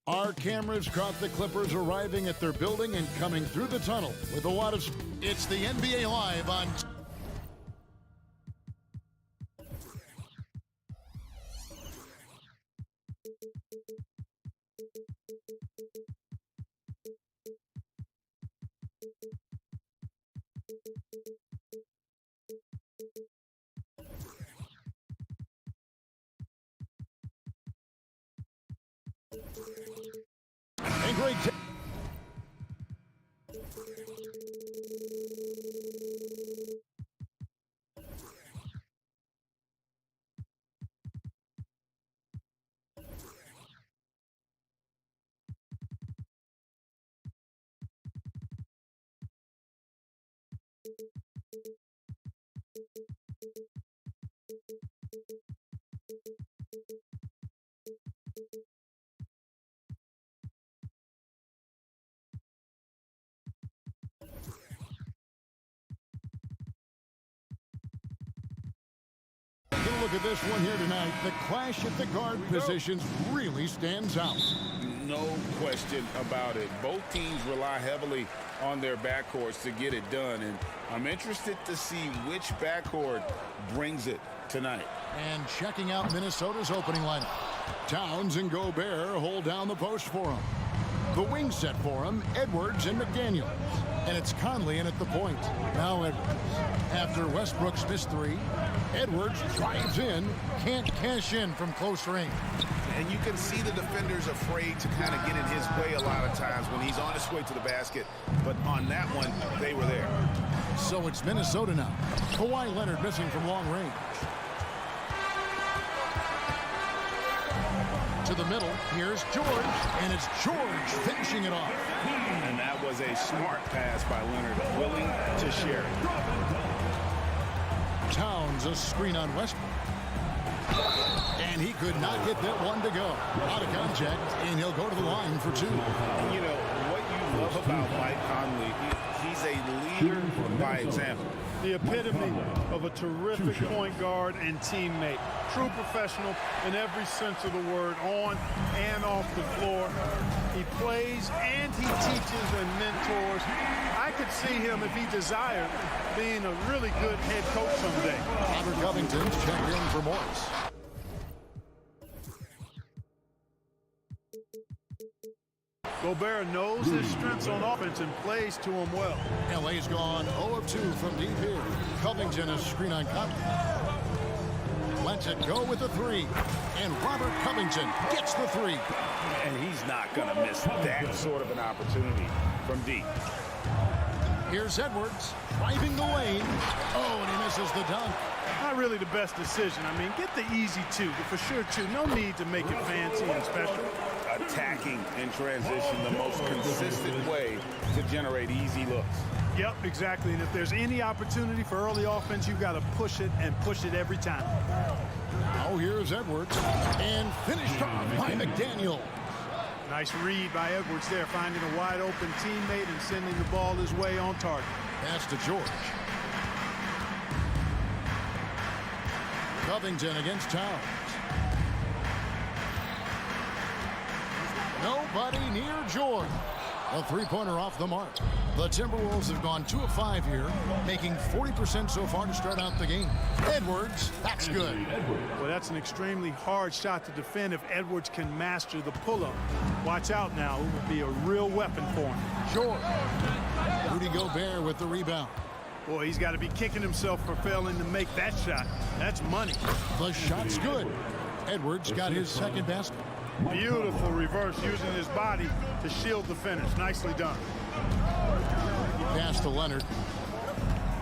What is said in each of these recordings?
Our cameras caught the Clippers arriving at their building and coming through the tunnel with a lot of... It's the NBA Live on... And great... Look at this one here tonight. The clash at the guard positions really stands out. No question about it. Both teams rely heavily on their backcourts to get it done, and I'm interested to see which backcourt brings it tonight. And checking out Minnesota's opening lineup. Towns and Gobert hold down the post for him. The wing set for him, Edwards and McDaniels. And it's Conley in at the point. Now Edwards. After Westbrook's missed three, Edwards drives in, can't cash in from close range. And you can see the defenders afraid to kind of get in his way a lot of times when he's on his way to the basket. But on that one, they were there. So it's Minnesota now. Kawhi Leonard missing from long range. To the middle, here's George, and it's George finishing it off. And that was a smart pass by Leonard, willing to share it. Towns a screen on Westbrook. And he could not get that one to go. Out of contact, and he'll go to the line for two. You know, what you love about Mike Conley, he's a leader by example. The epitome of a terrific point guard and teammate. True professional in every sense of the word, on and off the floor. He plays and he teaches and mentors. I could see him, if he desired, being a really good head coach someday. Robert Covington's checked in for Morris. Gobert knows his strengths on offense and plays to him well. LA's gone 0 of 2 from deep here. Covington a screen on Conley. Lets it go with the three. And Robert Covington gets the three. And he's not going to miss that sort of an opportunity from deep. Here's Edwards driving the lane. Oh, and he misses the dunk. Not really the best decision. I mean, get the easy two, the for sure two. No need to make it fancy and special. Attacking in transition, the most consistent way to generate easy looks. Yep, exactly. And if there's any opportunity for early offense, you've got to push it and push it every time. Now here's Edwards. And finished off by McDaniel. Nice read by Edwards there, finding a wide open teammate and sending the ball his way on target. Pass to George. Covington against Towns. Nobody near George. A three-pointer off the mark. The Timberwolves have gone 2 of 5 here, making 40% so far to start out the game. Edwards, that's good. Well, that's an extremely hard shot to defend if Edwards can master the pull-up. Watch out now. It would be a real weapon for him. George. Rudy Gobert with the rebound. Boy, he's got to be kicking himself for failing to make that shot. That's money. The shot's good. Edwards got his second basket. Beautiful reverse, using his body to shield the finish. Nicely done. Pass to Leonard.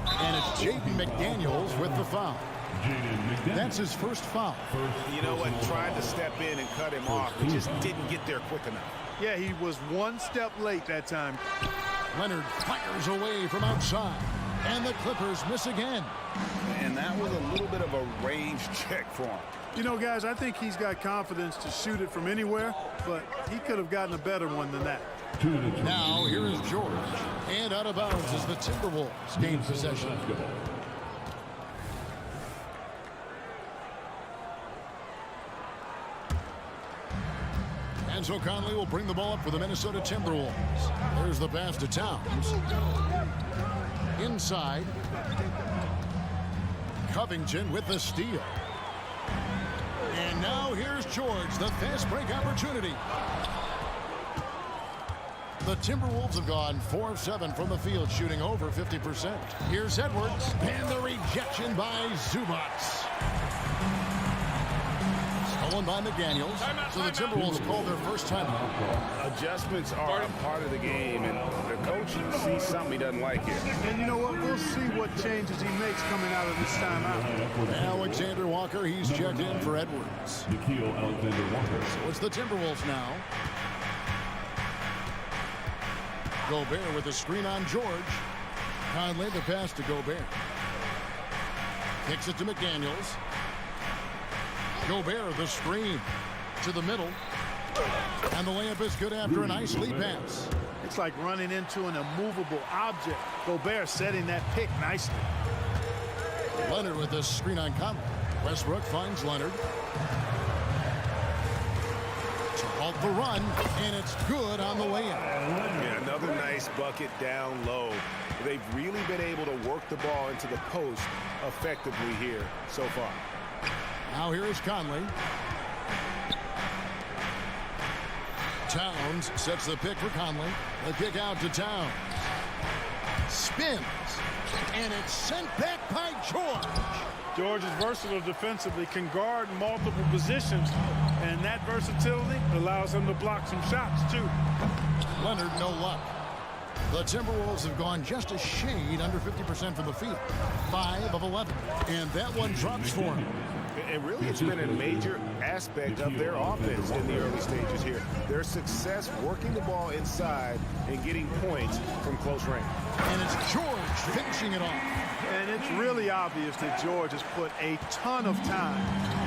And it's Jaden McDaniels with the foul. That's his first foul. You know what? Tried to step in and cut him off, but just didn't get there quick enough. Yeah, he was one step late that time. Leonard fires away from outside. And the Clippers miss again. And that was a little bit of a range check for him. You know, guys, I think he's got confidence to shoot it from anywhere, but he could have gotten a better one than that. Now, here is George. And out of bounds as the Timberwolves gain possession. And so Conley will bring the ball up for the Minnesota Timberwolves. There's the pass to Towns. Inside. Covington with the steal. And now here's George, the fast break opportunity. The Timberwolves have gone 4 of 7 from the field, shooting over 50%. Here's Edwards, and the rejection by Zubats. Stolen by McDaniels. So the Timberwolves call their first timeout. Adjustments are a part of the game, and the coach sees something he doesn't like here. And you know what? We'll see what changes he makes coming out of this timeout. Alexander Walker, he's checked in for Edwards. Alexander Walker. So it's the Timberwolves now. Gobert with a screen on George. Conley the pass to Gobert. Kicks it to McDaniels. Gobert the screen to the middle. And the layup is good after a nice lead pass. It's like running into an immovable object. Gobert setting that pick nicely. Leonard with the screen on Conley. Westbrook finds Leonard. To halt the run, and it's good on the layup. Yeah, another nice bucket down low. They've really been able to work the ball into the post effectively here so far. Now here is Conley. Towns sets the pick for Conley. The kick out to Towns. Spins. And it's sent back by George. George is versatile defensively, can guard multiple positions, and that versatility allows him to block some shots, too. Leonard, no luck. The Timberwolves have gone just a shade under 50% from the field. 5 of 11. And that one drops for him. And really, it's been a major aspect of their offense in the early stages here. Their success working the ball inside and getting points from close range. And it's George finishing it off. And it's really obvious that George has put a ton of time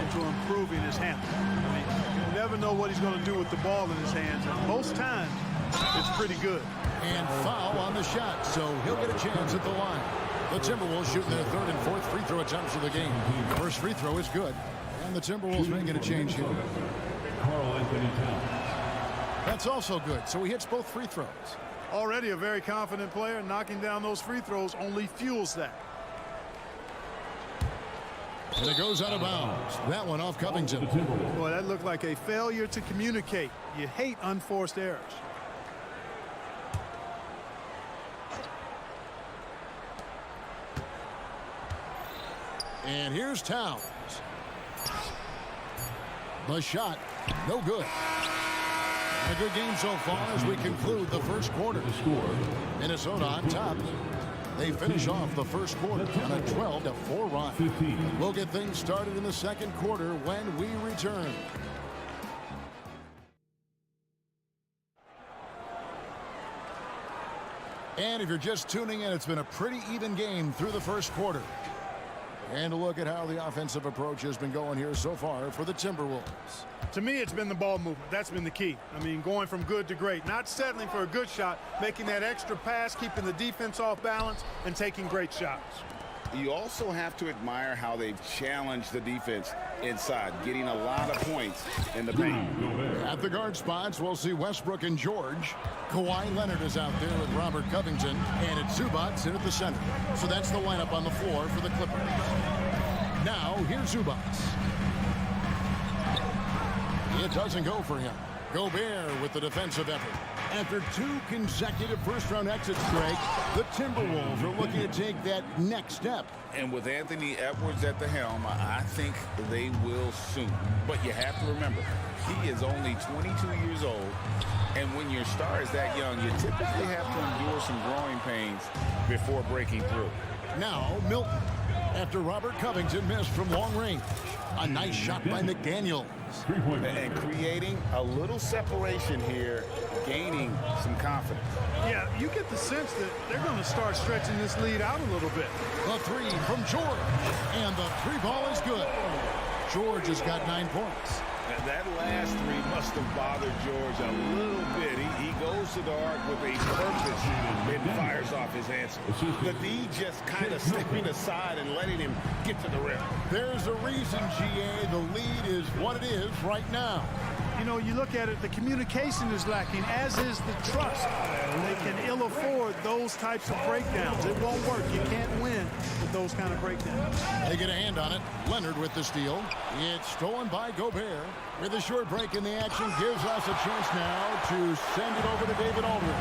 into improving his handle. I mean, you never know what he's going to do with the ball in his hands, and most times, it's pretty good. And foul on the shot, so he'll get a chance at the line. The Timberwolves shooting their 3rd and 4th free throw attempts of the game. First free throw is good, and the Timberwolves making a change here. Karl-Anthony Towns. That's also good, so he hits both free throws. Already a very confident player, knocking down those free throws only fuels that. And it goes out of bounds. That one off Covington. Boy, that looked like a failure to communicate. You hate unforced errors. And here's Towns. The shot, no good. A good game so far as we conclude the first quarter. Minnesota on top. They finish off the first quarter on a 12-4 run. We'll get things started in the second quarter when we return. And if you're just tuning in, it's been a pretty even game through the first quarter. And a look at how the offensive approach has been going here so far for the Timberwolves. To me, it's been the ball movement. That's been the key. I mean, going from good to great. Not settling for a good shot, making that extra pass, keeping the defense off balance, and taking great shots. You also have to admire how they've challenged the defense inside, getting a lot of points in the paint. At the guard spots, we'll see Westbrook and George. Kawhi Leonard is out there with Robert Covington, and it's Zubats in at the center. So that's the lineup on the floor for the Clippers. Now, here's Zubats. It doesn't go for him. Gobert with the defensive effort. After 2 consecutive first-round exits, Greg, the Timberwolves are looking to take that next step. And with Anthony Edwards at the helm, I think they will soon. But you have to remember, he is only 22 years old. And when your star is that young, you typically have to endure some growing pains before breaking through. Now, Milton, after Robert Covington missed from long range. A nice shot by McDaniels. And creating a little separation here, gaining some confidence. Yeah, you get the sense that they're going to start stretching this lead out a little bit. The 3 from George. And the 3 ball is good. George has got 9 points. That last three must have bothered George a little bit. He goes to the arc with a purpose and fires off his answer. The D just kind of stepping aside and letting him get to the rim. There's a reason, GA, the lead is what it is right now. You know, you look at it, the communication is lacking, as is the trust. They can ill afford those types of breakdowns. It won't work. You can't win with those kind of breakdowns. They get a hand on it. Leonard with the steal. It's stolen by Gobert. With a short break in the action, gives us a chance now to send it over to David Aldridge.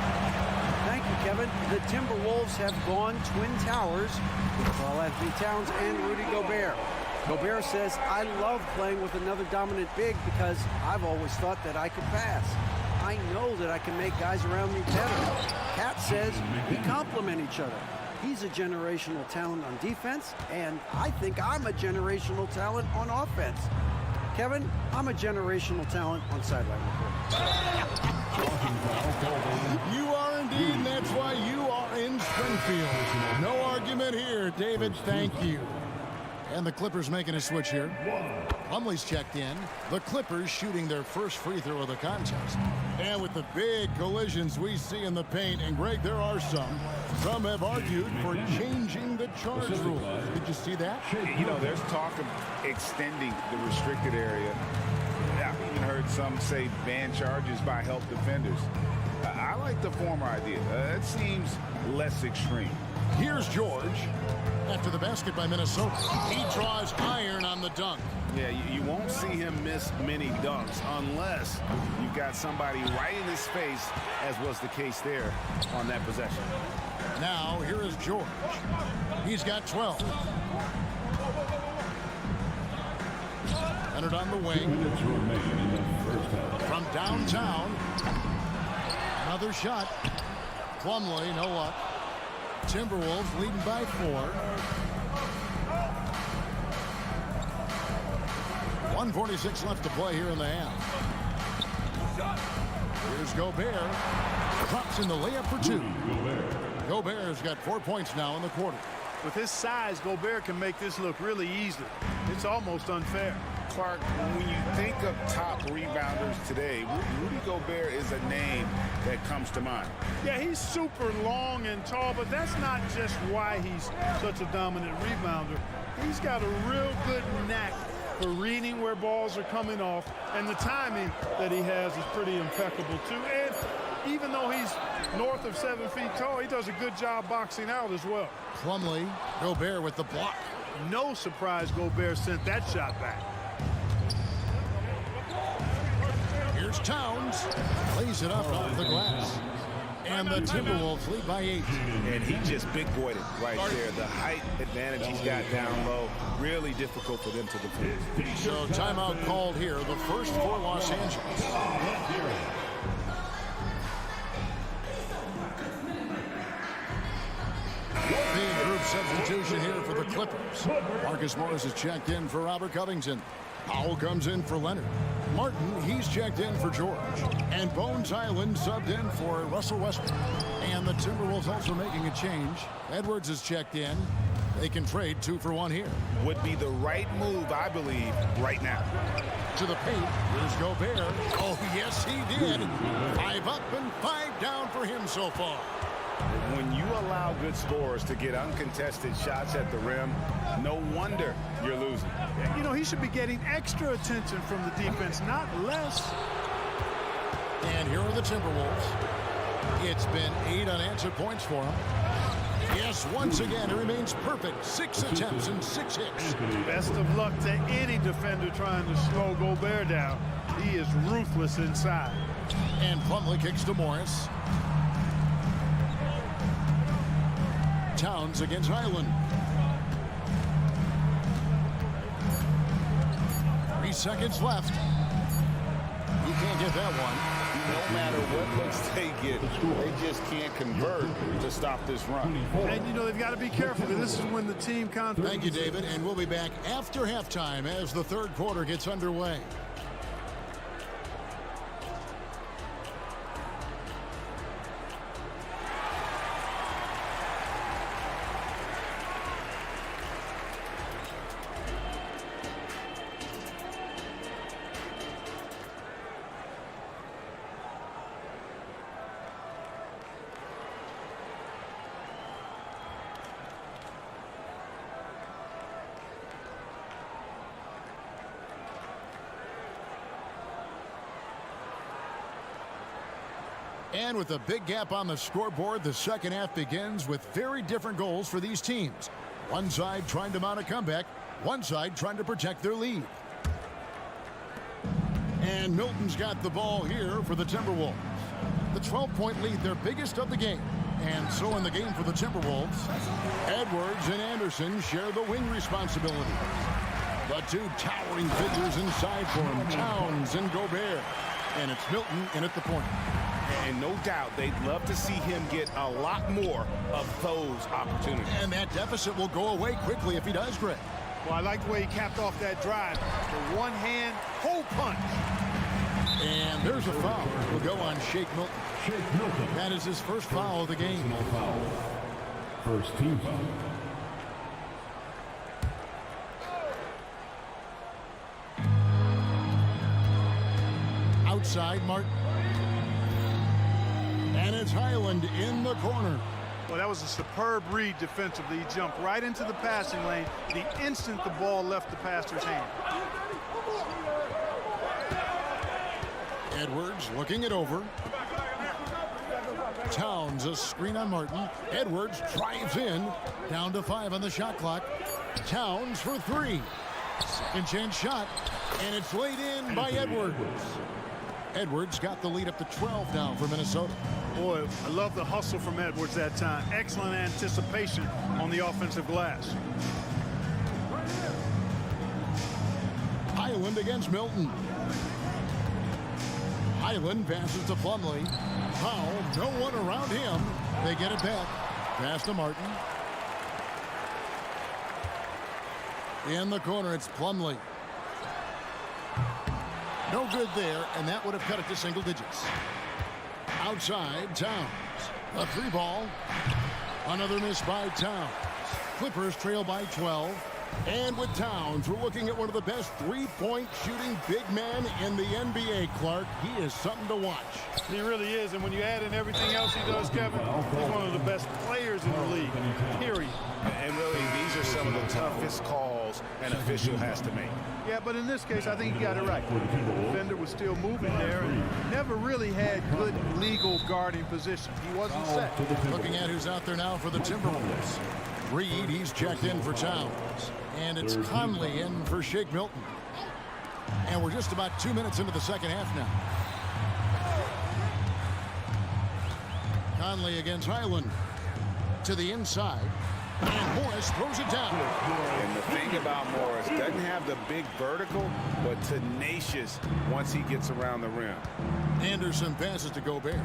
Thank you, Kevin. The Timberwolves have gone Twin Towers with Karl-Anthony Towns and Rudy Gobert. Gobert says, I love playing with another dominant big because I've always thought that I could pass. I know that I can make guys around me better. Cat says we complement each other. He's a generational talent on defense, and I think I'm a generational talent on offense. Kevin, I'm a generational talent on sideline reporting. You are indeed, and that's why you are in Springfield. No argument here, David. Thank you. And the Clippers making a switch here. Plumlee's checked in. The Clippers shooting their first free throw of the contest. And with the big collisions we see in the paint, and Greg, there are some. Some have argued for changing the charge rule. Did you see that? You know, there's talk of extending the restricted area. I've even heard some say ban charges by help defenders. I like the former idea. It seems less extreme. Here's George. After the basket by Minnesota, he draws iron on the dunk. Yeah, you won't see him miss many dunks unless you've got somebody right in his face, as was the case there on that possession. Now, here is George. He's got 12. Leonard on the wing. From downtown. Another shot. Plumlee, no luck. Timberwolves leading by 4. 1:46 left to play here in the half. Here's Gobert. Drops in the layup for 2. Gobert's got 4 points now in the quarter. With his size, Gobert can make this look really easy. It's almost unfair. Clark, when you think of top rebounders today, Rudy Gobert is a name that comes to mind. Yeah, he's super long and tall, but that's not just why he's such a dominant rebounder. He's got a real good knack for reading where balls are coming off, and the timing that he has is pretty impeccable too. And even though he's north of 7 feet tall, he does a good job boxing out as well. Plumlee, Gobert with the block. No surprise Gobert sent that shot back. Here's Towns. Lays it up off the glass. And the Timberwolves lead by 8. And he just big-boyed it right there. The height advantage he's got down low, really difficult for them to defend. So timeout called here, the first for Los Angeles. Big group substitution here for the Clippers. Marcus Morris is checked in for Robert Covington. Powell comes in for Leonard. Martin, he's checked in for George. And Bones Island subbed in for Russell Westbrook. And the Timberwolves also making a change. Edwards is checked in. They can trade 2 for 1 here. Would be the right move, I believe, right now. To the paint, here's Gobert. Oh, yes, he did. 5 up and 5 down for him so far. When you allow good scorers to get uncontested shots at the rim, no wonder you're losing. You know, he should be getting extra attention from the defense, not less. And here are the Timberwolves. It's been 8 unanswered points for him. Yes, once again, it remains perfect. 6 attempts and 6 hits. Best of luck to any defender trying to slow Gobert down. He is ruthless inside. And Plumlee kicks to Morris. Towns against Island. 3 seconds left. He can't get that one. No matter what looks they get, they just can't convert to stop this run. And, you know, they've got to be careful because this is when the team confidence. Thank you, David. And we'll be back after halftime as the third quarter gets underway. And with a big gap on the scoreboard, the second half begins with very different goals for these teams. One side trying to mount a comeback, one side trying to protect their lead. And Milton's got the ball here for the Timberwolves. The 12-point lead, their biggest of the game. And so in the game for the Timberwolves, Edwards and Anderson share the wing responsibility. The two towering figures inside for him, Towns and Gobert. And it's Milton in at the point. And no doubt they'd love to see him get a lot more of those opportunities. And that deficit will go away quickly if he does, Greg. Well, I like the way he capped off that drive. The one-hand hole punch. And there's a foul. Will go on Shake Milton. That is his first foul of the game. Foul. First team foul. Outside, Martin. And it's Highland in the corner. Well, that was a superb read defensively. He jumped right into the passing lane the instant the ball left the passer's hand. Edwards looking it over. Towns a screen on Martin. Edwards drives in. Down to 5 on the shot clock. Towns for 3. Second chance shot. And it's laid in by Edwards. Edwards got the lead up to 12 now for Minnesota. Boy, I love the hustle from Edwards that time. Excellent anticipation on the offensive glass. Highland against Milton. Highland passes to Plumlee. Powell, no one around him. They get it back. Pass to Martin. In the corner, it's Plumlee. No good there, and that would have cut it to single digits. Outside, Towns. A 3 ball. Another miss by Towns. Clippers trail by 12. And with Towns, we're looking at one of the best three-point shooting big men in the NBA, Clark. He is something to watch. He really is, and when you add in everything else he does, Kevin, he's one of the best players in the league, period. And really, these are some of the toughest calls an official has to make. Yeah, but in this case, I think he got it right. The defender was still moving there and never really had good legal guarding position. He wasn't set. Looking at who's out there now for the Timberwolves. Reed, he's checked in for Towns. And it's Conley in for Shake Milton. And we're just about 2 minutes into the second half now. Conley against Highland. To the inside. And Morris throws it down. And the thing about Morris, doesn't have the big vertical, but tenacious once he gets around the rim. Anderson passes to Gobert.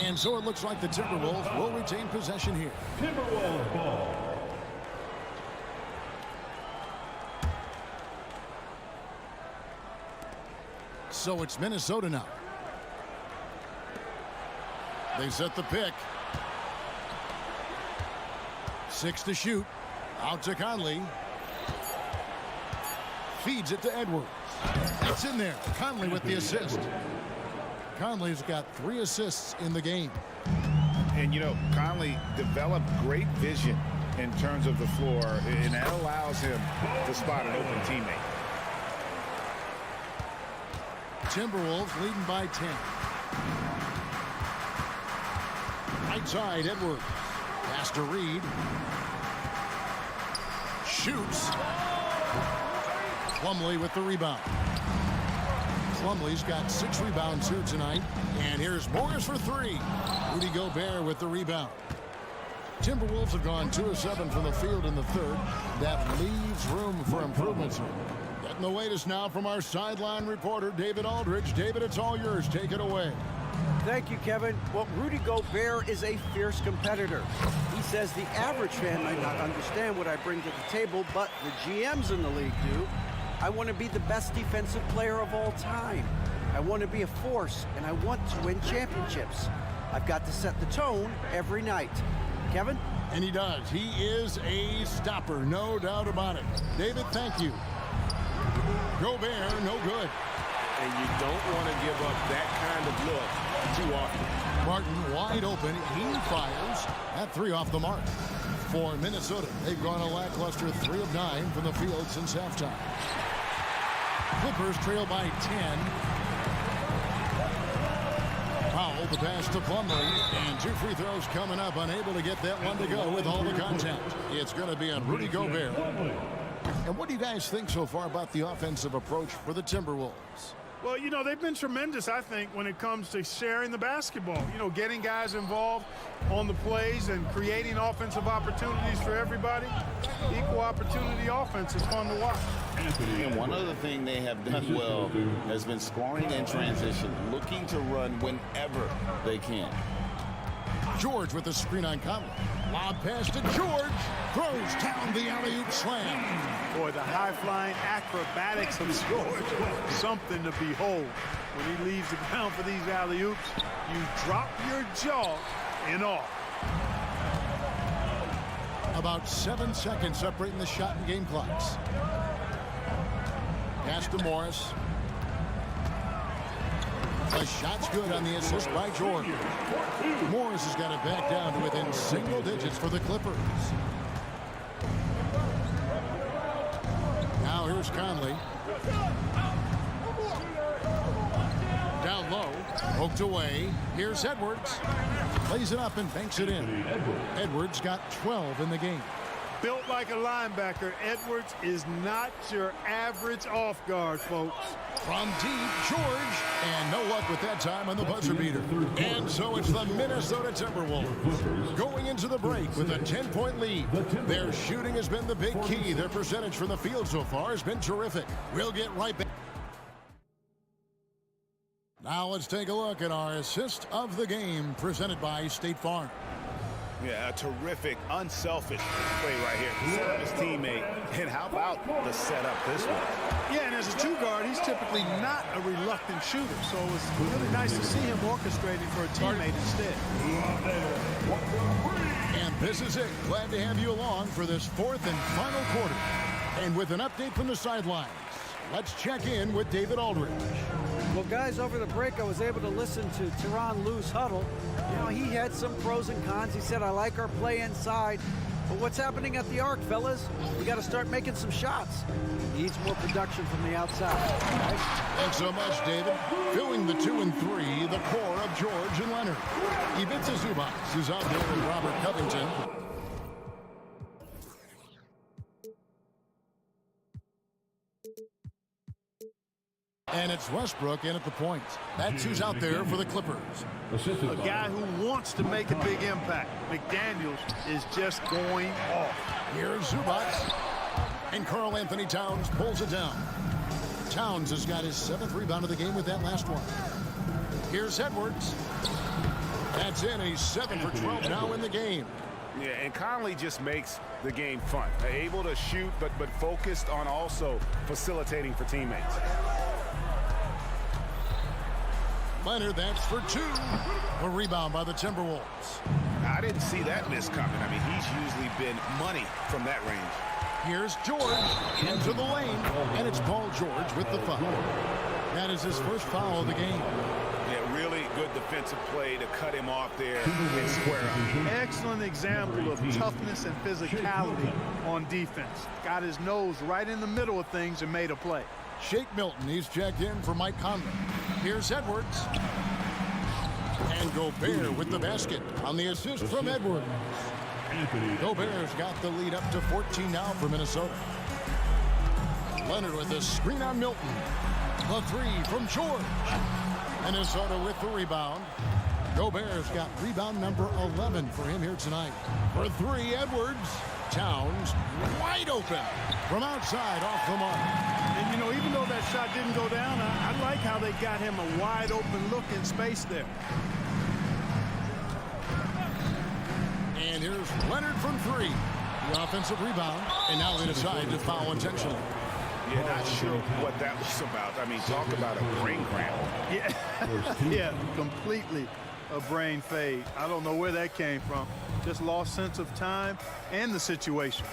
And so it looks like the Timberwolves will retain possession here. Timberwolves ball. So it's Minnesota now. They set the pick. 6 to shoot. Out to Conley. Feeds it to Edwards. It's in there. Conley with the assist. Conley's got 3 assists in the game. And, you know, Conley developed great vision in terms of the floor, and that allows him to spot an open teammate. Timberwolves leading by 10. Right side, Edwards. Pass to Reed. Shoots. Plumlee with the rebound. Plumlee's got 6 rebounds here tonight. And here's Morris for 3. Rudy Gobert with the rebound. Timberwolves have gone 2 of 7 from the field in the third. That leaves room for improvements. Getting the latest now from our sideline reporter, David Aldridge. David, it's all yours. Take it away. Thank you, Kevin. Well, Rudy Gobert is a fierce competitor. He says the average fan might not understand what I bring to the table, but the GMs in the league do. I want to be the best defensive player of all time. I want to be a force, and I want to win championships. I've got to set the tone every night. Kevin? And he does. He is a stopper, no doubt about it. David, thank you. Gobert, no good. And you don't want to give up that kind of look too often. Martin wide open. He fires. That 3 off the mark. For Minnesota, they've gone a lackluster 3 of 9 from the field since halftime. Clippers trail by 10. Powell, the pass to Plumlee, and 2 free throws coming up, unable to get that one to go with all the contact. It's going to be on Rudy Gobert. And what do you guys think so far about the offensive approach for the Timberwolves? Well, you know, they've been tremendous, I think, when it comes to sharing the basketball. You know, getting guys involved on the plays and creating offensive opportunities for everybody. Equal opportunity offense is fun to watch. And one other thing they have done well has been scoring in transition, looking to run whenever they can. George with the screen on Conley. Lob pass to George. Throws down the alley-oop slam. Boy, the high-flying acrobatics of George, something to behold. When he leaves the ground for these alley-oops, you drop your jaw in awe. About 7 seconds separating the shot and game clocks. Pass to Morris. The shot's good on the assist by George. Morris has got it back down to within single digits for the Clippers. Now here's Conley. Down low, poked away. Here's Edwards. Lays it up and banks it in. Edwards got 12 in the game. Built like a linebacker, Edwards is not your average off guard, folks. From deep, George, and no luck with that time on the buzzer beater. And so it's the Minnesota Timberwolves going into the break with a 10-point lead. Their shooting has been the big key. Their percentage from the field so far has been terrific. We'll get right back. Now let's take a look at our assist of the game presented by State Farm. Yeah, a terrific, unselfish play right here. Set up his teammate. And how about the setup this one? Yeah, and as a two guard, he's typically not a reluctant shooter. So it's really nice to see him orchestrating for a teammate instead. And this is it. Glad to have you along for this 4th and final quarter. And with an update from the sidelines, let's check in with David Aldridge. Well, guys, over the break, I was able to listen to Tyronn Lue's huddle. You know, he had some pros and cons. He said, I like our play inside. But what's happening at the arc, fellas? We got to start making some shots. Needs more production from the outside. Right? Thanks so much, David. Filling the 2 and 3, the core of George and Leonard. Ivica Zubac is out there with Robert Covington. And it's Westbrook in at the point. That's who's out there for the Clippers. A guy who wants to make a big impact. McDaniels is just going off. Here's Zubac. And Karl Anthony Towns pulls it down. Towns has got his 7th rebound of the game with that last one. Here's Edwards. That's in. He's 7 for 12 now in the game. Yeah, and Conley just makes the game fun. Able to shoot, but focused on also facilitating for teammates. Leonard, that's for 2. A rebound by the Timberwolves. I didn't see that miss coming. I mean, he's usually been money from that range. Here's George into the lane, and it's Paul George with the foul. That is his first foul of the game. Yeah, really good defensive play to cut him off there and square up. Excellent example of toughness and physicality on defense. Got his nose right in the middle of things and made a play. Shake Milton, he's checked in for Mike Conley. Here's Edwards. And Gobert with the basket on the assist from Edwards. Gobert's got the lead up to 14 now for Minnesota. Leonard with the screen on Milton. The 3 from George. Minnesota with the rebound. Gobert's got rebound number 11 for him here tonight. For 3, Edwards. Towns wide open from outside off the mark. And, you know, even though that shot didn't go down, I like how they got him a wide open look in space there. And here's Leonard from 3. The offensive rebound. And now they decide to foul intentionally. Yeah, not sure what that was about. I mean, talk about a brain cramp. Yeah, yeah, completely a brain fade. I don't know where that came from. Just lost sense of time and the situation.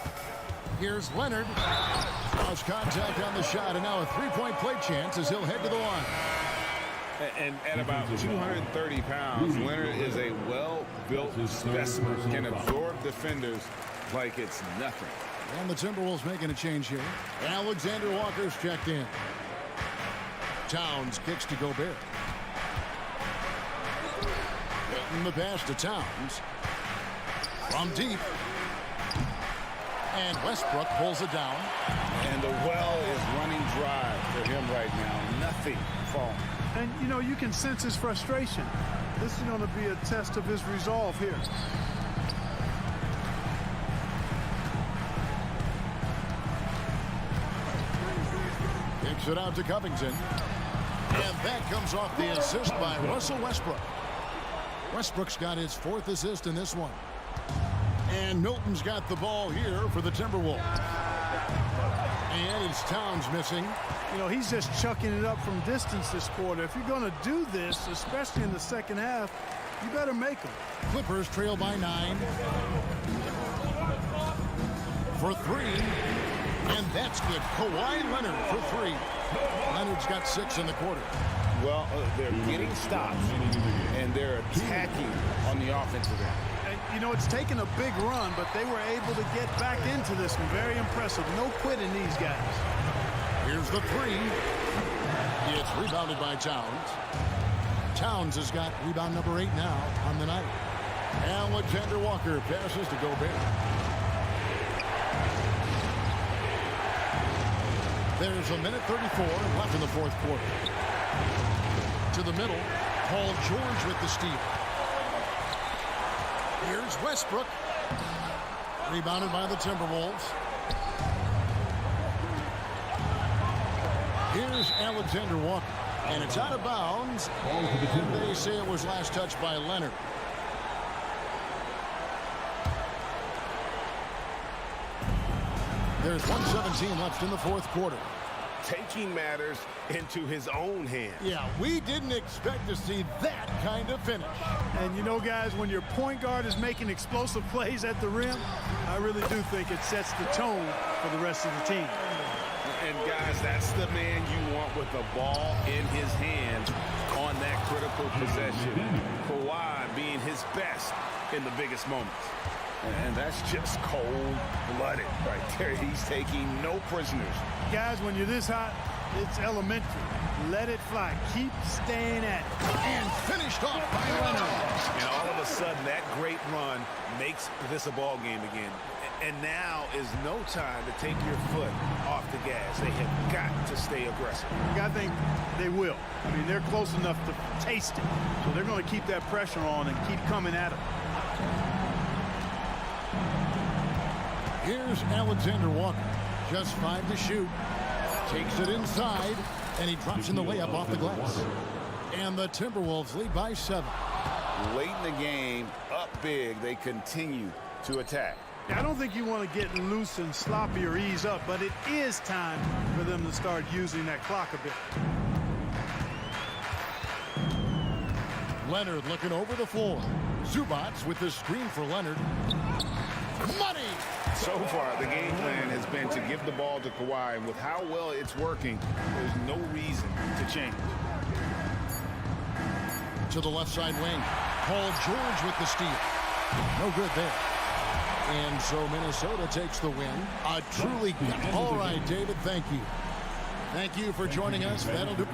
Here's Leonard. Lost contact on the shot, and now a 3-point play chance as he'll head to the line. And at about 230 pounds, Leonard is a well-built specimen. Can absorb defenders like it's nothing. And the Timberwolves making a change here. Alexander Walker's checked in. Towns kicks to Gobert. Martin the pass to Towns. From deep. And Westbrook pulls it down. And the well is running dry for him right now. Nothing falling. And, you know, you can sense his frustration. This is going to be a test of his resolve here. Kicks it out to Covington. And that comes off the assist by Russell Westbrook. Westbrook's got his 4th assist in this one. And Milton's got the ball here for the Timberwolves. And it's Towns missing. You know, he's just chucking it up from distance this quarter. If you're going to do this, especially in the second half, you better make them. Clippers trail by 9. For 3. And that's good. Kawhi Leonard for 3. Leonard's got 6 in the quarter. Well, they're getting stops, and they're attacking on the offensive end. And, you know, it's taken a big run, but they were able to get back into this one. Very impressive. No quitting these guys. Here's the 3. It's rebounded by Towns. Towns has got rebound number 8 now on the night. Alexander Walker passes to Gobert. There's a minute 34 left in the 4th quarter. To the middle, Paul George with the steal. Here's Westbrook. Rebounded by the Timberwolves. Here's Alexander Walker. And it's out of bounds. And they say it was last touched by Leonard. There's 1:17 left in the 4th quarter. Taking matters into his own hands. Yeah, we didn't expect to see that kind of finish. And you know, guys, when your point guard is making explosive plays at the rim, I really do think it sets the tone for the rest of the team. And guys, that's the man you want with the ball in his hands on that critical possession. Kawhi being his best in the biggest moments. And that's just cold-blooded right there. He's taking no prisoners. Guys, when you're this hot, it's elementary. Let it fly. Keep staying at it. And finished off by Leonard. And all of a sudden, that great run makes this a ball game again. And now is no time to take your foot off the gas. They have got to stay aggressive. I think they will. I mean, they're close enough to taste it. So they're going to keep that pressure on and keep coming at it. Here's Alexander Walker. Just 5 to shoot. Takes it inside, and he drops in the layup off the glass. And the Timberwolves lead by 7. Late in the game, up big, they continue to attack. I don't think you want to get loose and sloppy or ease up, but it is time for them to start using that clock a bit. Leonard looking over the floor. Zubats with the screen for Leonard. Money! So far, the game plan has been to give the ball to Kawhi, and with how well it's working, there's no reason to change. To the left side wing. Paul George with the steal. No good there. And so Minnesota takes the win. Truly, all right, David, thank you. Thank you for joining us. That'll do.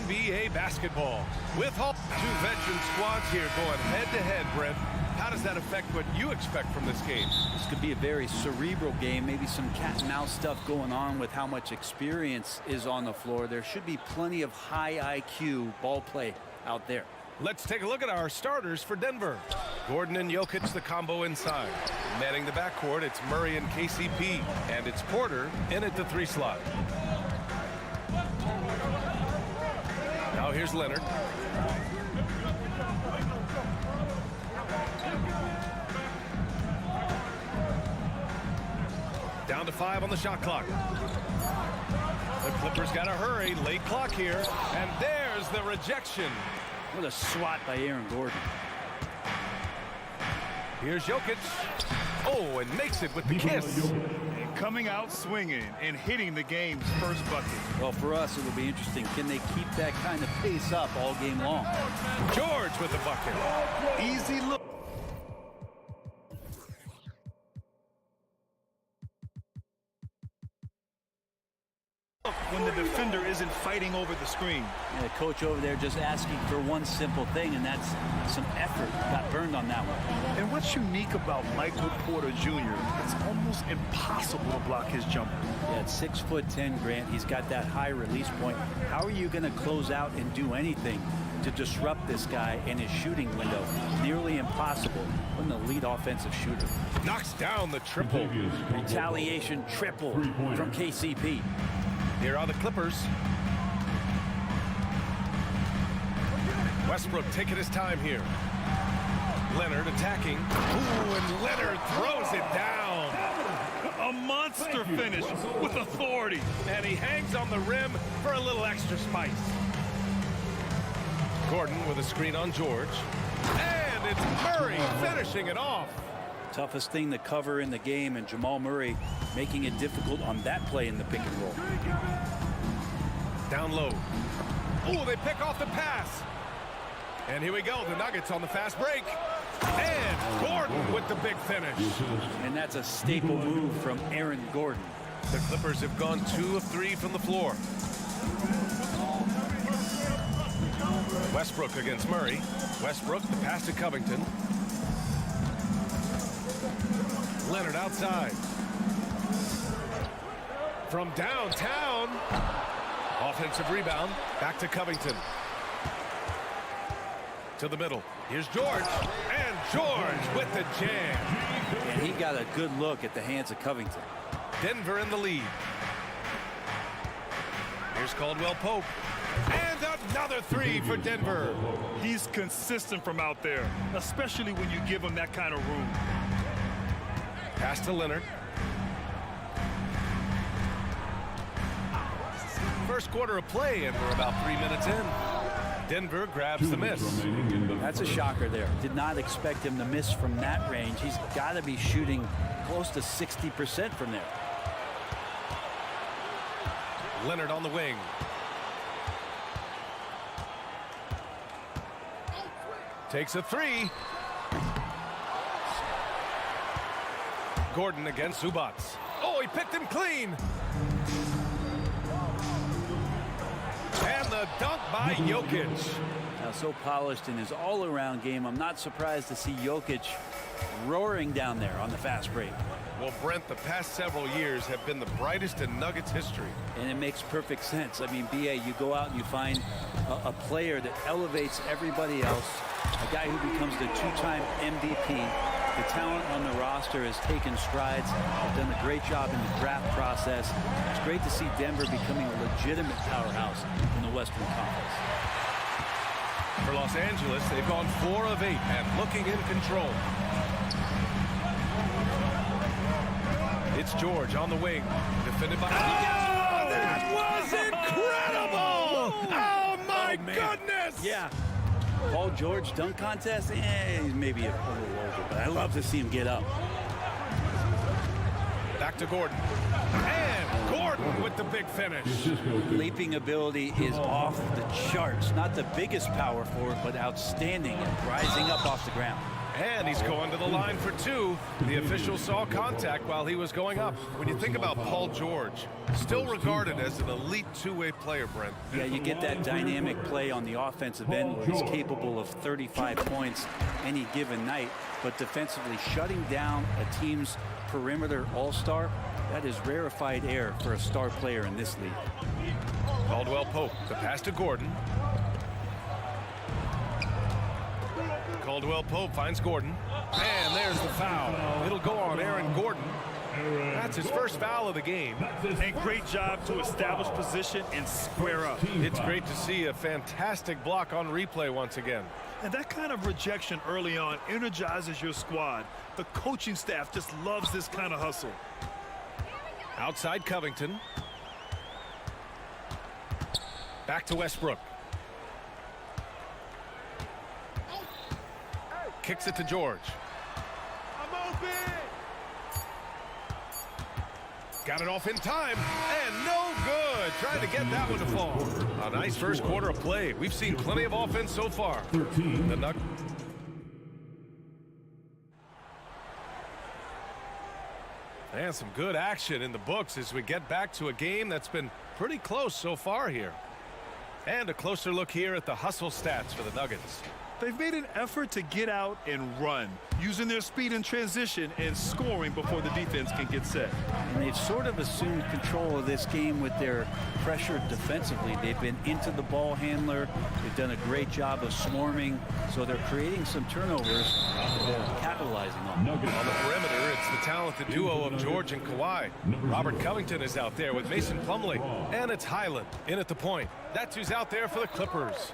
NBA basketball. With all two veteran squads here going head-to-head, Brent, how does that affect what you expect from this game? This could be a very cerebral game, maybe some cat-and-mouse stuff going on with how much experience is on the floor. There should be plenty of high IQ ball play out there. Let's take a look at our starters for Denver. Gordon and Jokic, the combo inside. Manning the backcourt, it's Murray and KCP. And it's Porter in at the 3 slot. Now here's Leonard. Down to 5 on the shot clock. The Clippers got to hurry. Late clock here. And there's the rejection. What a swat by Aaron Gordon. Here's Jokic. Oh, and makes it with the kiss. Coming out swinging and hitting the game's first bucket. Well, for us, it will be interesting. Can they keep that kind of pace up all game long? George with the bucket. Easy look. When the defender isn't fighting over the screen. Yeah, the coach over there just asking for one simple thing, and that's some effort. Got burned on that one. And what's unique about Michael Porter Jr., it's almost impossible to block his jumper. Yeah, at 6'10", Grant, he's got that high release point. How are you going to close out and do anything to disrupt this guy in his shooting window? Nearly impossible. What an elite offensive shooter. Knocks down the triple. Retaliation triple from KCP. Here are the Clippers. Westbrook taking his time here. Leonard attacking. Ooh, and Leonard throws it down. A monster finish with authority. And he hangs on the rim for a little extra spice. Gordon with a screen on George. And it's Murray finishing it off. Toughest thing to cover in the game, and Jamal Murray making it difficult on that play in the pick and roll. Down low. Oh, they pick off the pass. And here we go, the Nuggets on the fast break. And Gordon with the big finish. And that's a staple move from Aaron Gordon. The Clippers have gone 2 of 3 from the floor. Westbrook against Murray. Westbrook, the pass to Covington. Leonard outside. From downtown. Offensive rebound. Back to Covington. To the middle. Here's George. And George with the jam. And he got a good look at the hands of Covington. Denver in the lead. Here's Caldwell Pope. And another 3 for Denver. He's consistent from out there, especially when you give him that kind of room. Pass to Leonard. First quarter of play, and we're about 3 minutes in. Denver grabs the miss. That's a shocker there. Did not expect him to miss from that range. He's got to be shooting close to 60% from there. Leonard on the wing. Takes a 3. Gordon against Zubac. Oh, he picked him clean. And the dunk by Jokic. Now, so polished in his all-around game, I'm not surprised to see Jokic roaring down there on the fast break. Well, Brent, the past several years have been the brightest in Nuggets history. And it makes perfect sense. I mean, BA, you go out and you find a player that elevates everybody else, a guy who becomes the 2-time MVP. The talent on the roster has taken strides, have done a great job in the draft process. It's great to see Denver becoming a legitimate powerhouse in the Western Conference. For Los Angeles, they've gone 4 of 8 and looking in control. It's George on the wing, defended by... Oh, that was incredible! Oh, my goodness! Yeah. Paul George dunk contest? He's maybe a little over, but I love to see him get up. Back to Gordon. And Gordon with the big finish. Leaping ability is off the charts. Not the biggest power forward, but outstanding and rising up off the ground. And he's going to the line for two. The official saw contact while he was going up. When you think about Paul George, still regarded as an elite two-way player, Brent. Yeah, you get that dynamic play on the offensive end where he's capable of 35 points any given night, but defensively shutting down a team's perimeter all-star, that is rarefied air for a star player in this league. Caldwell Pope, the pass to Gordon. Caldwell Pope finds Gordon. And there's the foul. It'll go on Aaron Gordon. That's his first foul of the game. And great job to establish position and square up. It's great to see a fantastic block on replay once again. And that kind of rejection early on energizes your squad. The coaching staff just loves this kind of hustle. Outside Covington. Back to Westbrook. Kicks it to George. I'm open. Got it off in time, and no good. Trying to get that one to fall. A nice first quarter of play. We've seen plenty of offense so far. And some good action in the books as we get back to a game that's been pretty close so far here. And a closer look here at the hustle stats for the Nuggets. They've made an effort to get out and run, using their speed in transition and scoring before the defense can get set. And they've sort of assumed control of this game with their pressure defensively. They've been into the ball handler. They've done a great job of swarming. So they're creating some turnovers that they're capitalizing on. On the perimeter, it's the talented duo of George and Kawhi. Robert Covington is out there with Mason Plumlee. And it's Highland in at the point. That's who's out there for the Clippers.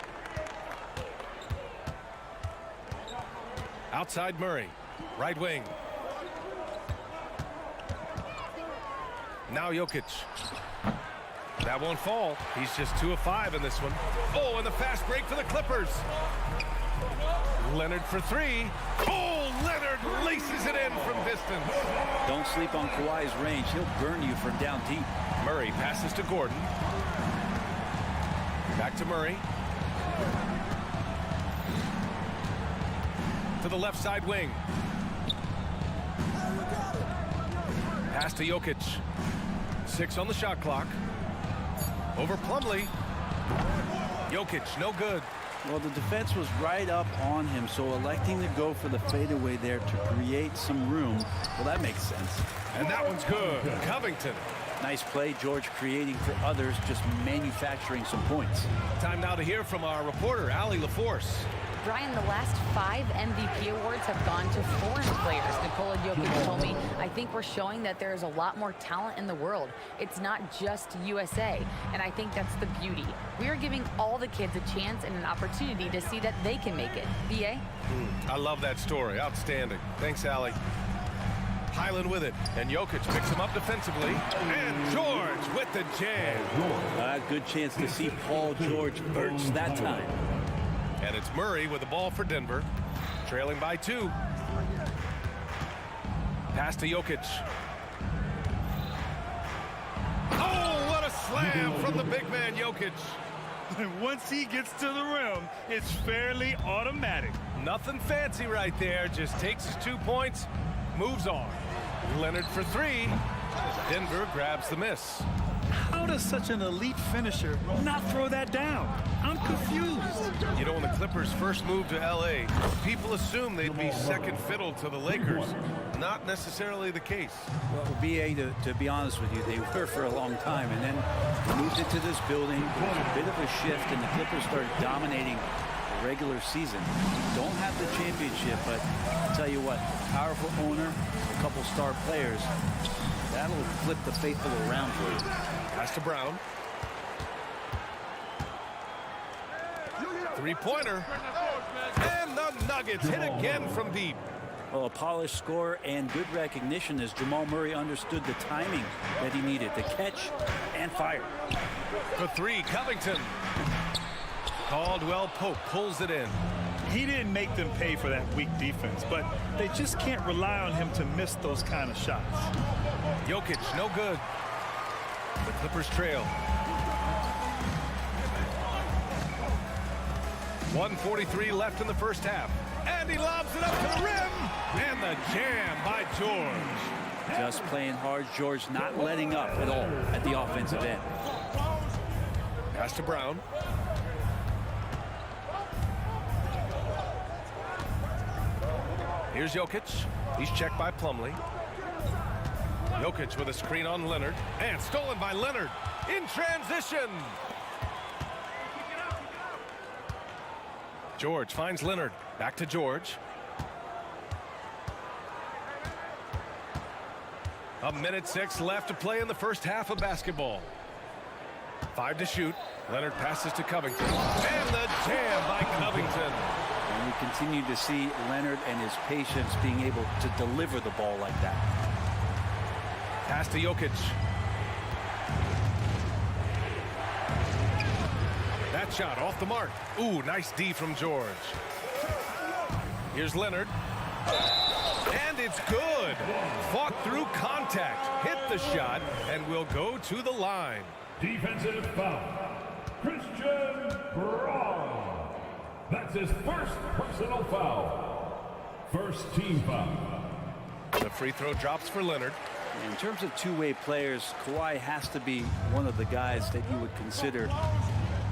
Outside Murray, right wing. Now Jokic. That won't fall. He's just 2 of 5 in this one. Oh, and the fast break for the Clippers. Leonard for 3. Oh, Leonard laces it in from distance. Don't sleep on Kawhi's range. He'll burn you from down deep. Murray passes to Gordon. Back to Murray. To the left side wing. Pass to Jokic. 6 on the shot clock. Over Plumlee. Jokic, no good. Well, the defense was right up on him, so electing to go for the fadeaway there to create some room, well, that makes sense. And that one's good. Covington. Nice play, George creating for others, just manufacturing some points. Time now to hear from our reporter, Allie LaForce. Brian, the last 5 MVP awards have gone to foreign players. Nikola Jokic told me, I think we're showing that there is a lot more talent in the world. It's not just USA, and I think that's the beauty. We are giving all the kids a chance and an opportunity to see that they can make it. B.A.? I love that story. Outstanding. Thanks, Allie. Highland with it, and Jokic picks him up defensively. And George with the jam. Good chance to see Paul George burst that time. And it's Murray with the ball for Denver, trailing by 2. Pass to Jokic. Oh, what a slam from the big man, Jokic. And once he gets to the rim, it's fairly automatic. Nothing fancy right there, just takes his 2 points, moves on. Leonard for 3. Denver grabs the miss. How does such an elite finisher not throw that down? I'm confused. You know, when the Clippers first moved to L.A., people assumed they'd be second fiddle to the Lakers. Not necessarily the case. Well, B.A., to be honest with you, they were for a long time, and then moved into this building. There was a bit of a shift, and the Clippers started dominating the regular season. Don't have the championship, but I'll tell you what, powerful owner, a couple star players, that'll flip the faithful around for you. Pass to Brown. 3-pointer. And the Nuggets hit again from deep. Well, a polished score and good recognition as Jamal Murray understood the timing that he needed to catch and fire. For 3, Covington. Caldwell Pope pulls it in. He didn't make them pay for that weak defense, but they just can't rely on him to miss those kind of shots. Jokic, no good. The Clippers trail. 1:43 left in the first half. And he lobs it up to the rim. And the jam by George. Just playing hard. George not letting up at all at the offensive end. Pass to Brown. Here's Jokic. He's checked by Plumlee. Jokic with a screen on Leonard. And stolen by Leonard. In transition. George finds Leonard. Back to George. A minute 6 left to play in the first half of basketball. 5 to shoot. Leonard passes to Covington. And the jam by Covington. And we continue to see Leonard and his patience being able to deliver the ball like that. Pass to Jokic. That shot off the mark. Ooh, nice D from George. Here's Leonard. And it's good. Fought through contact. Hit the shot and will go to the line. Defensive foul. Christian Brown. That's his first personal foul. First team foul. The free throw drops for Leonard. In terms of two-way players, Kawhi has to be one of the guys that you would consider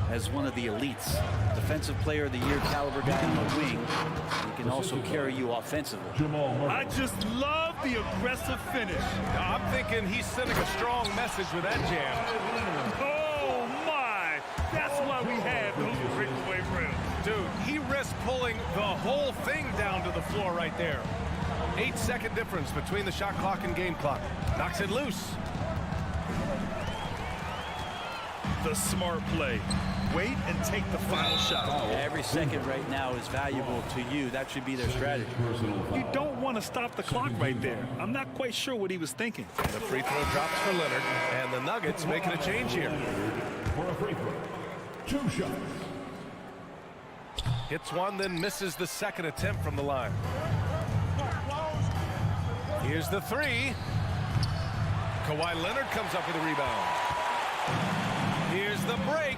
as one of the elites. Defensive player of the year caliber guy on the wing. He can also carry you offensively. I just love the aggressive finish. I'm thinking he's sending a strong message with that jam. Oh my! That's why we have those breakaway rims. Dude, he risks pulling the whole thing down to the floor right there. 8-second difference between the shot clock and game clock. Knocks it loose. The smart play. Wait and take the final shot. Every second right now is valuable to you. That should be their strategy. You don't want to stop the clock right there. I'm not quite sure what he was thinking. And the free throw drops for Leonard. And the Nuggets making a change here. For a free throw. 2 shots. Hits one, then misses the second attempt from the line. Here's the three. Kawhi Leonard comes up with a rebound. Here's the break.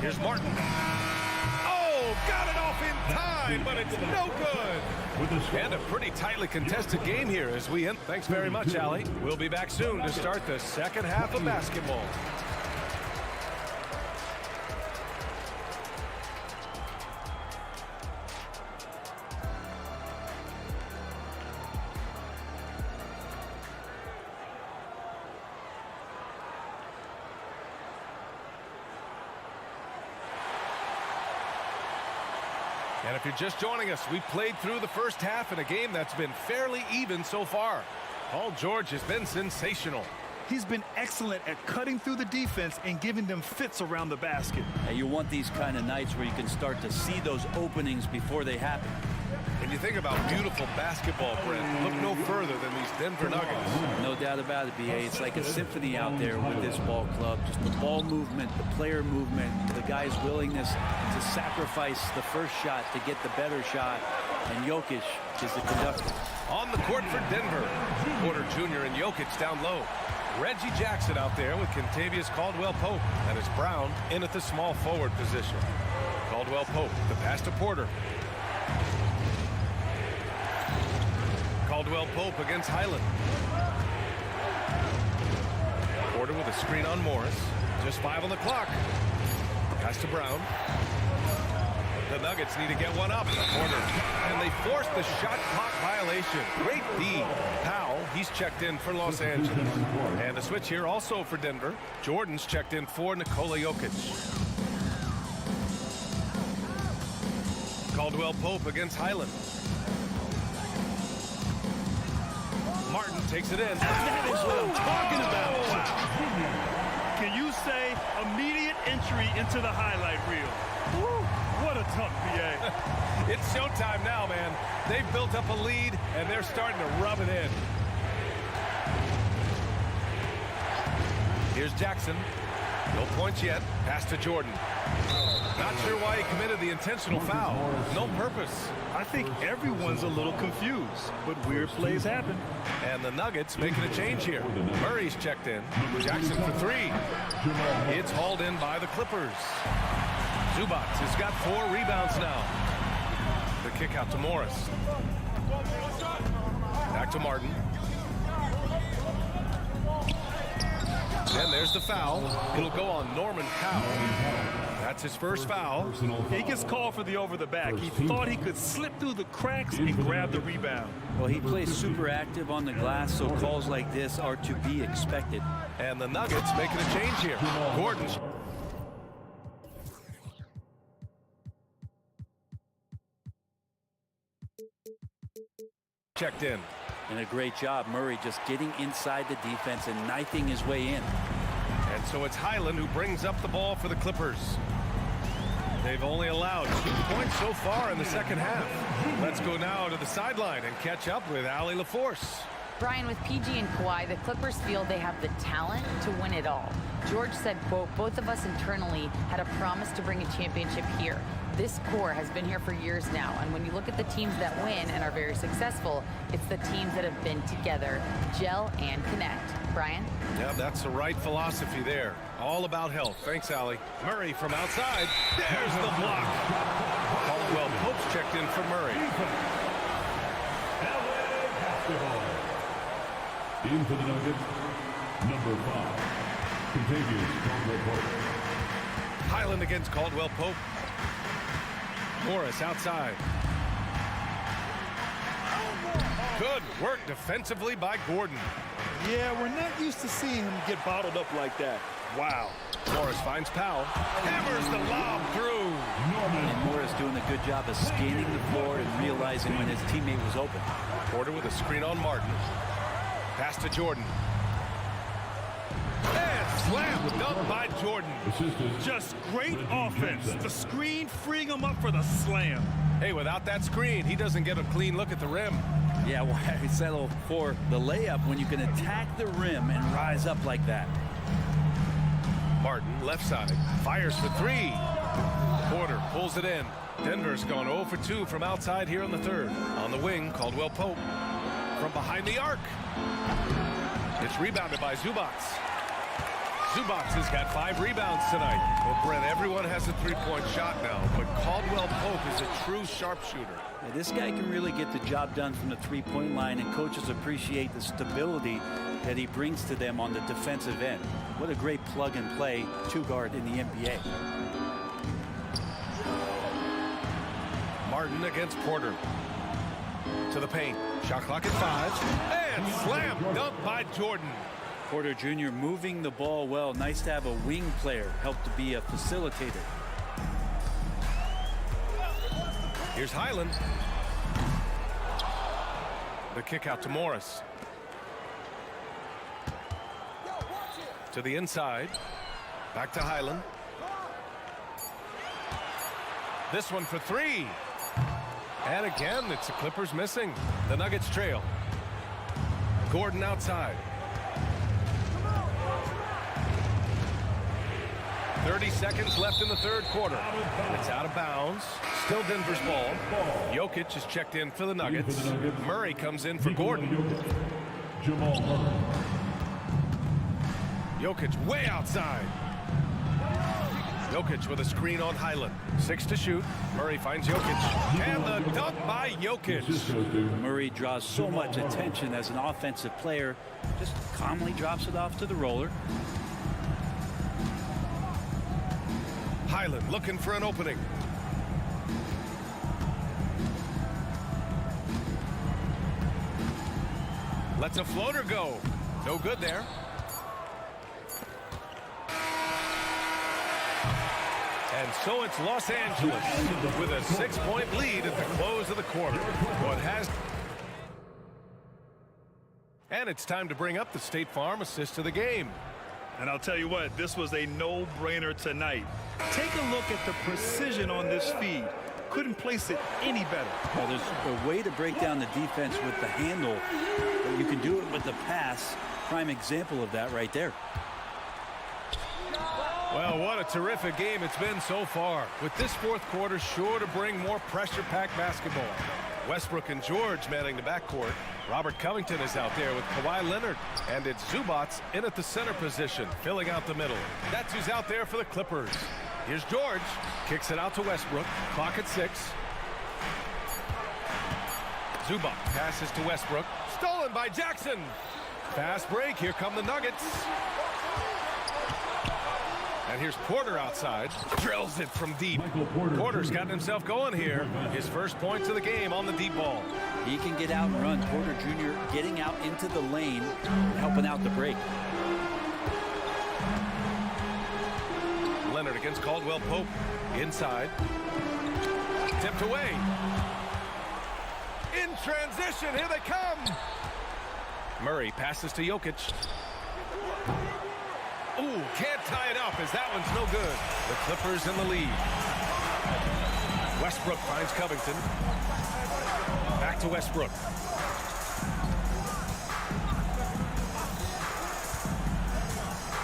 Here's Martin. Oh, got it off in time, but it's no good. And a pretty tightly contested game here as we end. Thanks very much, Allie. We'll be back soon to start the second half of basketball. And if you're just joining us, we've played through the first half in a game that's been fairly even so far. Paul George has been sensational. He's been excellent at cutting through the defense and giving them fits around the basket. And you want these kind of nights where you can start to see those openings before they happen. When you think about beautiful basketball, Brent, look no further than these Denver Nuggets. No doubt about it, B.A. It's like a symphony out there with this ball club. Just the ball movement, the player movement, the guy's willingness to sacrifice the first shot to get the better shot. And Jokic is the conductor. On the court for Denver, Porter Jr. and Jokic down low. Reggie Jackson out there with Kentavious Caldwell-Pope. And it's Brown in at the small forward position. Caldwell-Pope, the pass to Porter. Caldwell-Pope against Highland. Porter with a screen on Morris. Just 5 on the clock. Pass to Brown. The Nuggets need to get one up. Porter. And they force the shot clock violation. Great D. Powell, he's checked in for Los Angeles. And a switch here also for Denver. Jordan's checked in for Nikola Jokic. Caldwell-Pope against Highland. Martin takes it in. That is what I'm talking about. Wow. Can you say immediate entry into the highlight reel? Woo. What a tough PA. It's showtime now, man. They've built up a lead, and they're starting to rub it in. Here's Jackson. No points yet. Pass to Jordan. Not sure why he committed the intentional foul. No purpose. I think everyone's a little confused, but weird plays happen. And the Nuggets making a change here. Murray's checked in. Jackson for 3. It's hauled in by the Clippers. Zubac has got 4 rebounds now. The kick out to Morris. Back to Martin. And there's the foul. It'll go on Norman Powell. That's his first foul. He gets called for the over the back. He thought he could slip through the cracks and grab the rebound. Well, he plays super active on the glass, so calls like this are to be expected. And the Nuggets making a change here. Gordon's. Checked in. And a great job, Murray just getting inside the defense and knifing his way in. And so it's Highland who brings up the ball for the Clippers. They've only allowed 2 points so far in the second half. Let's go now to the sideline and catch up with Allie LaForce. Brian, with PG and Kawhi, the Clippers feel they have the talent to win it all. George said, quote, both of us internally had a promise to bring a championship here. This core has been here for years now, and when you look at the teams that win and are very successful, it's the teams that have been together, gel and connect. Brian? Yeah, that's the right philosophy there. All about health. Thanks, Allie. Murray from outside. There's the block. Caldwell Pope's checked in for Murray. In for the Nuggets, number 5, Contagious Caldwell Pope. Highland against Caldwell Pope. Morris outside. Good work defensively by Gordon. Yeah, we're not used to seeing him get bottled up like that. Wow. Morris finds Powell. Hammers the lob through. And Morris doing a good job of scanning the floor and realizing when his teammate was open. Porter with a screen on Martin. Pass to Jordan. And slam dunk by Jordan. Just great offense. The screen freeing him up for the slam. Hey, without that screen, he doesn't get a clean look at the rim. Yeah, why settle for the layup when you can attack the rim and rise up like that? Martin, left side, fires for 3. Porter pulls it in. Denver's gone 0 for 2 from outside here in the third. On the wing, Caldwell Pope. From behind the arc. It's rebounded by Zubac. Zubac has got 5 rebounds tonight. Well, Brent, everyone has a 3-point shot now, but Caldwell Pope is a true sharpshooter. Yeah, this guy can really get the job done from the 3-point line, and coaches appreciate the stability that he brings to them on the defensive end. What a great plug-and-play 2-guard in the NBA. Martin against Porter. To the paint. Shot clock at 5. And slam dunk by Jordan. Porter Jr. moving the ball well. Nice to have a wing player help to be a facilitator. Here's Highland. The kick out to Morris. To the inside. Back to Highland. This one for 3. And again, it's the Clippers missing. The Nuggets trail. Gordon outside. 30 seconds left in the third quarter. It's out of bounds. Still Denver's ball. Jokic is checked in for the Nuggets. Murray comes in for Gordon. Jokic way outside. Jokic with a screen on Highland. 6 to shoot. Murray finds Jokic. And the dunk by Jokic. Murray draws so much attention as an offensive player. Just calmly drops it off to the roller. Highland looking for an opening. Lets a floater go. No good there. And so it's Los Angeles with a 6-point lead at the close of the quarter. And it's time to bring up the State Farm assist of the game. And I'll tell you what, this was a no-brainer tonight. Take a look at the precision on this feed. Couldn't place it any better. Well, there's a way to break down the defense with the handle, but you can do it with the pass. Prime example of that right there. Well, what a terrific game it's been so far. With this fourth quarter sure to bring more pressure-packed basketball. Westbrook and George manning the backcourt. Robert Covington is out there with Kawhi Leonard. And it's Zubac in at the center position, filling out the middle. That's who's out there for the Clippers. Here's George. Kicks it out to Westbrook. Clock at 6. Zubac passes to Westbrook. Stolen by Jackson. Fast break. Here come the Nuggets. And here's Porter outside. Drills it from deep. Porter's gotten himself going here. His first points of the game on the deep ball. He can get out and run. Porter Jr. getting out into the lane, helping out the break. Leonard against Caldwell Pope. Inside. Tipped away. In transition. Here they come. Murray passes to Jokic. Ooh, can't tie it up as that one's no good. The Clippers in the lead. Westbrook finds Covington. Back to Westbrook.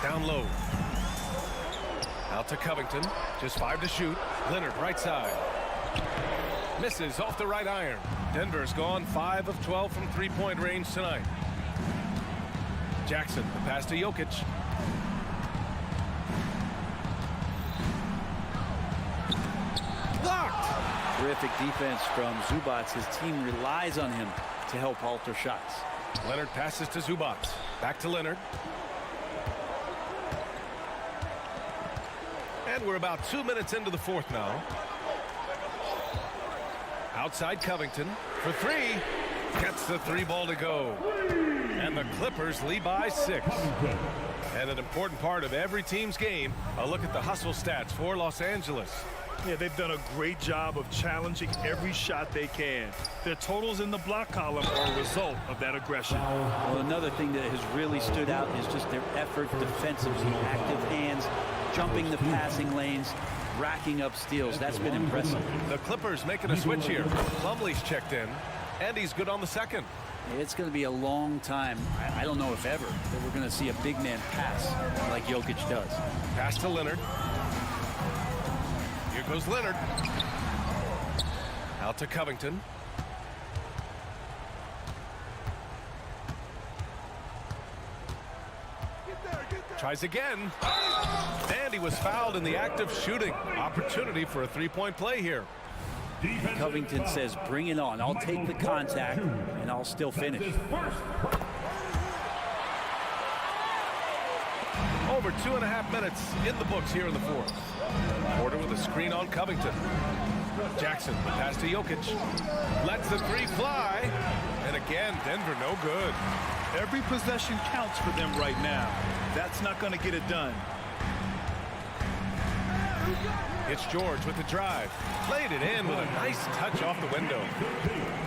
Down low. Out to Covington. Just 5 to shoot. Leonard right side. Misses off the right iron. Denver's gone 5 of 12 from three-point range tonight. Jackson, the pass to Jokic. Blocked. Terrific defense from Zubac. His team relies on him to help alter shots. Leonard passes to Zubac. Back to Leonard. And we're about 2 minutes into the fourth now. Outside Covington for 3. Gets the 3 ball to go. And the Clippers lead by 6. And an important part of every team's game, a look at the hustle stats for Los Angeles. Yeah, they've done a great job of challenging every shot they can. Their totals in the block column are a result of that aggression. Well, another thing that has really stood out is just their effort defensively. Active hands, jumping the passing lanes, racking up steals. That's been impressive. The Clippers making a switch here. Plumlee's checked in, and he's good on the second. It's going to be a long time, I don't know if ever, that we're going to see a big man pass like Jokic does. Pass to Leonard. Here goes Leonard. Out to Covington. Tries again. And he was fouled in the act of shooting. Opportunity for a three-point play here. Covington says, bring it on. I'll take the contact, and I'll still finish. Over 2.5 minutes in the books here in the fourth. Porter with a screen on Covington. Jackson, pass to Jokic. Lets the 3 fly. And again, Denver no good. Every possession counts for them right now. That's not going to get it done. It's George with the drive. Played it in with a nice touch off the window.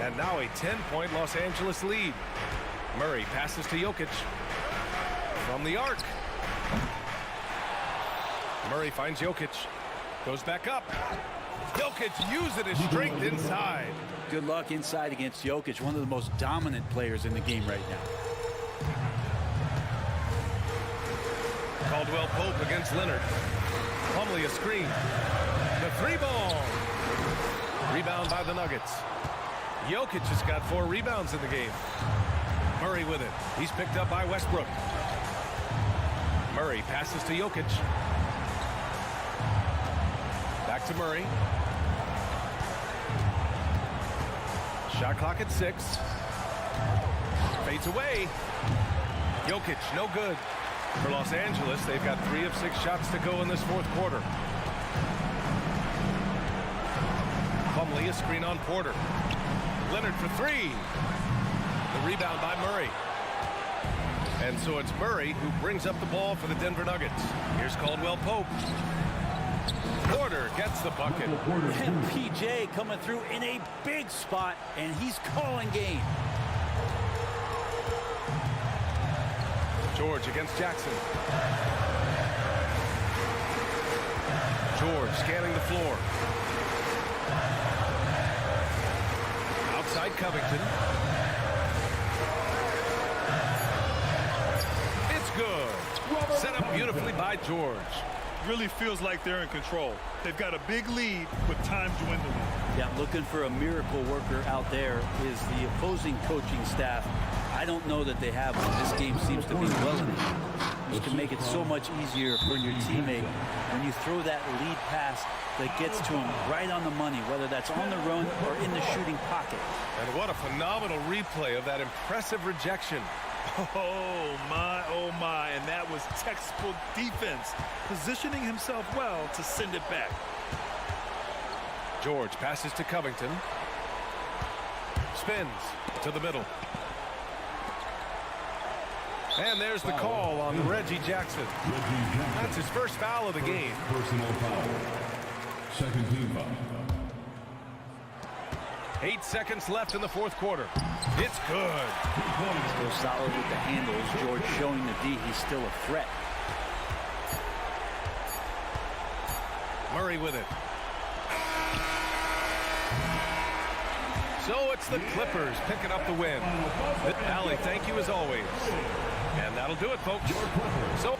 And now a 10-point Los Angeles lead. Murray passes to Jokic. From the arc. Murray finds Jokic. Goes back up. Jokic using his strength inside. Good luck inside against Jokic, one of the most dominant players in the game right now. Caldwell Pope against Leonard. Plumlee a screen. The 3 ball. Rebound by the Nuggets. Jokic has got 4 rebounds in the game. Murray with it. He's picked up by Westbrook. Murray passes to Jokic. Back to Murray. Shot clock at 6. Fades away. Jokic, no good. For Los Angeles, they've got 3 of 6 shots to go in this fourth quarter. Plumlee a screen on Porter. Leonard for 3. The rebound by Murray. And so it's Murray who brings up the ball for the Denver Nuggets. Here's Caldwell Pope. Porter gets the bucket. And PJ coming through in a big spot, and he's calling game. George against Jackson. George scanning the floor. Outside Covington. It's good. Set up beautifully by George. Really feels like they're in control. They've got a big lead with time dwindling. Yeah, looking for a miracle worker out there is the opposing coaching staff. I don't know that they have one. This game seems to be well in it. which can make it so much easier for your teammate when you throw that lead pass that gets to him right on the money, whether that's on the run or in the shooting pocket. And what a phenomenal replay of that impressive rejection. Oh, my, and that was textbook defense, positioning himself well to send it back. George passes to Covington. Spins to the middle. And there's the call on Reggie Jackson. That's his first foul of the game. Personal foul. Second team foul. 8 seconds left in the fourth quarter. It's good. Still solid with the handles. George showing the D he's still a threat. Murray with it. So it's the Clippers picking up the win. Allie, thank you as always. And that'll do it, folks. So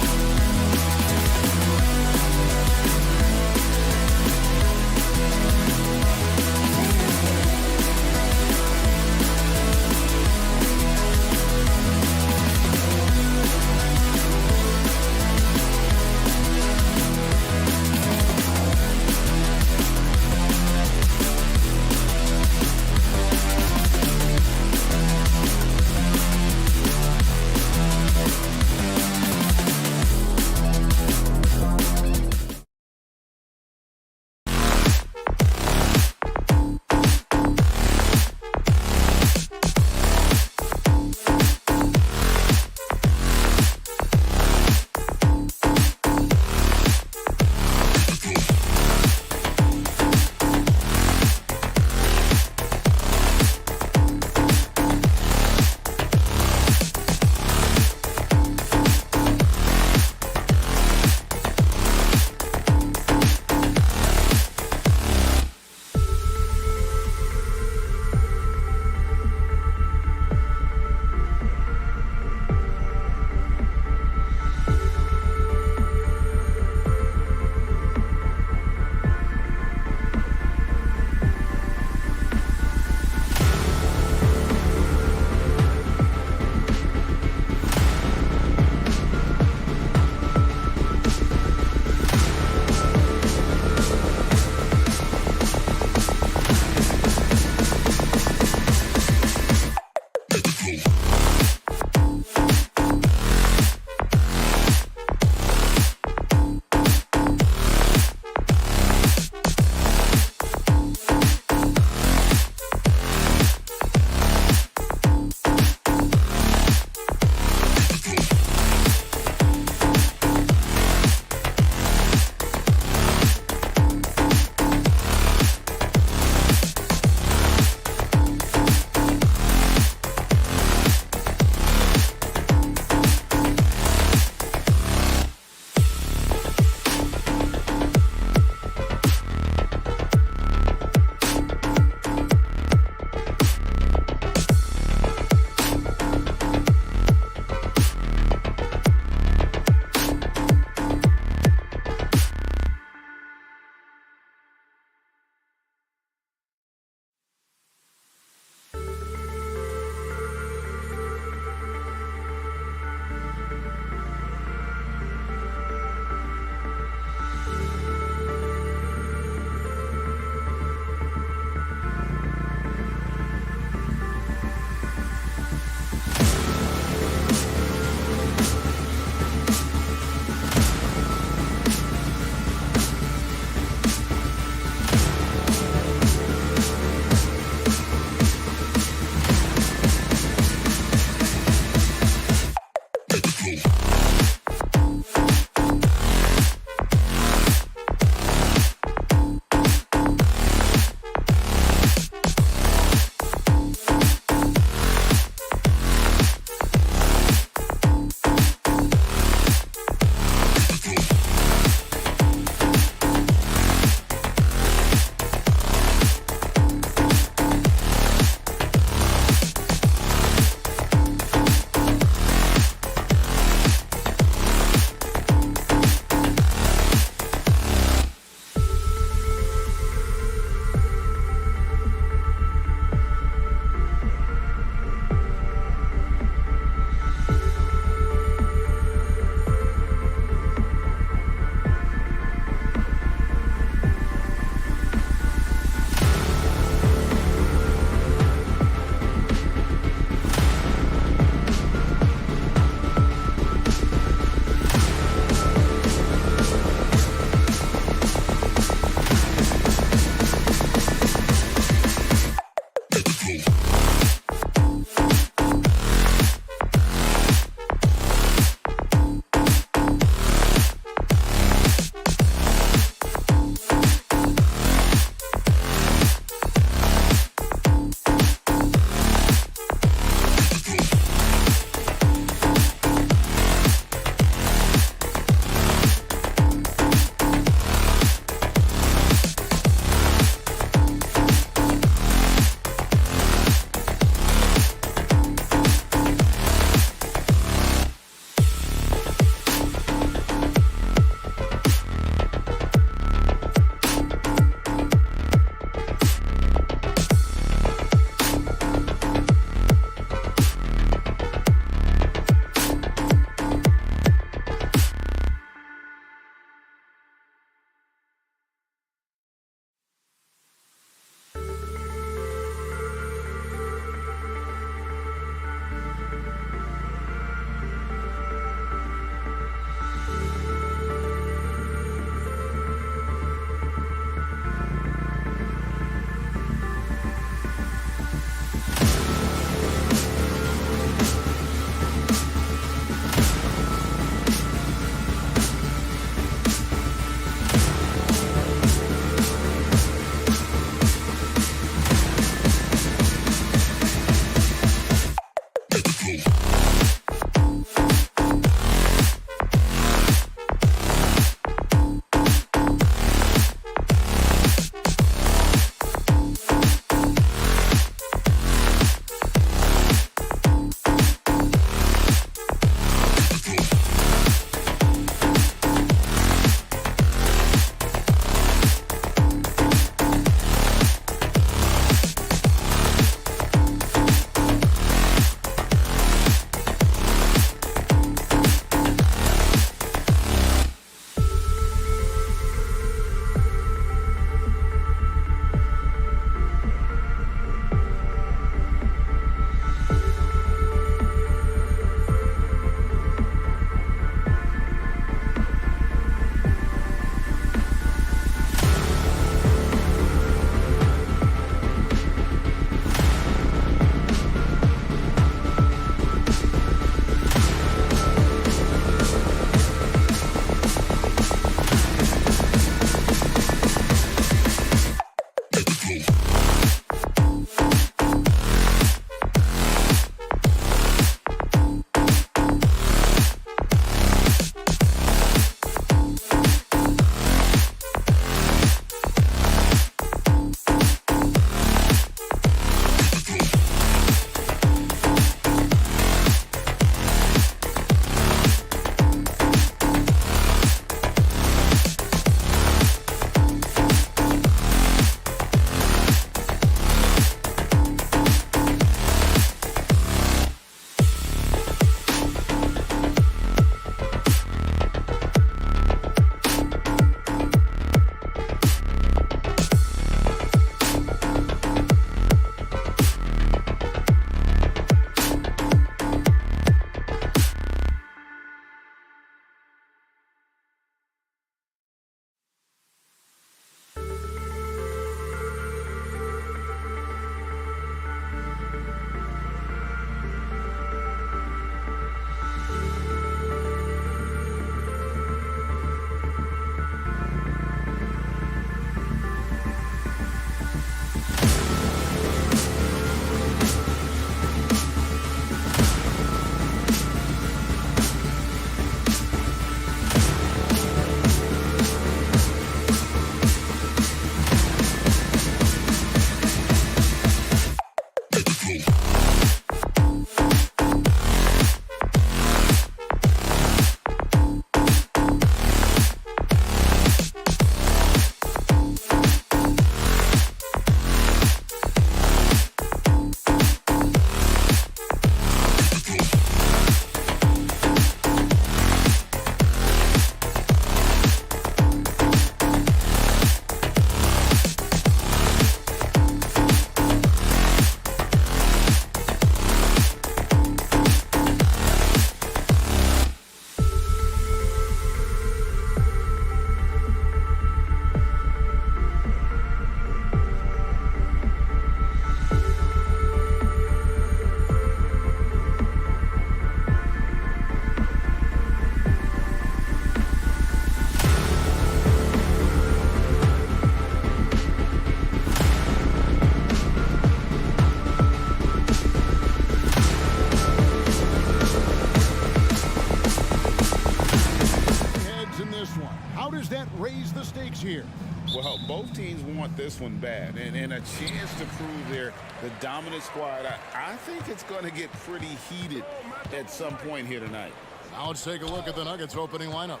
want this one bad. And a chance to prove they're the dominant squad. I think it's going to get pretty heated at some point here tonight. Now let's take a look at the Nuggets opening lineup.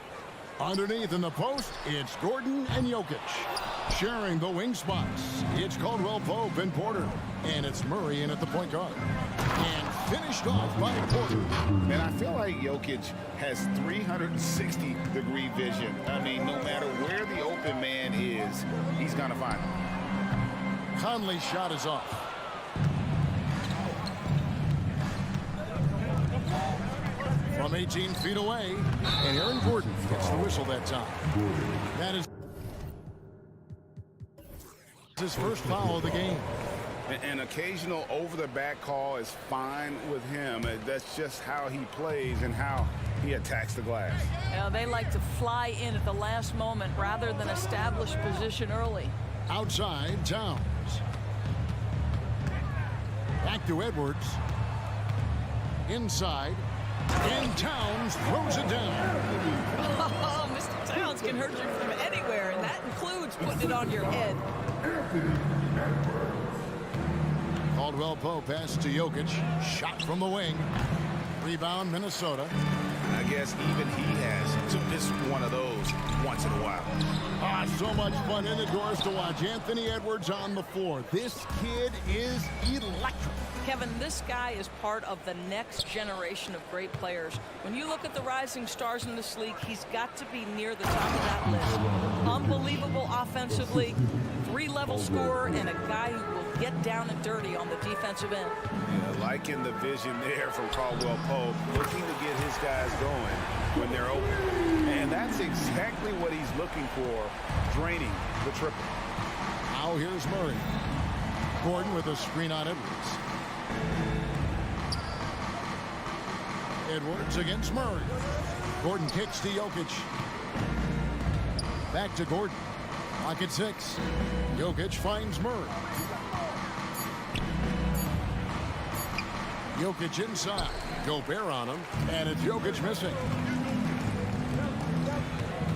Underneath in the post, it's Gordon and Jokic. Sharing the wing spots, it's Caldwell Pope and Porter. And it's Murray in at the point guard. And finished off by Porter. Man, I feel like Jokic has 360-degree vision. I mean, no matter where the open man is, he's going to find him. Conley's shot is off. From 18 feet away, and Aaron Gordon gets the whistle that time. That is his first foul of the game. An occasional over-the-back call is fine with him. That's just how he plays and how he attacks the glass. Now, they like to fly in at the last moment rather than establish position early. Outside, Towns. Back to Edwards. Inside. And Towns throws it down. Oh, Mr. Towns can hurt you from anywhere, and that includes putting it on your head. Caldwell Pope pass to Jokic. Shot from the wing. Rebound, Minnesota. I guess even he has to miss one of those once in a while. So much fun in the doors to watch. Anthony Edwards on the floor. This kid is electric. Kevin, this guy is part of the next generation of great players. When you look at the rising stars in this league, he's got to be near the top of that list. Unbelievable offensively, three-level scorer, and a guy who will get down and dirty on the defensive end. Yeah, liking the vision there from Caldwell Pope, looking to get his guys going when they're open. And that's exactly what he's looking for, draining the triple. Now here's Murray. Gordon with a screen on Edwards. Edwards against Murray. Gordon kicks to Jokic. Back to Gordon. Clock at 6. Jokic finds Murray. Jokic inside. Gobert on him. And it's Jokic missing.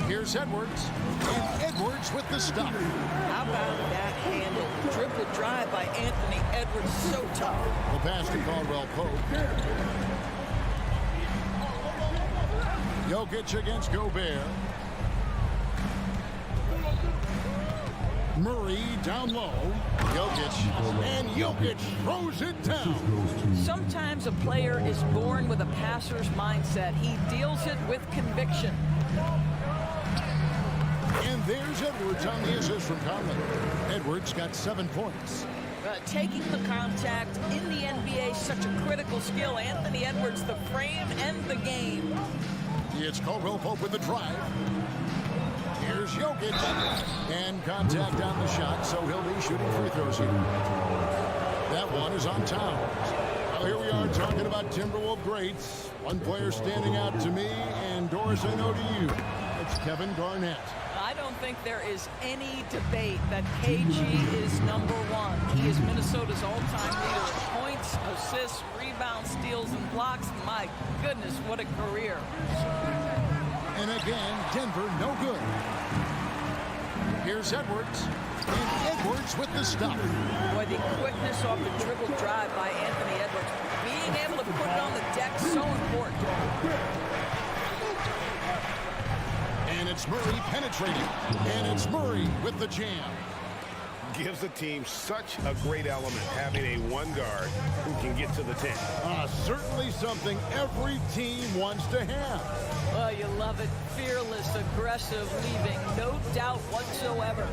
Here's Edwards. And Edwards with the stop. How about that handle? Triple drive by Anthony Edwards. So tough. The pass to Caldwell Pope. Jokic against Gobert. Murray down low. Jokic. And Jokic throws it down. Sometimes a player is born with a passer's mindset. He deals it with conviction. And there's Edwards on the assist from Conley. Edwards got 7 points. Taking the contact in the NBA is such a critical skill. Anthony Edwards, the frame and the game. It's Caldwell Pope with the drive. Here's Jokic. And contact on the shot, so he'll be shooting free throws here. That one is on Towns. Well, here we are talking about Timberwolves greats. One player standing out to me, and Doris, I know to you. It's Kevin Garnett. I don't think there is any debate that KG is #1. He is Minnesota's all-time leader in points, assists, rebounds, steals, and blocks. My goodness, what a career. And again, Denver no good. Here's Edwards. And Edwards with the stop. Boy, the quickness off the dribble drive by Anthony Edwards. Being able to put it on the deck, so important. And it's Murray penetrating. And it's Murray with the jam. Gives the team such a great element having a one guard who can get to the 10. Certainly something every team wants to have. Oh, you love it. Fearless, aggressive, leaving no doubt whatsoever.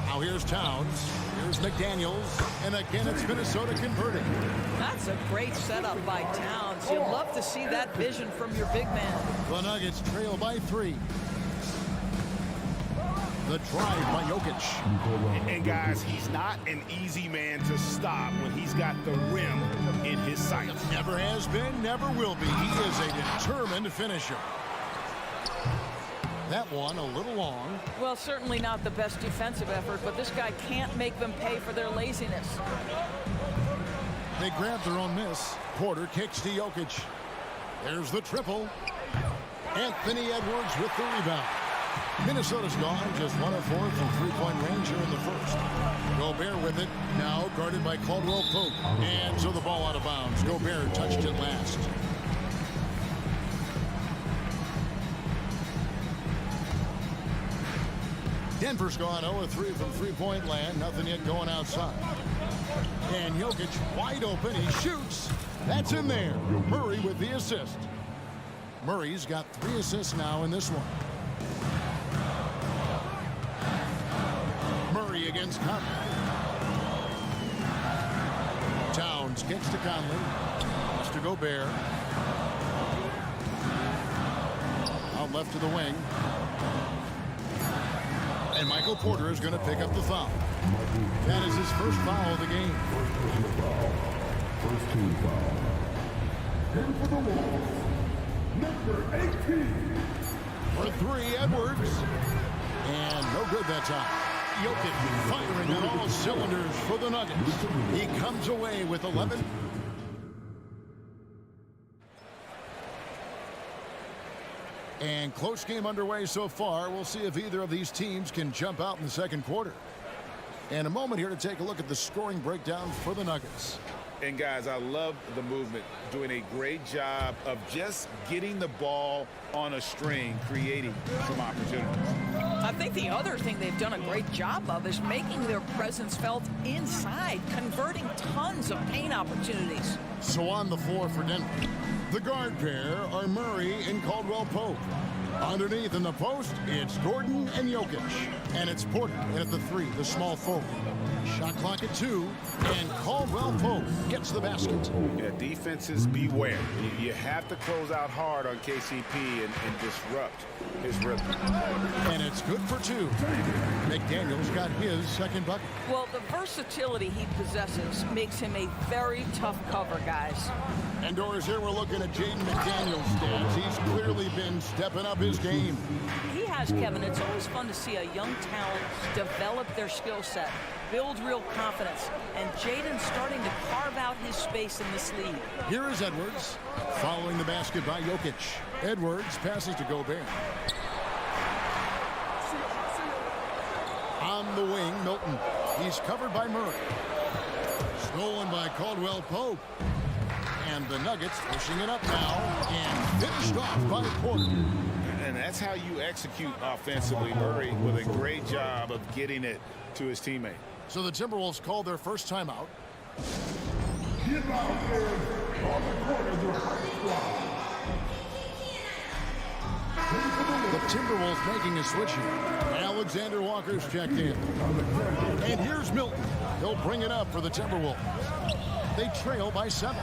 Now here's Towns. Here's McDaniels. And again, it's Minnesota converting. That's a great setup by Towns. You love to see that vision from your big man. The Nuggets trail by 3. The drive by Jokic. And guys, he's not an easy man to stop when he's got the rim in his sights. Never has been, never will be. He is a determined finisher. That one a little long. Well, certainly not the best defensive effort, but this guy can't make them pay for their laziness. They grab their own miss. Porter kicks to Jokic. There's the triple. Anthony Edwards with the rebound. Minnesota's gone just 1 of 4 from three-point range here in the first. Gobert with it, now guarded by Caldwell Pope. And so the ball out of bounds. Gobert touched it last. Denver's gone 0 of 3 from three-point land. Nothing yet going outside. And Jokic wide open. He shoots. That's in there. Murray with the assist. Murray's got 3 assists now in this one. Murray against Conley. Towns kicks to Conley. Pass to Gobert. Out left to the wing. And Michael Porter is going to pick up the foul. That is his first foul of the game. First team foul. In for the Wolves, number 18. For 3, Edwards. And no good that time. Jokic firing on all cylinders for the Nuggets. He comes away with 11. And close game underway so far. We'll see if either of these teams can jump out in the second quarter. And a moment here to take a look at the scoring breakdown for the Nuggets. And guys, I love the movement, doing a great job of just getting the ball on a string, creating some opportunities. I think the other thing they've done a great job of is making their presence felt inside, converting tons of paint opportunities. So on the floor for Denver, the guard pair are Murray and Caldwell Pope. Underneath in the post, it's Gordon and Jokic. And it's Porter in at the 3, the small forward. Shot clock at 2, and Caldwell Pope gets the basket. Yeah, defenses beware. You have to close out hard on KCP and disrupt his rhythm. And it's good for 2. McDaniels got his second bucket. Well, the versatility he possesses makes him a very tough cover, guys. Indoors here, we're looking at Jaden McDaniels' stats. He's clearly been stepping up his game. He has, Kevin. It's always fun to see a young talent develop their skill set, build real confidence, and Jaden's starting to carve out his space in this league. Here is Edwards, following the basket by Jokic. Edwards passes to Gobert. On the wing, Milton. He's covered by Murray. Stolen by Caldwell Pope. And the Nuggets pushing it up now and finished off by Porter. And that's how you execute offensively. Murray with a great job of getting it to his teammate. So the Timberwolves call their first timeout. The Timberwolves making a switch here. Alexander Walker's checked in. And here's Milton. He'll bring it up for the Timberwolves. They trail by 7.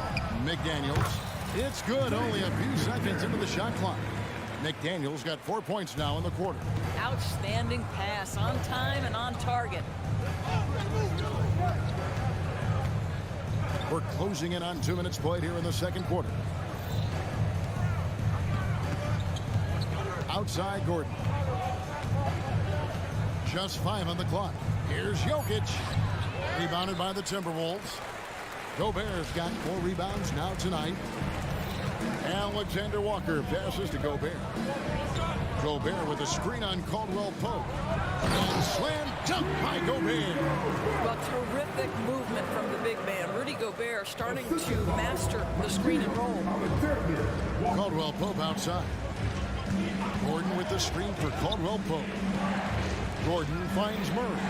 McDaniels. It's good, only a few seconds into the shot clock. McDaniels got 4 points now in the quarter. Outstanding pass, on time and on target. We're closing in on 2 minutes played here in the second quarter. Outside Gordon. Just 5 on the clock. Here's Jokic. Rebounded by the Timberwolves. Gobert's got 4 rebounds now tonight. Alexander Walker passes to Gobert. Gobert with a screen on Caldwell Pope. And slam dunk by Gobert. Well, terrific movement from the big man. Rudy Gobert starting to master the screen and roll. Caldwell Pope outside. Gordon with the screen for Caldwell Pope. Gordon finds Murray.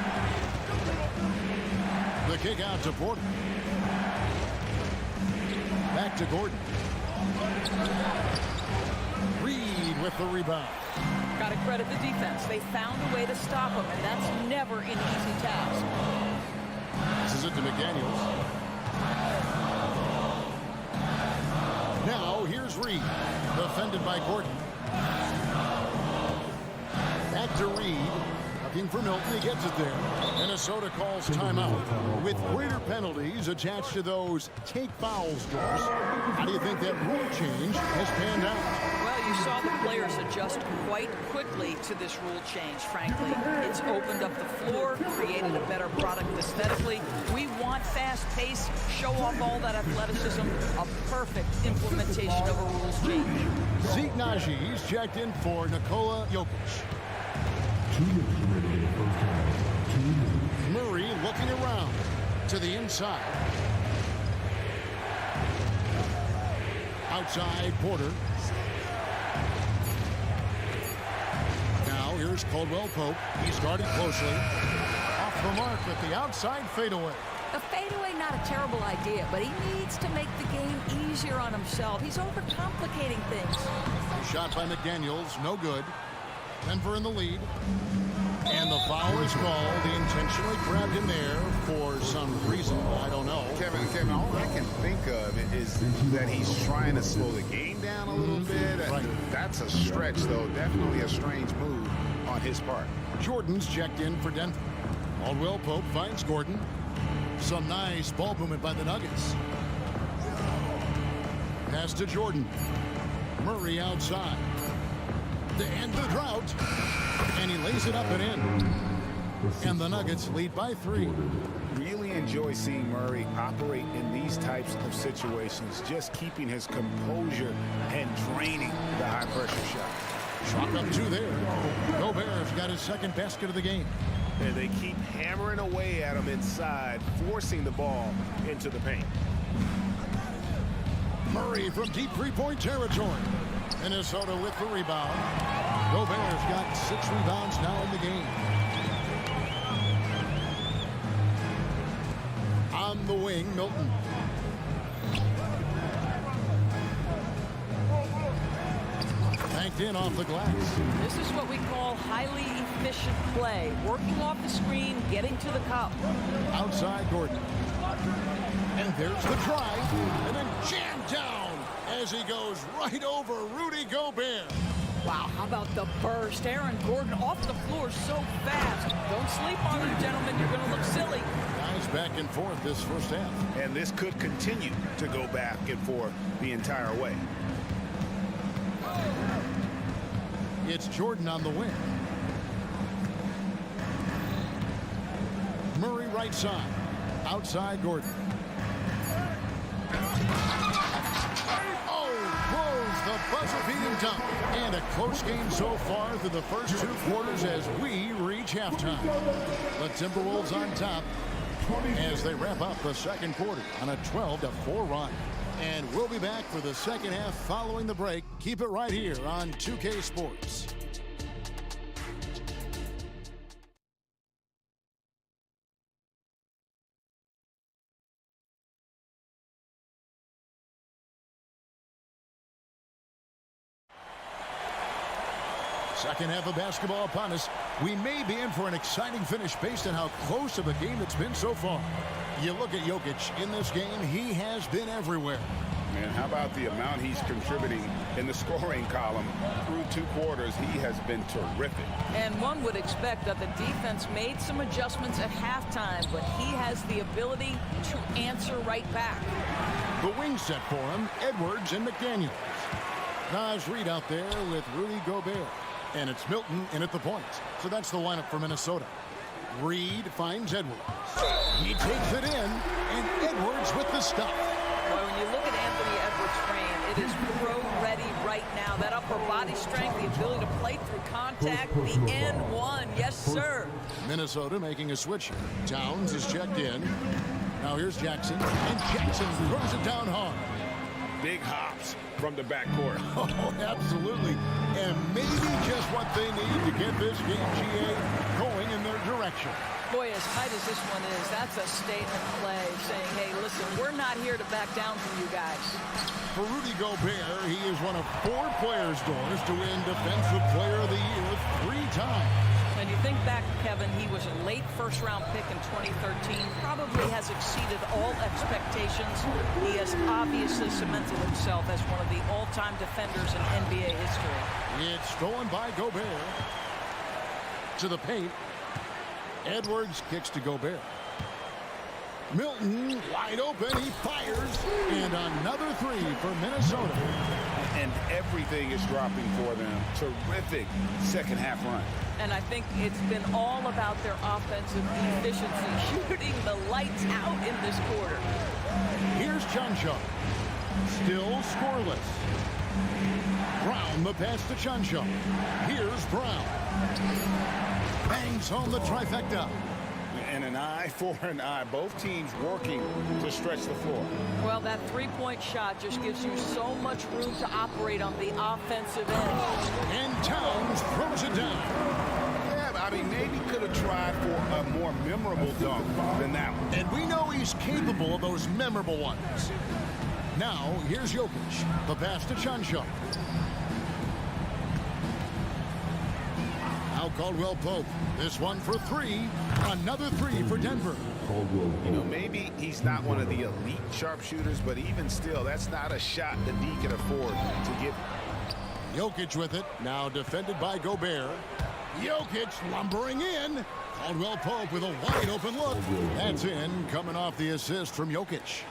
The kick out to Porter. Back to Gordon. Reed with the rebound. Got to credit the defense. They found a way to stop him, and that's never an easy task. This is it to McDaniels. Now here's Reed. Defended by Gordon. Back to Reed. Looking for Milton. He gets it there. Minnesota calls timeout. With greater penalties attached to those take fouls, George. How do you think that rule change has panned out? Well, you saw the players adjust quite quickly to this rule change, frankly. It's opened up the floor, created a better product aesthetically. We want fast pace, show off all that athleticism, a perfect implementation of a rules change. Zeke Naji, he's checked in for Nikola Jokic. Murray looking around to the inside. Outside, Porter. Now here's Caldwell Pope. He started closely. Off the mark with the outside fadeaway. A fadeaway, not a terrible idea, but he needs to make the game easier on himself. He's overcomplicating things. Shot by McDaniels, no good. Denver in the lead. And the foul is called. He intentionally grabbed him there for some reason. I don't know. Kevin, all I can think of is that he's trying to slow the game down a little bit. Right. That's a stretch, though. Definitely a strange move on his part. Jordan's checked in for Denver. Caldwell Pope finds Gordon. Some nice ball movement by the Nuggets. Pass to Jordan. Murray outside. To end the drought. And he lays it up and in. And the Nuggets lead by 3. Really enjoy seeing Murray operate in these types of situations, just keeping his composure and draining the high-pressure shot. Shot up 2 there. Gobert's got his second basket of the game. And they keep hammering away at him inside, forcing the ball into the paint. Murray from deep three-point territory. Minnesota with the rebound. Gobert's got 6 rebounds now in the game. On the wing, Milton. Banked in off the glass. This is what we call highly efficient play. Working off the screen, getting to the cup. Outside Gordon. And there's the drive. And then jammed down as he goes right over Rudy Gobert. Wow, how about the burst? Aaron Gordon off the floor so fast. Don't sleep on him, gentlemen. You're going to look silly. Guys back and forth this first half. And this could continue to go back and forth the entire way. It's Jordan on the wing. Murray right side. Outside Gordon. Oh, blows the buzzer-beating dunk. And a close game so far through the first 2 quarters as we reach halftime. The Timberwolves on top as they wrap up the second quarter on a 12-4 run. And we'll be back for the second half following the break. Keep it right here on 2K Sports. Second half of basketball upon us. We may be in for an exciting finish based on how close of a game it's been so far. You look at Jokic in this game, he has been everywhere. Man, how about the amount he's contributing in the scoring column through 2 quarters? He has been terrific. And one would expect that the defense made some adjustments at halftime, but he has the ability to answer right back. The wing set for him, Edwards and McDaniels. Naj Reid out there with Rudy Gobert. And it's Milton in at the point. So that's the lineup for Minnesota. Reid finds Edwards. He takes it in, and Edwards with the stuff. Well, when you look at Anthony Edwards' frame, it is pro-ready right now. That upper body strength, the ability to play through contact, the N1. Yes, sir. Minnesota making a switch here. Towns is checked in. Now here's Jackson, and Jackson throws it down hard. Big hops from the backcourt. Oh, absolutely. And maybe just what they need to get this game, GA, going in their direction. Boy, as tight as this one is, that's a statement play saying, hey, listen, we're not here to back down from you guys. For Rudy Gobert, he is one of 4 players, Doris, to win Defensive Player of the Year 3 times. And you think back, Kevin, he was a late first-round pick in 2013, probably has exceeded all expectations. He has obviously cemented himself as one of the all-time defenders in NBA history. It's stolen by Gobert. To the paint. Edwards kicks to Gobert. Milton wide open, he fires, and another 3 for Minnesota. And everything is dropping for them. Terrific second half run. And I think it's been all about their offensive efficiency, shooting the lights out in this quarter. Here's Chuncho. Still scoreless. Brown the pass to Chuncho. Here's Brown. Bangs home the trifecta. And an eye for an eye. Both teams working to stretch the floor. Well, that three-point shot just gives you so much room to operate on the offensive end. And Towns throws it down. Yeah, I mean, maybe could have tried for a more memorable dunk than that one. And we know he's capable of those memorable ones. Now, here's Jokic. The pass to Chanshaw. Now Caldwell Pope. This one for three. Another three for Denver. You know, maybe he's not one of the elite sharpshooters, but even still, that's not a shot that D can afford to give. Jokic with it. Now defended by Gobert. Jokic lumbering in. Caldwell Pope with a wide open look. That's in, coming off the assist from Jokic.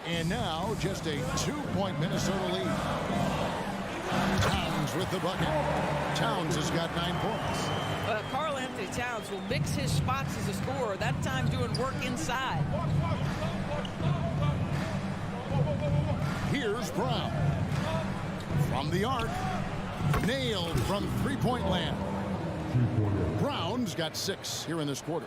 And now just a 2-point Minnesota lead. Towns with the bucket. Towns has got 9 points. Karl Anthony Towns will mix his spots as a scorer, that time doing work inside. Here's Brown. From the arc. Nailed from three-point land. Brown's got 6 here in this quarter.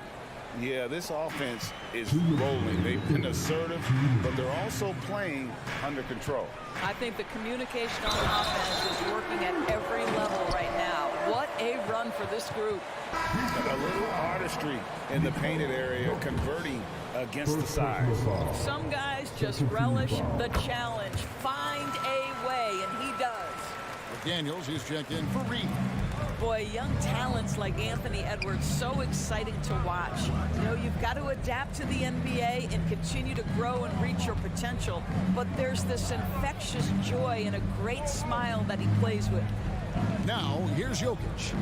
Yeah, this offense is rolling. They've been assertive, but they're also playing under control. I think the communication on offense is working at every level right now. What a run for this group. A little artistry in the painted area, converting against the size. Some guys just relish the challenge. Find a way, and he does. McDaniels, he's checked in for Reed. Boy, young talents like Anthony Edwards, so exciting to watch. You know, you've got to adapt to the NBA and continue to grow and reach your potential. But there's this infectious joy and a great smile that he plays with. Now, here's Jokic.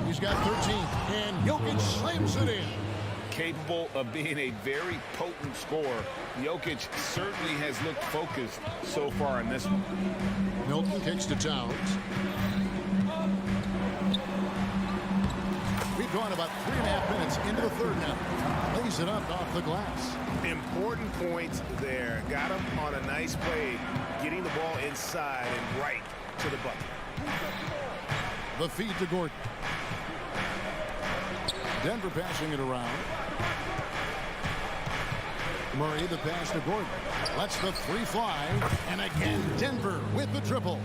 He's got 13, and Jokic slams it in. Capable of being a very potent scorer, Jokic certainly has looked focused so far in this one. Milton kicks to Towns. We've gone about 3.5 minutes into the third now. Lays it up off the glass. Important points there. Got him on a nice play, getting the ball inside and right to the bucket. The feed to Gordon. Denver passing it around. Murray, the pass to Gordon. Lets the three fly. And again, Denver with the triple.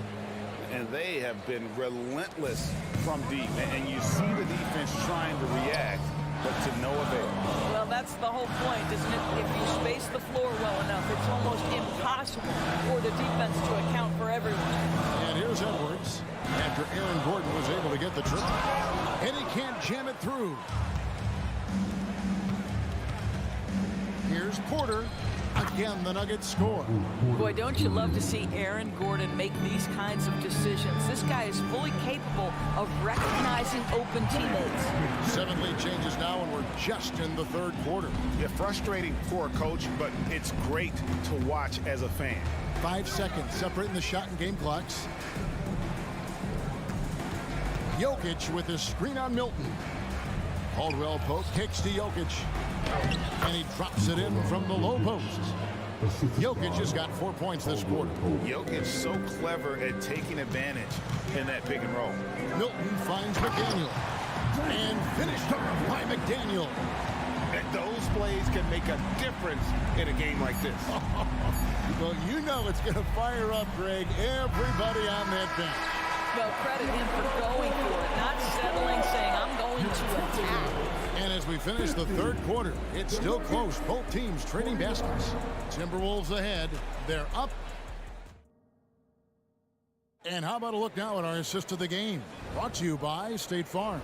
And they have been relentless from deep. And you see the defense trying to react, but to no avail. Well, that's the whole point, isn't it? If you space the floor well enough, it's almost impossible for the defense to account for everyone. And here's Edwards. After Aaron Gordon was able to get the triple. And he can't jam it through. Here's Porter. Again, the Nuggets score. Boy, don't you love to see Aaron Gordon make these kinds of decisions. This guy is fully capable of recognizing open teammates. 7 lead changes now, and we're just in the third quarter. Yeah, frustrating for a coach, but it's great to watch as a fan. 5 seconds separating the shot and game clocks. Jokic with his screen on Milton. Caldwell Pope kicks to Jokic. And he drops it in from the low post. Jokic has got 4 points this quarter. Jokic so clever at taking advantage in that pick and roll. Milton finds McDaniel. And finished off by McDaniel. And those plays can make a difference in a game like this. Well, you know it's going to fire up, Greg, everybody on that bench. Well, credit him for going for it, not settling, saying, I'm going to attack. And as we finish the third quarter, it's still close. Both teams trading baskets. Timberwolves ahead. They're up. And how about a look now at our assist of the game? Brought to you by State Farm.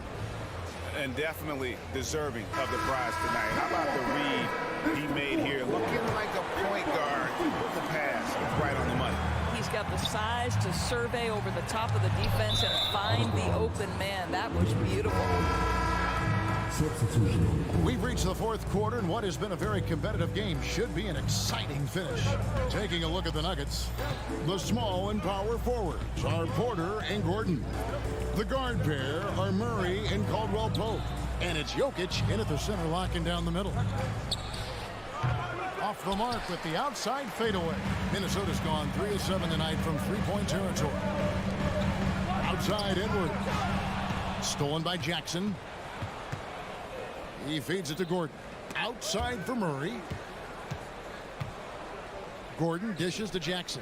And definitely deserving of the prize tonight. How about the read he made here? Looking like a point guard with the pass right on the money. He's got the size to survey over the top of the defense and find the open man. That was beautiful. We've reached the fourth quarter, and what has been a very competitive game should be an exciting finish. Taking a look at the Nuggets, the small and power forwards are Porter and Gordon. The guard pair are Murray and Caldwell Pope. And it's Jokic in at the center, locking down the middle. Off the mark with the outside fadeaway. Minnesota's gone 3 of 7 tonight from three-point territory. Outside Edwards. Stolen by Jackson. He feeds it to Gordon. Outside for Murray. Gordon dishes to Jackson.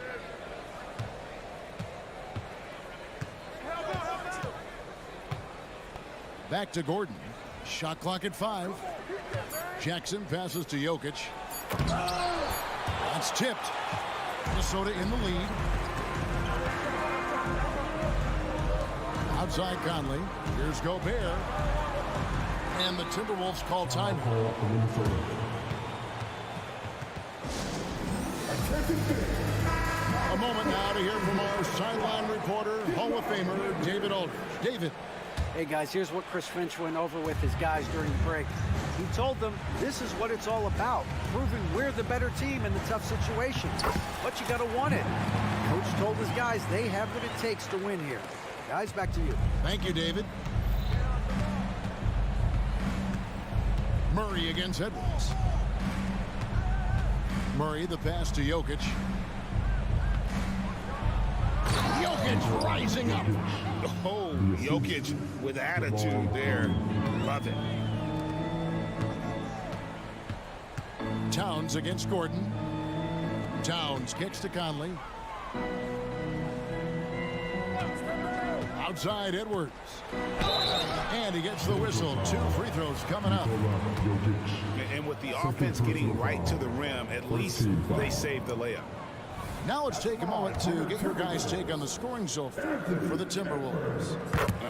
Back to Gordon. Shot clock at 5. Jackson passes to Jokic. That's tipped. Minnesota in the lead. Outside Conley. Here's Gobert. And the Timberwolves call time. A moment now to hear from our sideline reporter, Hall of Famer David Aldridge. David. Hey guys, here's what Chris Finch went over with his guys during the break. He told them this is what it's all about, proving we're the better team in the tough situations. But you got to want it. Coach told his guys they have what it takes to win here. Guys, back to you. Thank you, David. Murray against Edwards. Murray, the pass to Jokic. Jokic rising up. Oh, Jokic with attitude there. Love it. Towns against Gordon. Towns kicks to Conley. Outside Edwards. And he gets the whistle. 2 free throws coming up. And with the offense getting right to the rim, at least they saved the layup. Now let's take a moment to get your guys' take on the scoring so far for the Timberwolves.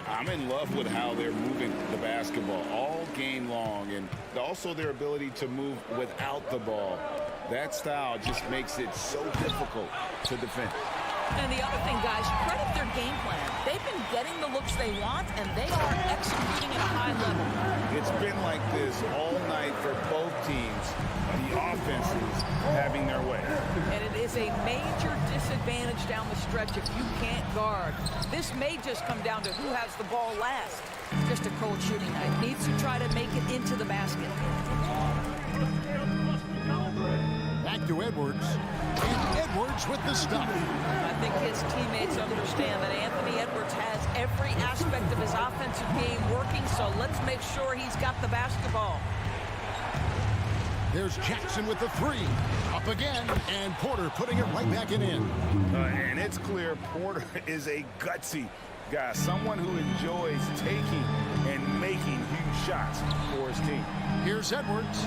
I'm in love with how they're moving the basketball all game long, and also their ability to move without the ball. That style just makes it so difficult to defend. And the other thing, guys, credit their game plan. They've been getting the looks they want, and they are executing at a high level. It's been like this all night for both teams. The offenses having their way. And it is a major disadvantage down the stretch if you can't guard. This may just come down to who has the ball last. Just a cold shooting night. Needs to try to make it into the basket. Back to Edwards. And Edwards with the stop. I think his teammates understand that Anthony Edwards has every aspect of his offensive game working, so let's make sure he's got the basketball. There's Jackson with the 3. Up again, and Porter putting it right back in. And it's clear Porter is a gutsy guy, someone who enjoys taking and making huge shots for his team. Here's Edwards.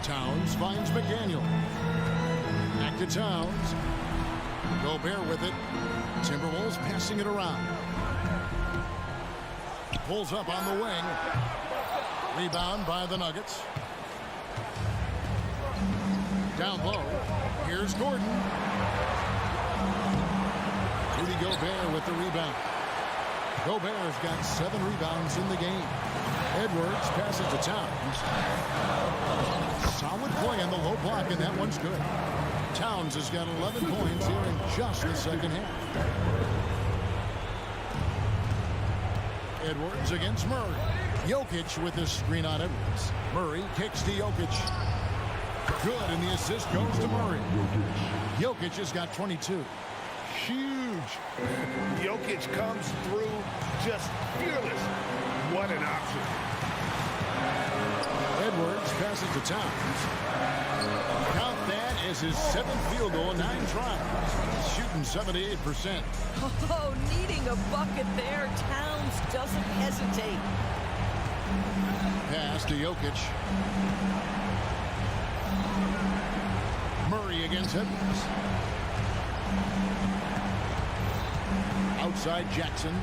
Towns finds McDaniel. Back to Towns. Gobert with it. Timberwolves passing it around. Pulls up on the wing. Rebound by the Nuggets. Down low. Here's Gordon. Rudy Gobert with the rebound. Gobert's got 7 rebounds in the game. Edwards passes to Towns. Solid play on the low block, and that one's good. Towns has got 11 points here in just the second half. Edwards against Murray. Jokic with this screen on Edwards. Murray kicks to Jokic. Good, and the assist goes to Murray. Jokic has got 22. Huge. Jokic comes through just fearless. What an option. Edwards passes to Towns. Count that as his 7th field goal in 9 tries. Shooting 78%. Oh, needing a bucket there. Towns doesn't hesitate. Pass to Jokic. Murray against Edwards. Outside Jackson.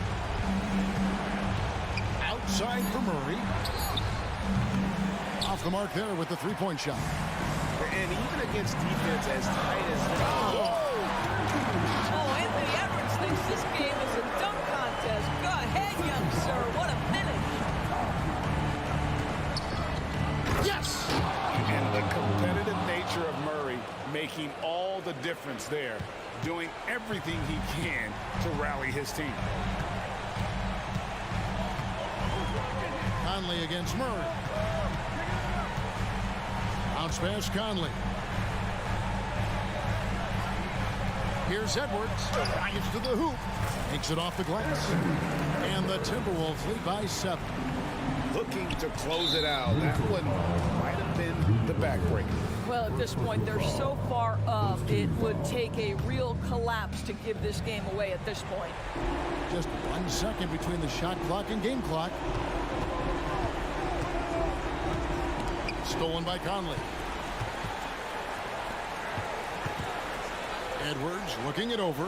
Outside for Murray. Off the mark there with the 3-point shot. And even against defense as tight as that. Oh, Anthony Edwards thinks this game is a dunk contest. Go ahead, young sir. What a finish. Yes! And the competitive nature of Murray making all the difference there, doing everything he can to rally his team. Conley against Murray. Bounce pass, Conley. Here's Edwards. Drives to the hoop. Makes it off the glass. And the Timberwolves lead by 7. Looking to close it out. That one might have been the backbreaker. Well, at this point, they're so far up, it would take a real collapse to give this game away at this point. Just 1 second between the shot clock and game clock. Stolen by Conley. Edwards looking it over.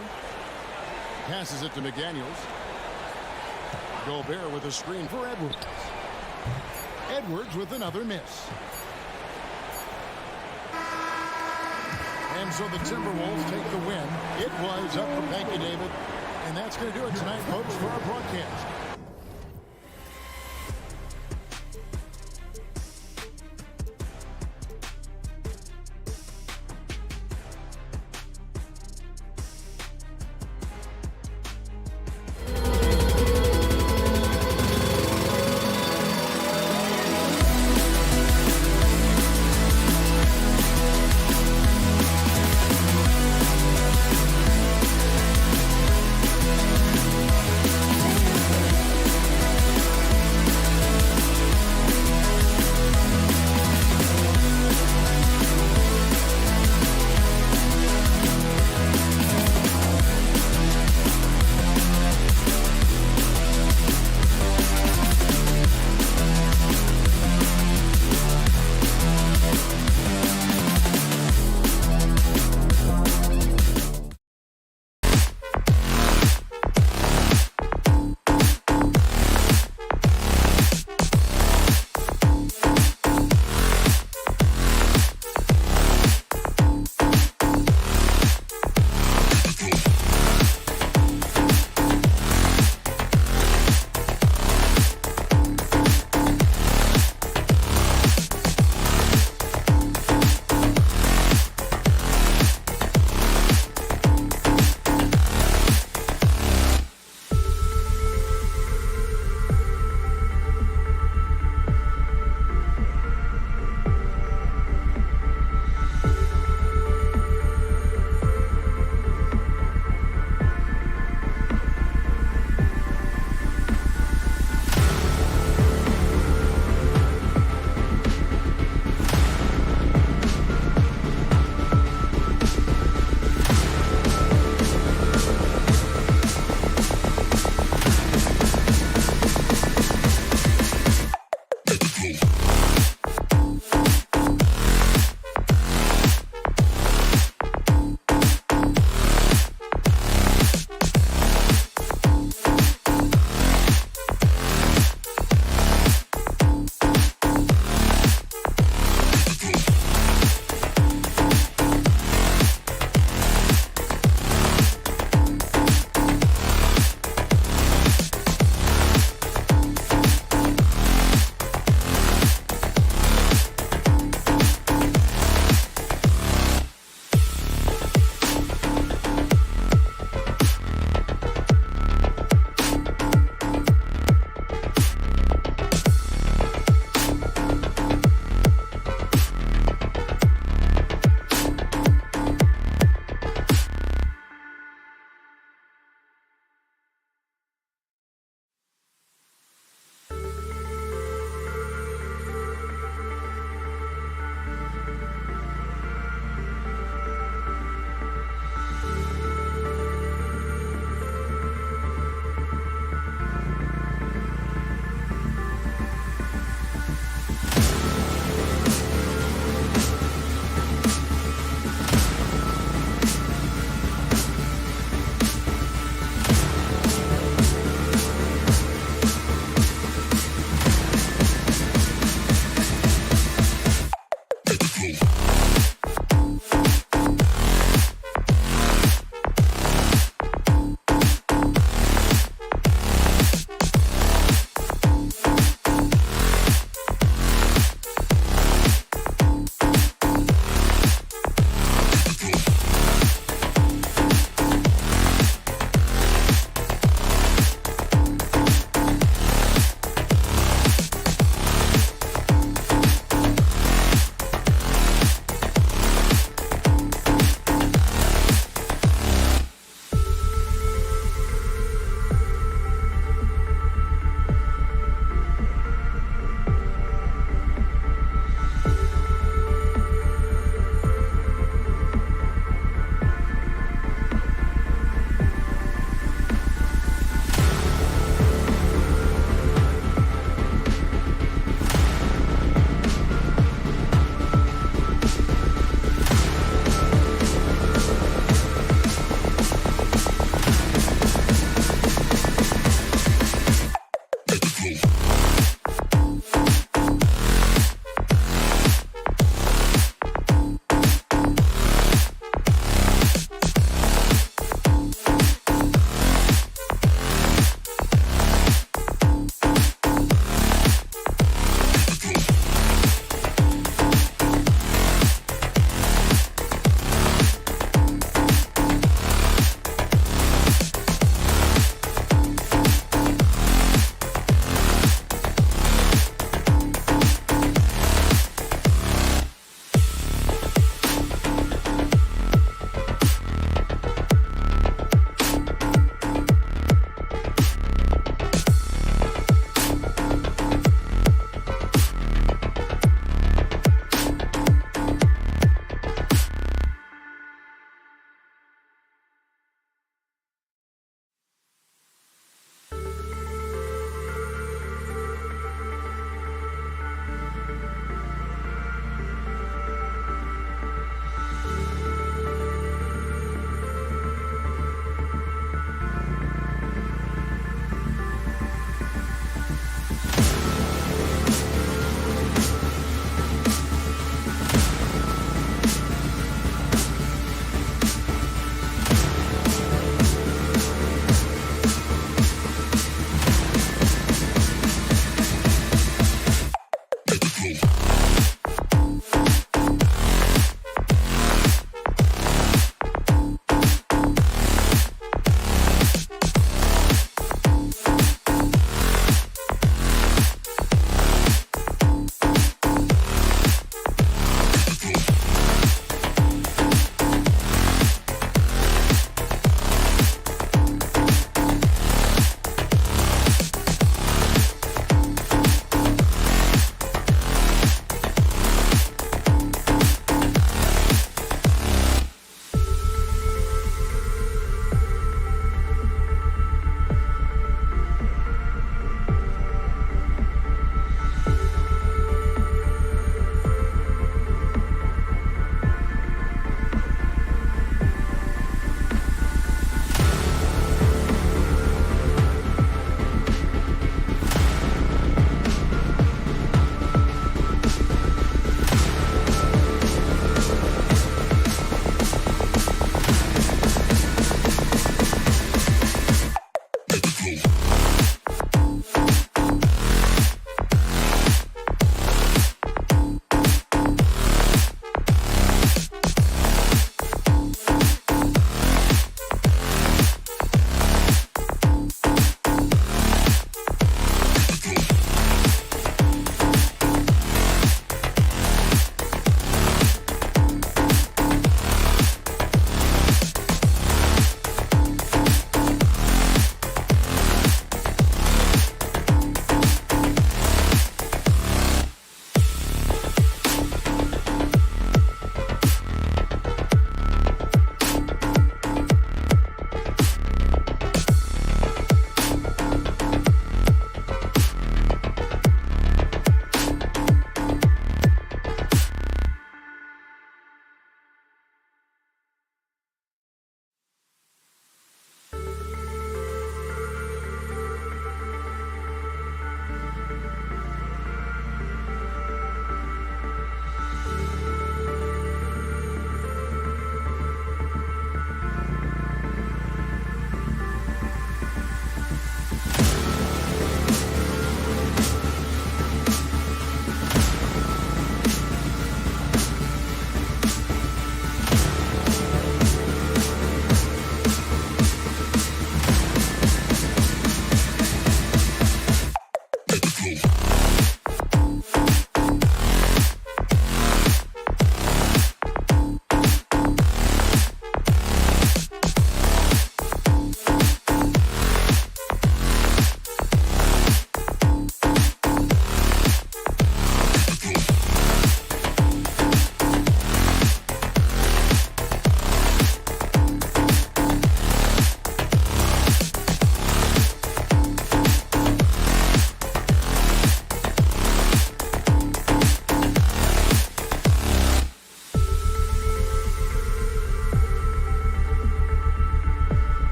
Passes it to McDaniels. Gobert with a screen for Edwards. Edwards with another miss. And so the Timberwolves take the win. It was up for Thank you, David. And that's going to do it tonight, folks, for our broadcast.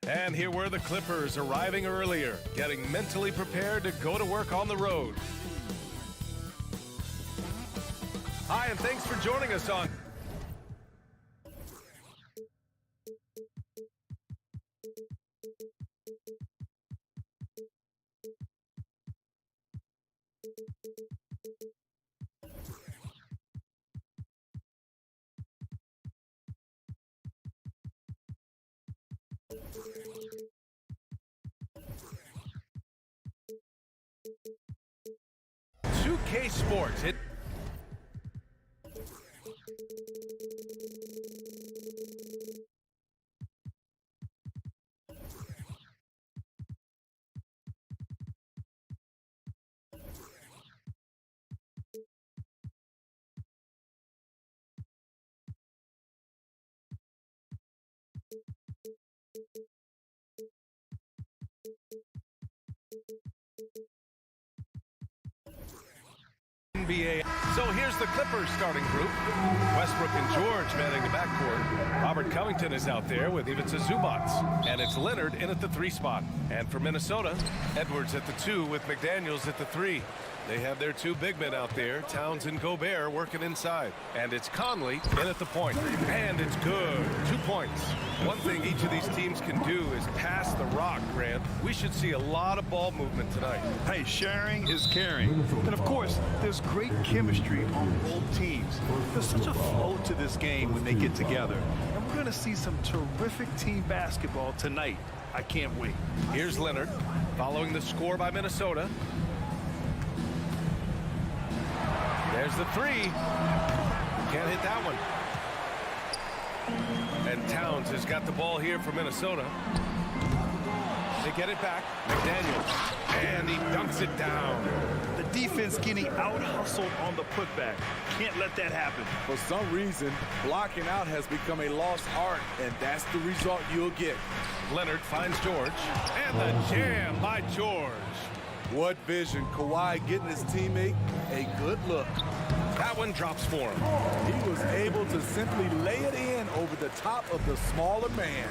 And here were the Clippers arriving earlier, getting mentally prepared to go to work on the road. Hi, and thanks for joining us on... $2K Sports. NBA. So here's the Clippers starting group. Westbrook and George manning the backcourt. Robert Covington is out there with Ivica Zubac. And it's Leonard in at the 3 spot. And for Minnesota, Edwards at the 2 with McDaniels at the 3. They have their 2 big men out there, Towns and Gobert, working inside. And it's Conley in at the point. And it's good. 2 points. One thing each of these teams can do is pass the rock, Grant. We should see a lot of ball movement tonight. Hey, sharing is caring. And of course, there's great chemistry on both teams. There's such a flow to this game when they get together. And we're going to see some terrific team basketball tonight. I can't wait. Here's Leonard following the score by Minnesota. There's the 3. Can't hit that one. And Towns has got the ball here for Minnesota. They get it back. McDaniels. And he dunks it down. The defense getting out-hustled on the putback. Can't let that happen. For some reason, blocking out has become a lost art, and that's the result you'll get. Leonard finds George. And the jam by George. What vision. Kawhi getting his teammate a good look. That one drops for him. He was able to simply lay it in over the top of the smaller man.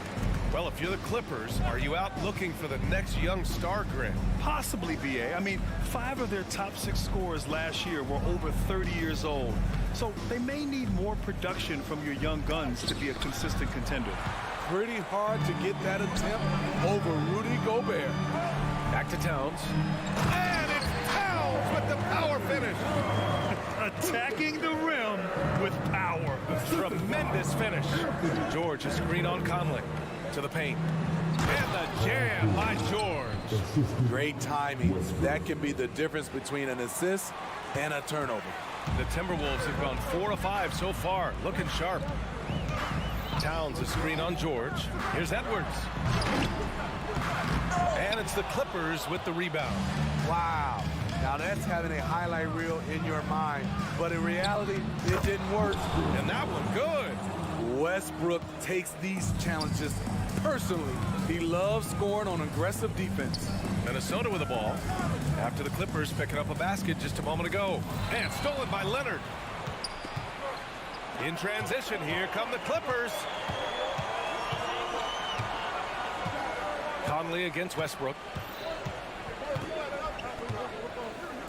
Well, if you're the Clippers, are you out looking for the next young star, Grant? Possibly, BA. I mean, 5 of their top 6 scorers last year were over 30 years old. So they may need more production from your young guns to be a consistent contender. Pretty hard to get that attempt over Rudy Gobert. Back to Towns. And it's Towns with the power finish. Attacking the rim with power. Tremendous finish. George, a screen on Conley. To the paint. And the jam by George. Great timing. That can be the difference between an assist and a turnover. The Timberwolves have gone 4 of 5 so far. Looking sharp. Towns, a screen on George. Here's Edwards. And it's the Clippers with the rebound. Wow. Now that's having a highlight reel in your mind. But in reality, it didn't work. And that one good. Westbrook takes these challenges personally. He loves scoring on aggressive defense. Minnesota with the ball. After the Clippers picking up a basket just a moment ago. And stolen by Leonard. In transition, here come the Clippers. Conley against Westbrook.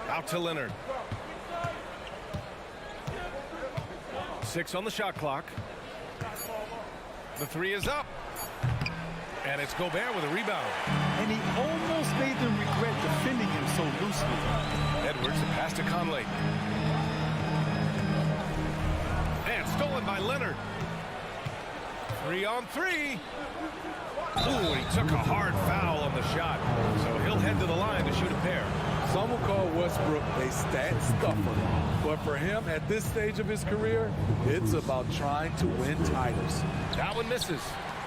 Out to Leonard. 6 on the shot clock. The 3 is up. And it's Gobert with a rebound. And he almost made them regret defending him so loosely. Edwards, a pass to Conley. And stolen by Leonard. 3 on 3. Ooh, he took a hard foul on the shot. So he'll head to the line to shoot a pair. Some will call Westbrook a stat stuffer. But for him, at this stage of his career, it's about trying to win titles. That one misses.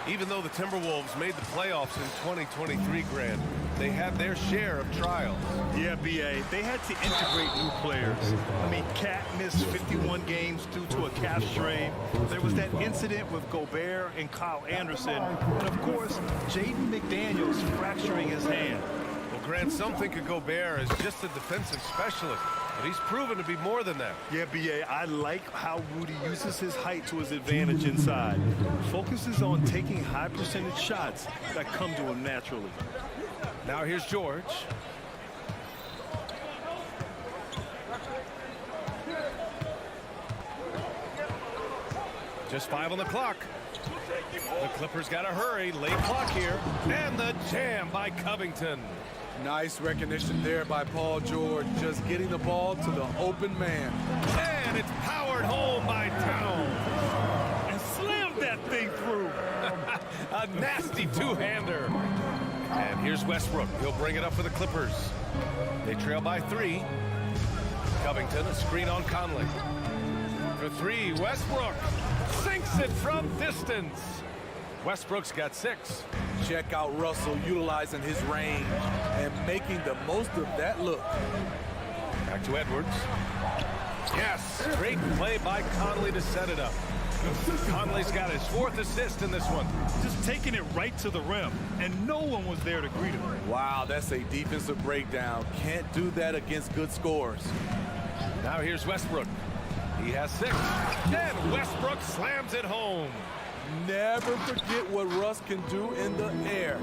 Even though the Timberwolves made the playoffs in 2023, Grant, they had their share of trials. Yeah, BA. They had to integrate new players. I mean, Cat missed 51 games due to a calf strain. There was that incident with Gobert and Kyle Anderson. And, of course, Jaden McDaniels fracturing his hand. Well, Grant, And some think of Gobert as just a defensive specialist, but he's proven to be more than that. Yeah, B.A., I like how Rudy uses his height to his advantage inside. Focuses on taking high percentage shots that come to him naturally. Now here's George. Just 5 on the clock. The Clippers got to hurry. Late clock here. And the jam by Covington. Nice recognition there by Paul George, just getting the ball to the open man. And it's powered home by Towns. And slammed that thing through. A nasty two-hander. And here's Westbrook. He'll bring it up for the Clippers. They trail by 3. Covington, a screen on Conley. For 3, Westbrook sinks it from distance. Westbrook's got 6. Check out Russell utilizing his range and making the most of that look. Back to Edwards. Yes, great play by Conley to set it up. Conley's got his 4th assist in this one. Just taking it right to the rim, and no one was there to greet him. Wow, that's a defensive breakdown. Can't do that against good scores. Now here's Westbrook. He has 6. Then Westbrook slams it home. Never forget what Russ can do in the air.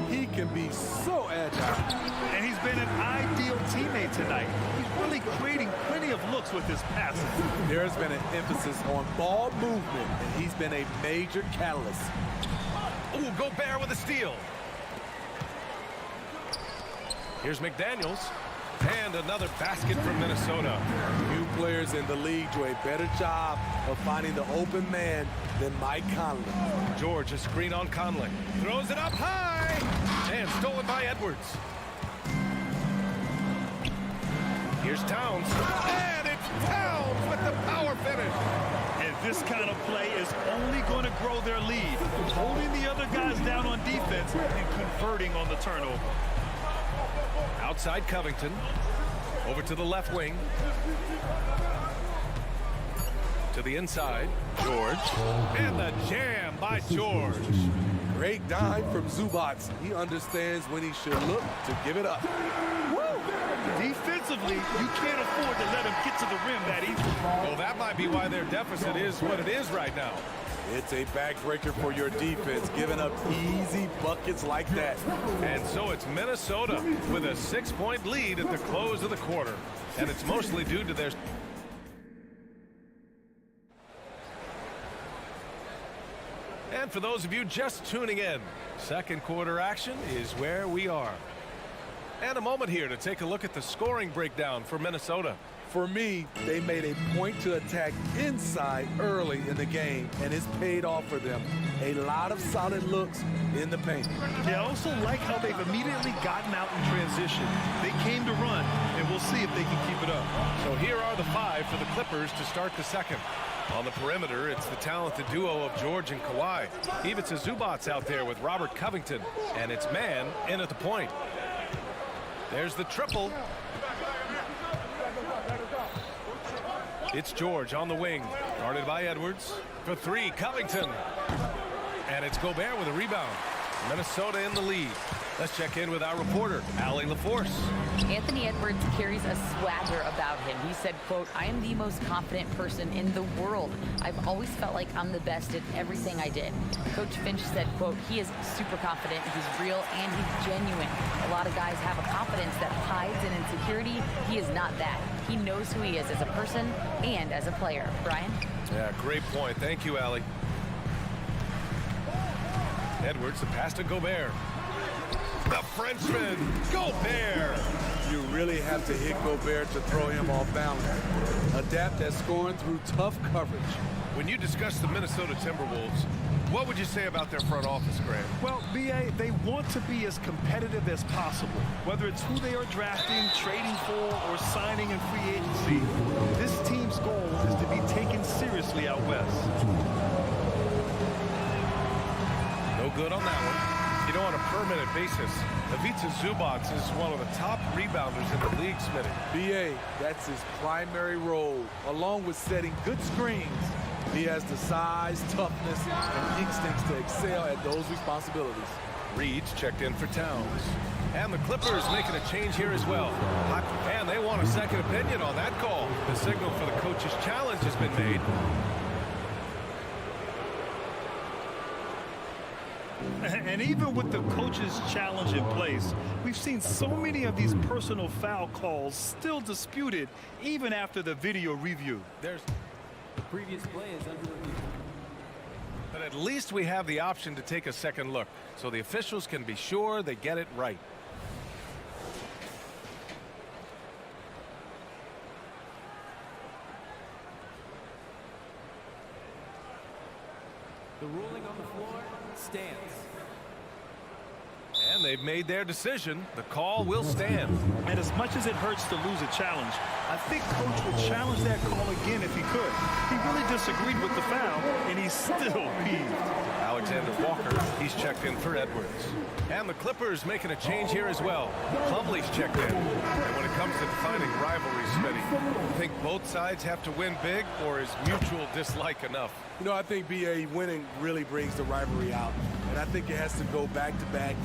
He can be so agile. And he's been an ideal teammate tonight. He's really creating plenty of looks with his passing. There's been an emphasis on ball movement, and he's been a major catalyst. Ooh, Gobert with a steal. Here's McDaniels. And another basket from Minnesota. Few players in the league do a better job of finding the open man than Mike Conley. George, a screen on Conley. Throws it up high. And stolen by Edwards. Here's Towns. And it's Towns with the power finish. And this kind of play is only going to grow their lead. Holding the other guys down on defense and converting on the turnover. Outside Covington. Over to the left wing. To the inside. George. And the jam by George. Great dime from Zubac. He understands when he should look to give it up. Woo! Defensively, you can't afford to let him get to the rim that easily. Well, that might be why their deficit is what it is right now. It's a backbreaker for your defense, giving up easy buckets like that. And so it's Minnesota with a 6-point lead at the close of the quarter. And it's mostly due to their... And for those of you just tuning in, second quarter action is where we are. And a moment here to take a look at the scoring breakdown for Minnesota. For me, they made a point to attack inside early in the game, and it's paid off for them. A lot of solid looks in the paint. Yeah, I also like how they've immediately gotten out in transition. They came to run, and we'll see if they can keep it up. So here are the 5 for the Clippers to start the second. On the perimeter, it's the talented duo of George and Kawhi. Ivica Zubac out there with Robert Covington, and it's man in at the point. There's the triple. It's George on the wing, guarded by Edwards. For 3, Covington. And it's Gobert with a rebound. Minnesota in the lead. Let's check in with our reporter, Allie LaForce. Anthony Edwards carries a swagger about him. He said, quote, "I am the most confident person in the world. I've always felt like I'm the best at everything I did." Coach Finch said, quote, "He is super confident, he's real, and he's genuine. A lot of guys have a confidence that hides an insecurity. He is not that. He knows who he is as a person and as a player." Brian? Yeah, great point. Thank you, Allie. Edwards, the pass to Gobert. The Frenchman, Gobert. You really have to hit Gobert to throw him off balance. Adapt at scoring through tough coverage. When you discuss the Minnesota Timberwolves, what would you say about their front office, Grant? Well, B.A., they want to be as competitive as possible. Whether it's who they are drafting, trading for, or signing in free agency, this team's goal is to be taken seriously out west. No good on that one. You know, on a permanent basis, Ivica Zubac is one of the top rebounders in the league, Smitty. B.A., that's his primary role, along with setting good screens. He has the size, toughness, and instincts to excel at those responsibilities. Reed's checked in for Towns. And the Clippers making a change here as well. And they want a second opinion on that call. The signal for the coach's challenge has been made. And even with the coach's challenge in place, we've seen so many of these personal foul calls still disputed even after the video review. The previous play is under review. But at least we have the option to take a second look, so the officials can be sure they get it right. The ruling on the floor stands. And they've made their decision. The call will stand. And as much as it hurts to lose a challenge, I think Coach would challenge that call again if he could. He really disagreed with the foul, and he's still peeved. Alexander Walker, he's checked in for Edwards. And the Clippers making a change here as well. Plumlee's checked in. And when it comes to defining rivalries, Smitty, you think both sides have to win big, or is mutual dislike enough? You know, I think BA winning really brings the rivalry out. And I think it has to go back-to-back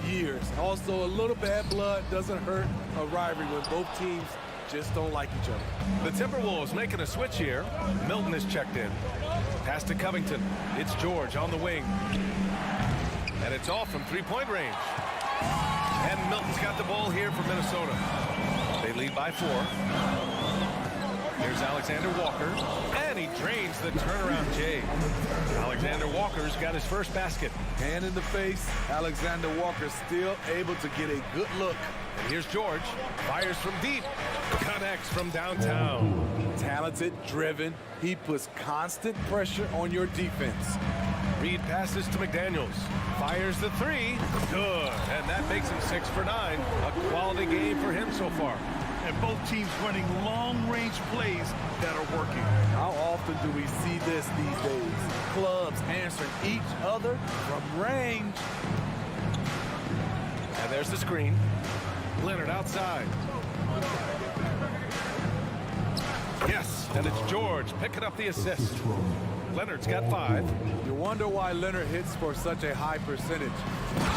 years. Also, a little bad blood doesn't hurt a rivalry when both teams just don't like each other. The Timberwolves making a switch here. Milton is checked in. Pass to Covington. It's George on the wing. And it's off from three-point range. And Milton's got the ball here for Minnesota. They lead by 4. Here's Alexander Walker. And he drains the turnaround J. Alexander Walker's got his first basket. Hand in the face. Alexander Walker still able to get a good look. And here's George. Fires from deep. Connects from downtown. Talented, driven. He puts constant pressure on your defense. Reed passes to McDaniels. Fires the 3. Good. And that makes him 6 for 9. A quality game for him so far. And both teams running long-range plays that are working. How often do we see this these days? Clubs answering each other from range. And there's the screen. Leonard outside. Yes, and it's George picking up the assist. Leonard's got 5. You wonder why Leonard hits for such a high percentage.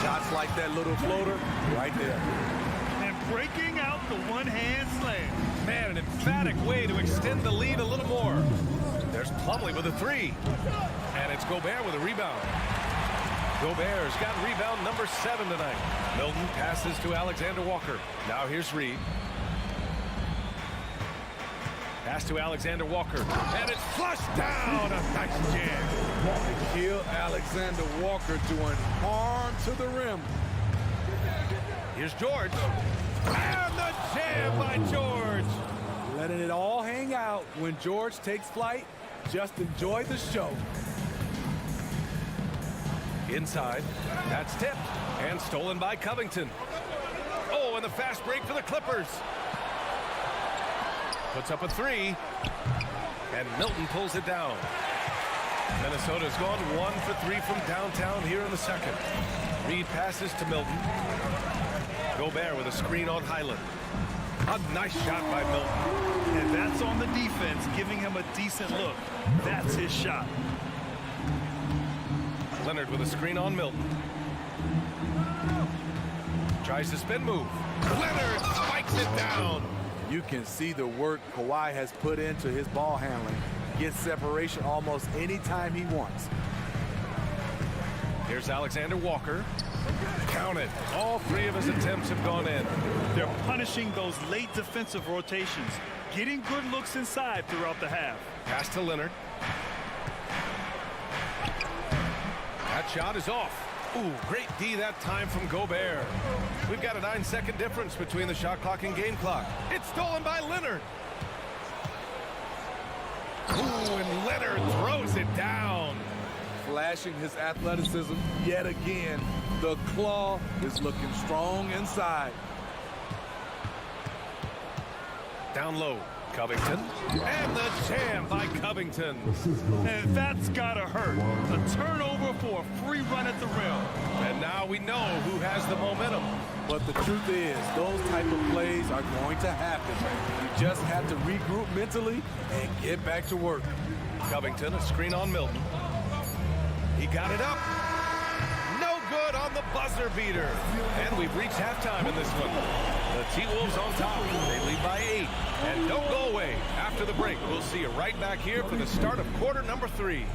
Shots like that little floater right there. And breaking out the one-hand slam. Man, an emphatic way to extend the lead a little more. There's Plumlee with a 3. And it's Gobert with a rebound. Gobert's got rebound number 7 tonight. Milton passes to Alexander Walker. Now here's Reed. Pass to Alexander Walker. And it's flushed down. A nice jam. Kill Alexander Walker doing harm to the rim. Here's George. And the jam by George. Letting it all hang out when George takes flight. Just enjoy the show. Inside. That's tipped. And stolen by Covington. Oh, and the fast break for the Clippers. Puts up a 3. And Milton pulls it down. Minnesota's gone 1 for 3 from downtown here in the second. Reed passes to Milton. Gobert with a screen on Highland. A nice shot by Milton. And that's on the defense, giving him a decent look. That's his shot. Leonard with a screen on Milton. Tries to spin move. Leonard spikes it down. You can see the work Kawhi has put into his ball handling. Gets separation almost any time he wants. Here's Alexander Walker. Count it. All 3 of his attempts have gone in. They're punishing those late defensive rotations, getting good looks inside throughout the half. Pass to Leonard. That shot is off. Ooh, great D that time from Gobert. We've got a 9-second difference between the shot clock and game clock. It's stolen by Leonard. Ooh, and Leonard throws it down. Flashing his athleticism yet again. The claw is looking strong inside. Down low. Covington. And the jam by Covington. And that's gotta hurt. A turnover for a free run at the rim. And now we know who has the momentum. But the truth is, those type of plays are going to happen. You just have to regroup mentally and get back to work. Covington, a screen on Milton. He got it up. No good on the the buzzer beater. And we've reached halftime in this one. The T-Wolves on top. They lead by 8. And don't go away. After the break, we'll see you right back here for the start of quarter number 3.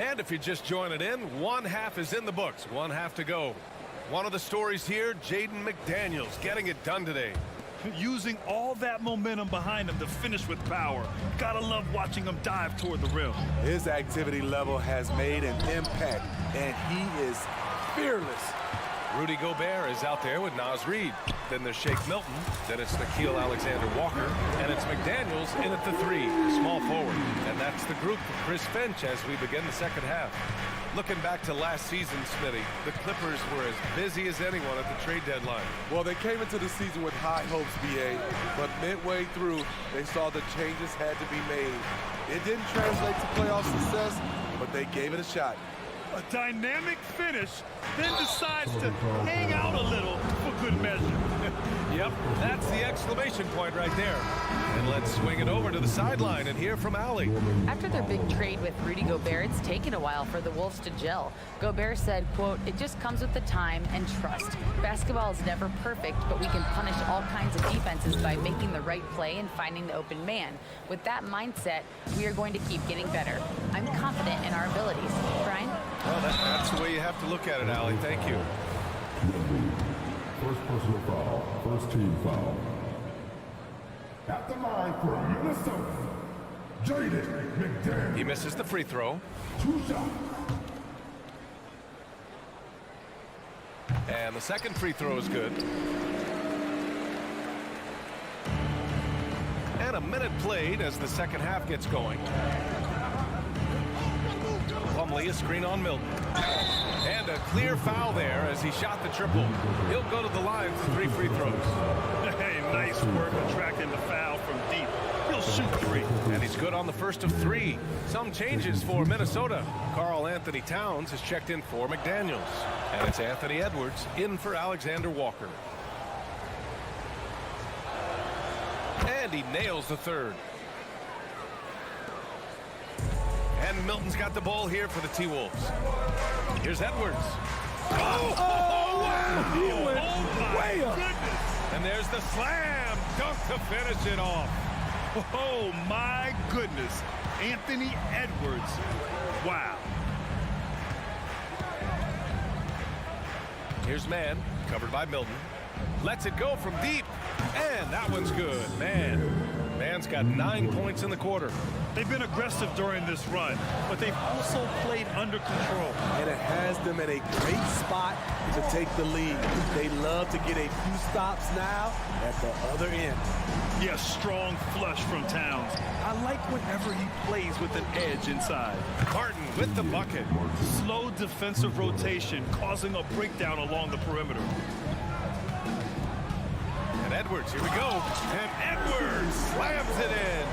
And if you're just joining in, one half is in the books. One half to go. One of the stories here, Jaden McDaniels getting it done today. Using all that momentum behind him to finish with power. Gotta love watching him dive toward the rim. His activity level has made an impact, and he is fearless. Rudy Gobert is out there with Naz Reid. Then there's Shake Milton. Then it's Nickeil Alexander-Walker. And it's McDaniels in at the 3, small forward. And that's the group for Chris Finch as we begin the second half. Looking back to last season, Smitty, the Clippers were as busy as anyone at the trade deadline. Well, they came into the season with high hopes, BA, but midway through, they saw the changes had to be made. It didn't translate to playoff success, but they gave it a shot. A dynamic finish, then decides to hang out a little for good measure. Yep, that's the exclamation point right there. And let's swing it over to the sideline and hear from Allie. After their big trade with Rudy Gobert, it's taken a while for the Wolves to gel. Gobert said, quote, "It just comes with the time and trust. Basketball is never perfect, but we can punish all kinds of defenses by making the right play and finding the open man. With that mindset, we are going to keep getting better. I'm confident in our abilities." Brian? Well, that's the way you have to look at it, Allie. Thank you. First personal foul. First team foul. At the line for Minnesota, Jaden McDaniels. He misses the free throw. 2 shots. And the second free throw is good. And a minute played as the second half gets going. Plumlee, a screen on Milton. And a clear foul there as he shot the triple. He'll go to the line for 3 free throws. Hey, nice work attracting the foul from deep. He'll shoot 3. And he's good on the first of 3. Some changes for Minnesota. Karl Anthony Towns is checked in for McDaniels. And it's Anthony Edwards in for Alexander Walker. And he nails the third. And Milton's got the ball here for the T-Wolves. Here's Edwards. Oh, wow! He went way up. And there's the slam dunk to finish it off. Oh, my goodness. Anthony Edwards. Wow. Here's Mann, covered by Milton. Lets it go from deep. And that one's good. Mann's got 9 points in the quarter. They've been aggressive during this run, but they've also played under control. And it has them in a great spot to take the lead. They love to get a few stops now at the other end. Yeah, strong flush from Towns. I like whenever he plays with an edge inside. Martin with the bucket. Slow defensive rotation, causing a breakdown along the perimeter. And Edwards, here we go. And Edwards slams it in.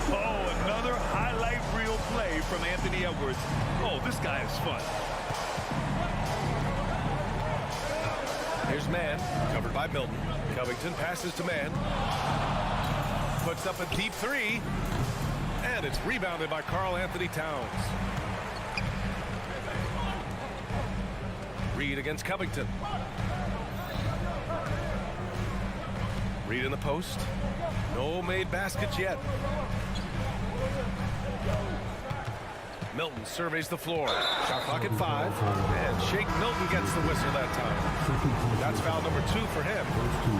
Oh, another highlight reel play from Anthony Edwards. Oh, this guy is fun. Here's Mann, covered by Milton. Covington passes to Mann. Puts up a deep 3. And it's rebounded by Karl Anthony Towns. Reid against Covington. Reid in the post. No made baskets yet. Milton surveys the floor. Shot clock at 5. And Shake Milton gets the whistle that time. That's foul number 2 for him.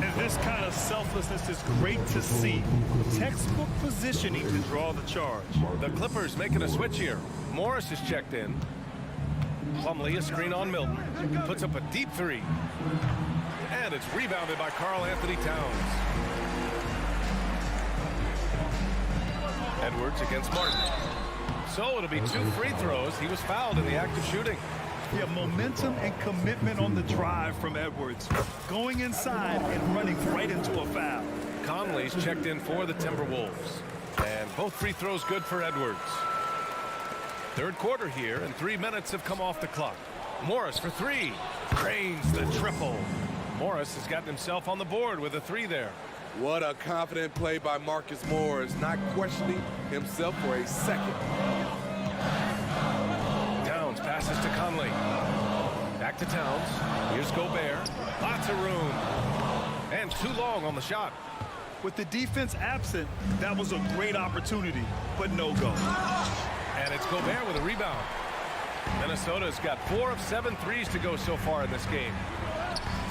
And this kind of selflessness is great to see. Textbook positioning to draw the charge. The Clippers making a switch here. Morris is checked in. Plumlee, a screen on Milton. Puts up a deep 3. And it's rebounded by Karl Anthony Towns. Edwards against Martin. So it'll be 2 free throws. He was fouled in the act of shooting. Yeah, momentum and commitment on the drive from Edwards. Going inside and running right into a foul. Conley's checked in for the Timberwolves. And both free throws good for Edwards. Third quarter here, and 3 minutes have come off the clock. Morris for three. Drains the triple. Morris has gotten himself on the board with a three there. What a confident play by Marcus Morris, not questioning himself for a second. Towns passes to Conley. Back to Towns. Here's Gobert. Lots of room. And too long on the shot. With the defense absent, that was a great opportunity, but no go. And it's Gobert with a rebound. Minnesota's got 4 of 7 threes to go so far in this game.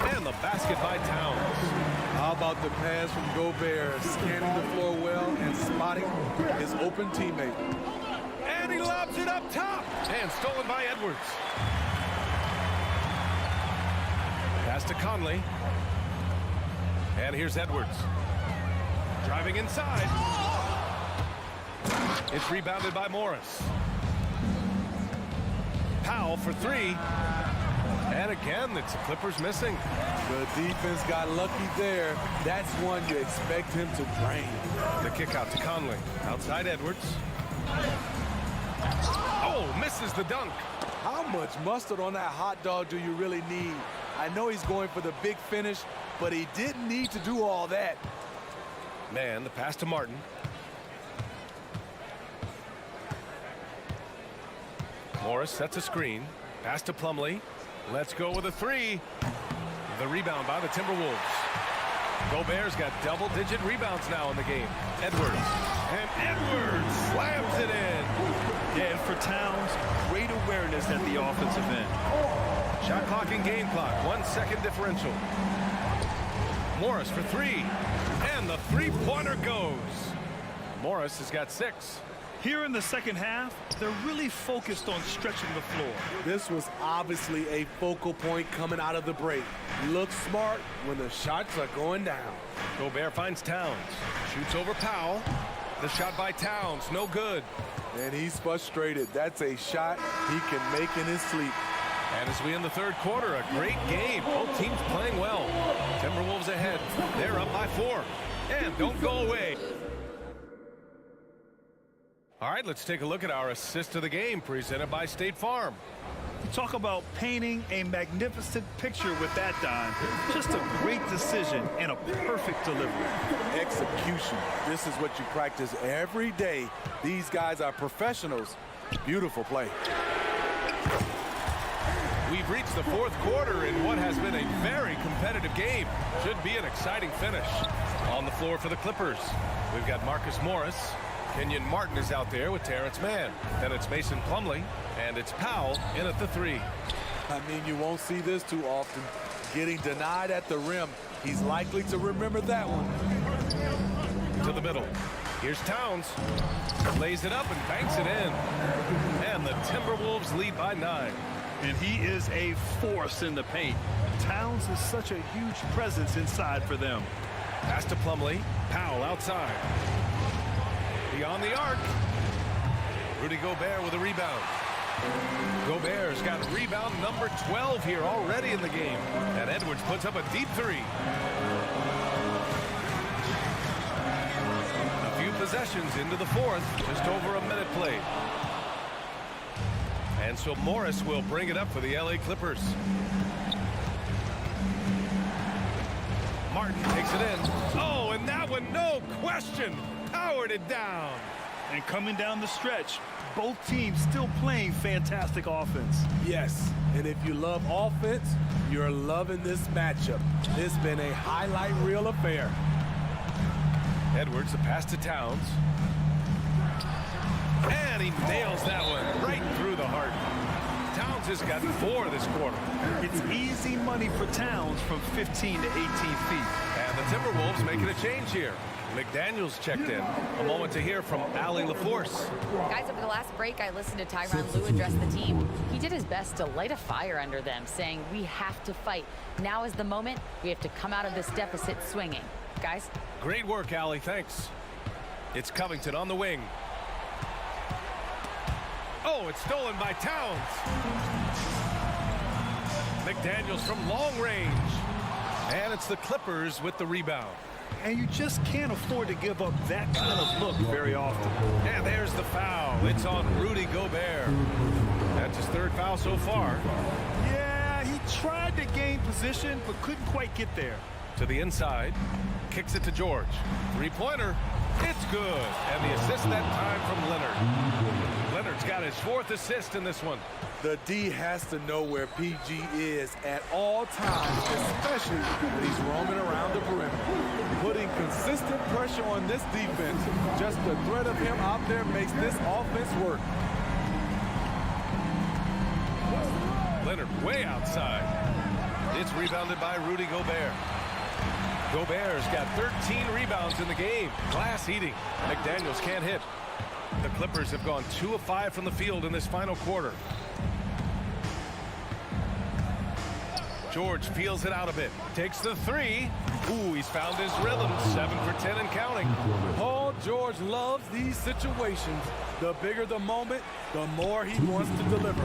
And the basket by Towns. How about the pass from Gobert, scanning the floor well and spotting his open teammate. And he lobs it up top. And stolen by Edwards. Pass to Conley. And here's Edwards. Driving inside. It's rebounded by Morris. Powell for three. And again, it's the Clippers missing. The defense got lucky there. That's one you expect him to drain. The kick out to Conley. Outside Edwards. Oh, misses the dunk. How much mustard on that hot dog do you really need? I know he's going for the big finish, but he didn't need to do all that. Man, the pass to Martin. Morris sets a screen. Pass to Plumlee. Let's go with a three. The rebound by the Timberwolves. Gobert's got double-digit rebounds now in the game. Edwards. And Edwards slams it in. Yeah, and for Towns, great awareness at the offensive end. Shot clock and game clock. 1 second differential. Morris for three. And the three-pointer goes. Morris has got 6. Here in the second half, they're really focused on stretching the floor. This was obviously a focal point coming out of the break. Looks smart when the shots are going down. Gobert finds Towns. Shoots over Powell. The shot by Towns, no good. And he's frustrated. That's a shot he can make in his sleep. And as we end the third quarter, a great game. Both teams playing well. Timberwolves ahead. They're up by 4. And don't go away. All right, let's take a look at our assist of the game presented by State Farm. Talk about painting a magnificent picture with that, Don. Just a great decision and a perfect delivery. Execution. This is what you practice every day. These guys are professionals. Beautiful play. We've reached the fourth quarter in what has been a very competitive game. Should be an exciting finish. On the floor for the Clippers, we've got Marcus Morris. Kenyon Martin is out there with Terrence Mann. Then it's Mason Plumlee, and it's Powell in at the 3. I mean, you won't see this too often. Getting denied at the rim. He's likely to remember that one. To the middle. Here's Towns. Lays it up and banks it in. And the Timberwolves lead by 9. And he is a force in the paint. Towns is such a huge presence inside for them. Pass to Plumlee. Powell outside. Beyond the arc. Rudy Gobert with a rebound. Gobert's got rebound number 12 here already in the game. And Edwards puts up a deep 3. A few possessions into the fourth. Just over a minute played. And so Morris will bring it up for the LA Clippers. Martin takes it in. Oh, and that one, no question, powered it down. And coming down the stretch, both teams still playing fantastic offense. Yes, and if you love offense, you're loving this matchup. It's been a highlight reel affair. Edwards, the pass to Towns. And he nails that one right through the heart. Towns has got 4 this quarter. It's easy money for Towns from 15 to 18 feet. And the Timberwolves making a change here. McDaniels checked in. A moment to hear from Allie LaForce. Guys, over the last break, I listened to Tyronn Lue address the team. He did his best to light a fire under them, saying, we have to fight. Now is the moment. We have to come out of this deficit swinging. Guys? Great work, Allie. Thanks. It's Covington on the wing. Oh, it's stolen by Towns. McDaniels from long range. And it's the Clippers with the rebound. And you just can't afford to give up that kind of look very often. And there's the foul. It's on Rudy Gobert. That's his third foul so far. Yeah, he tried to gain position, but couldn't quite get there. To the inside. Kicks it to George. Three-pointer. It's good. And the assist that time from Leonard. Leonard's got his fourth assist in this one. The D has to know where PG is at all times, especially when he's roaming around the perimeter. Putting consistent pressure on this defense, just the threat of him out there makes this offense work. Leonard way outside. It's rebounded by Rudy Gobert. Gobert's got 13 rebounds in the game. Glass eating. McDaniels can't hit. The Clippers have gone 2 of 5 from the field in this final quarter. George feels it out a bit. Takes the three. Ooh, he's found his rhythm. 7 for 10 and counting. Paul George loves these situations. The bigger the moment, the more he wants to deliver.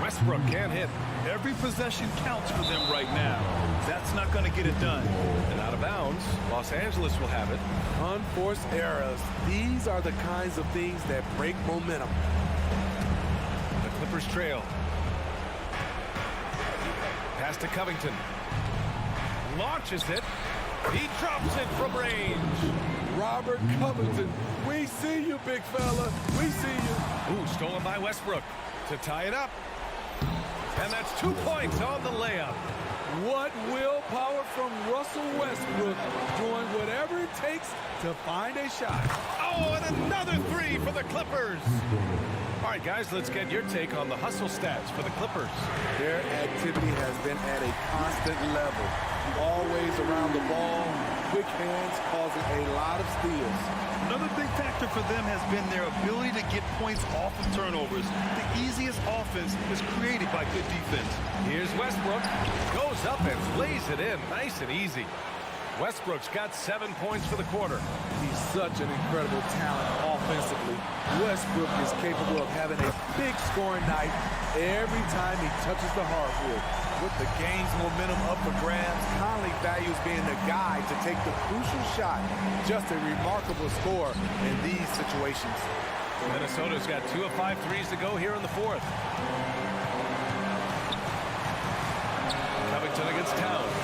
Westbrook can't hit. Every possession counts for them right now. That's not going to get it done. And out of bounds. Los Angeles will have it. Unforced errors. These are the kinds of things that break momentum. The Clippers trail. Pass to Covington. Launches it. He drops it from range. Robert Covington, we see you, big fella. We see you. Ooh, stolen by Westbrook to tie it up. And that's 2 points on the layup. What willpower from Russell Westbrook, doing whatever it takes to find a shot. Oh, and another three for the Clippers. All right, guys, let's get your take on the hustle stats for the Clippers. Their activity has been at a constant level. Always around the ball, quick hands causing a lot of steals. Another big factor for them has been their ability to get points off of turnovers. The easiest offense is created by good defense. Here's Westbrook. Goes up and lays it in. Nice and easy. Westbrook's got 7 points for the quarter. He's such an incredible talent offensively. Westbrook is capable of having a big scoring night every time he touches the hardwood. With the game's momentum up for grabs, Conley values being the guy to take the crucial shot. Just a remarkable score in these situations. Minnesota's got 2 of 5 threes to go here in the fourth. Covington against Towns.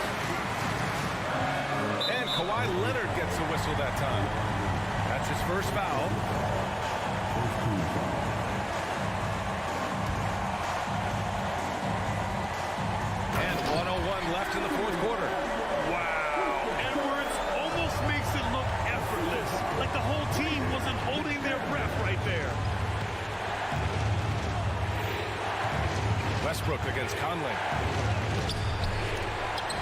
And Kawhi Leonard gets a whistle that time. That's his first foul. And 1:01 left in the fourth quarter. Wow. Edwards almost makes it look effortless. Like the whole team wasn't holding their breath right there. Westbrook against Conley.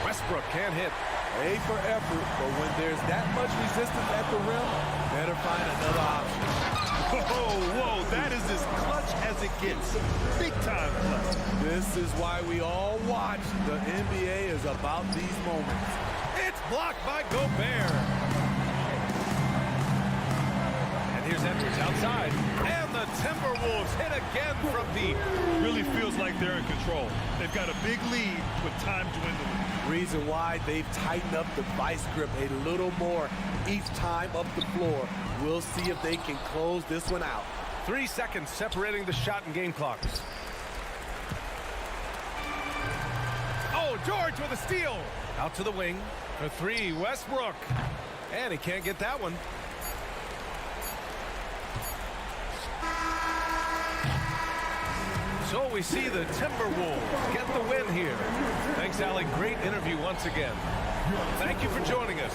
Westbrook can't hit. A for effort, but when there's that much resistance at the rim, better find another option. Whoa, that is as clutch as it gets. Big time clutch. This is why we all watch. The NBA is about these moments. It's blocked by Gobert. And here's Edwards outside. And the Timberwolves hit again from deep. Really feels like they're in control. They've got a big lead with time dwindling. Reason why they've tightened up the vice grip a little more each time up the floor. We'll see if they can close this one out. 3 seconds separating the shot and game clocks. Oh, George with a steal. Out to the wing for three, Westbrook. And he can't get that one. So we see the Timberwolves get the win here. Thanks, Alec. Great interview once again. Thank you for joining us.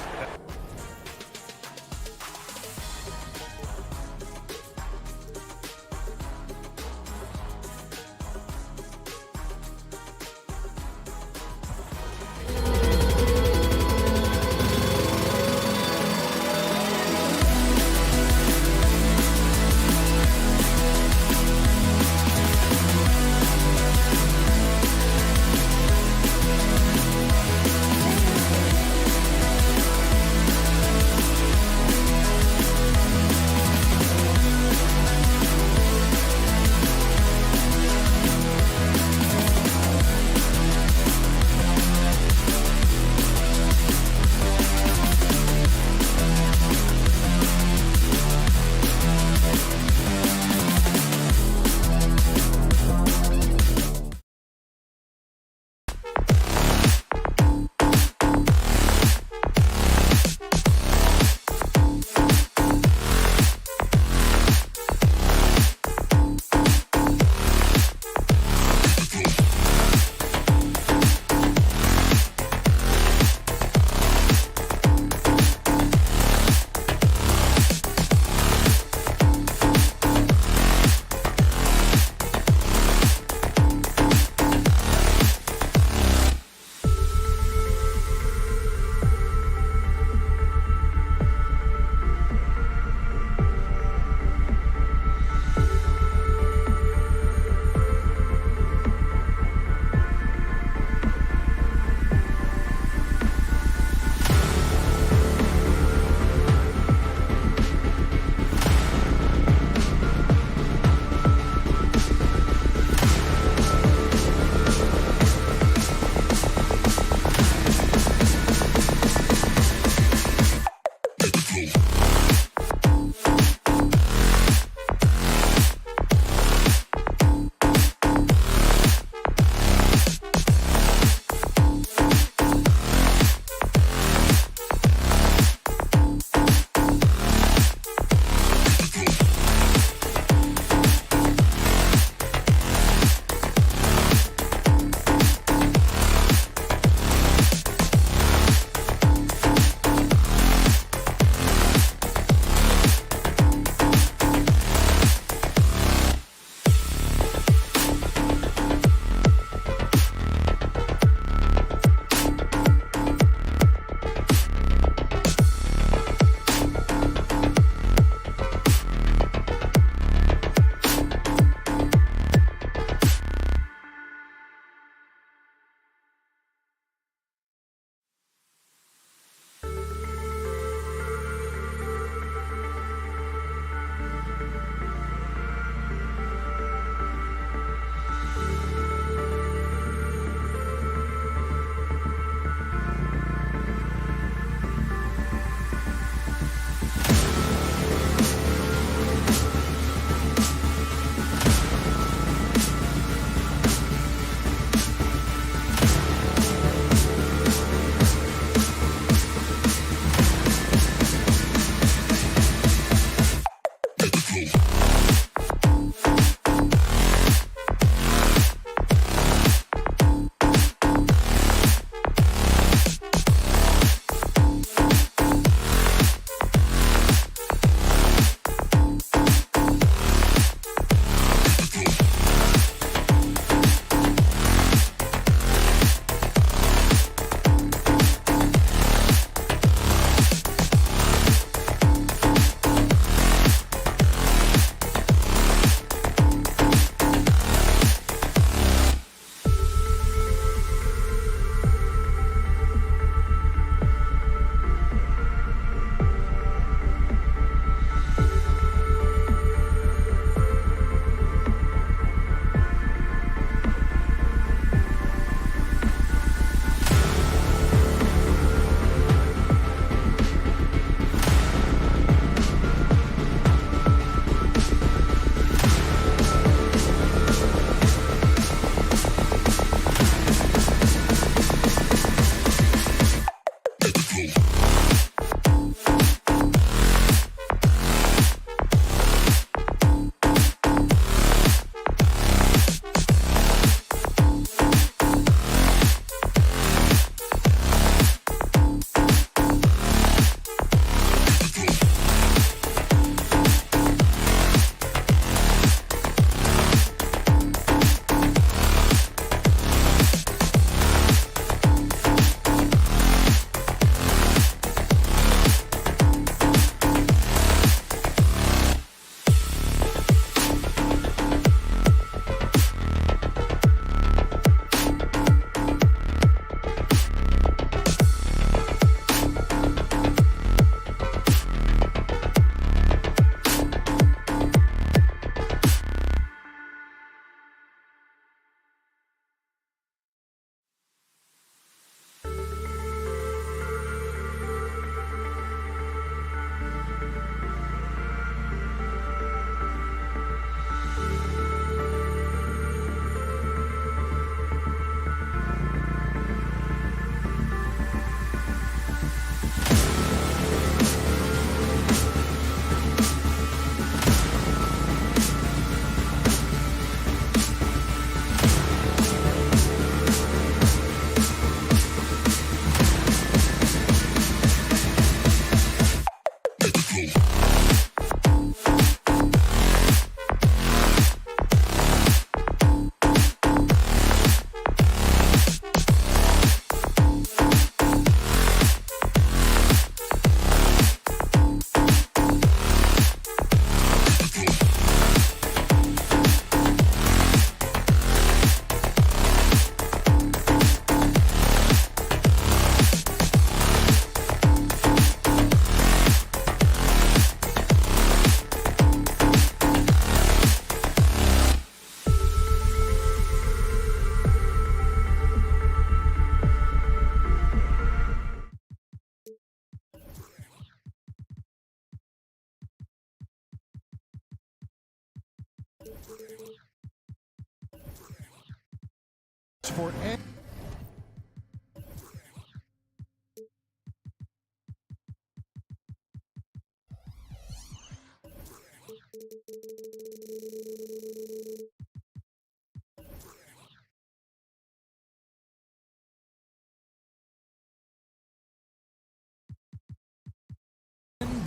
for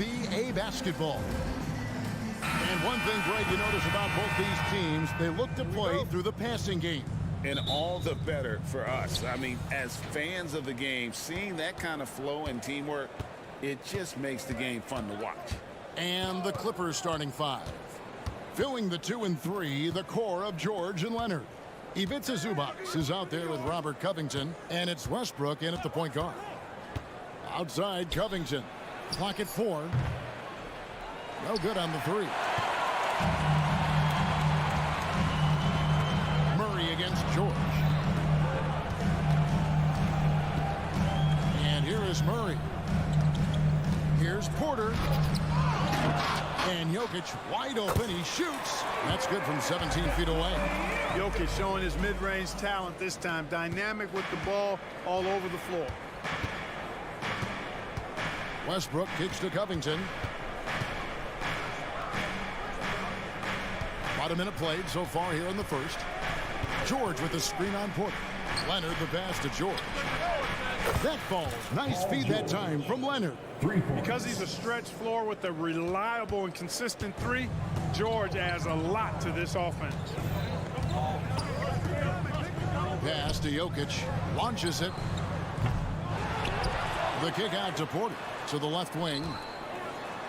NBA basketball. And one thing, Greg, you notice about both these teams, they look to play through the passing game. And all the better for us. I mean, as fans of the game, seeing that kind of flow and teamwork, it just makes the game fun to watch. And the Clippers starting five. Filling the 2 and 3, the core of George and Leonard. Ivica Zubac is out there with Robert Covington, and it's Westbrook in at the point guard. Outside, Covington. Clock at 4. No good on the 3. Murray against George. And here is Murray. Here's Porter. And Jokic wide open. He shoots. That's good from 17 feet away. Jokic showing his mid-range talent this time. Dynamic with the ball all over the floor. Westbrook kicks to Covington. About a minute played so far here in the first. George with the screen on Porter. Leonard the pass to George. That falls. Nice feed that time from Leonard. Because he's a stretch floor with a reliable and consistent 3, George adds a lot to this offense. Pass to Jokic. Launches it. The kick out to Porter. To the left wing.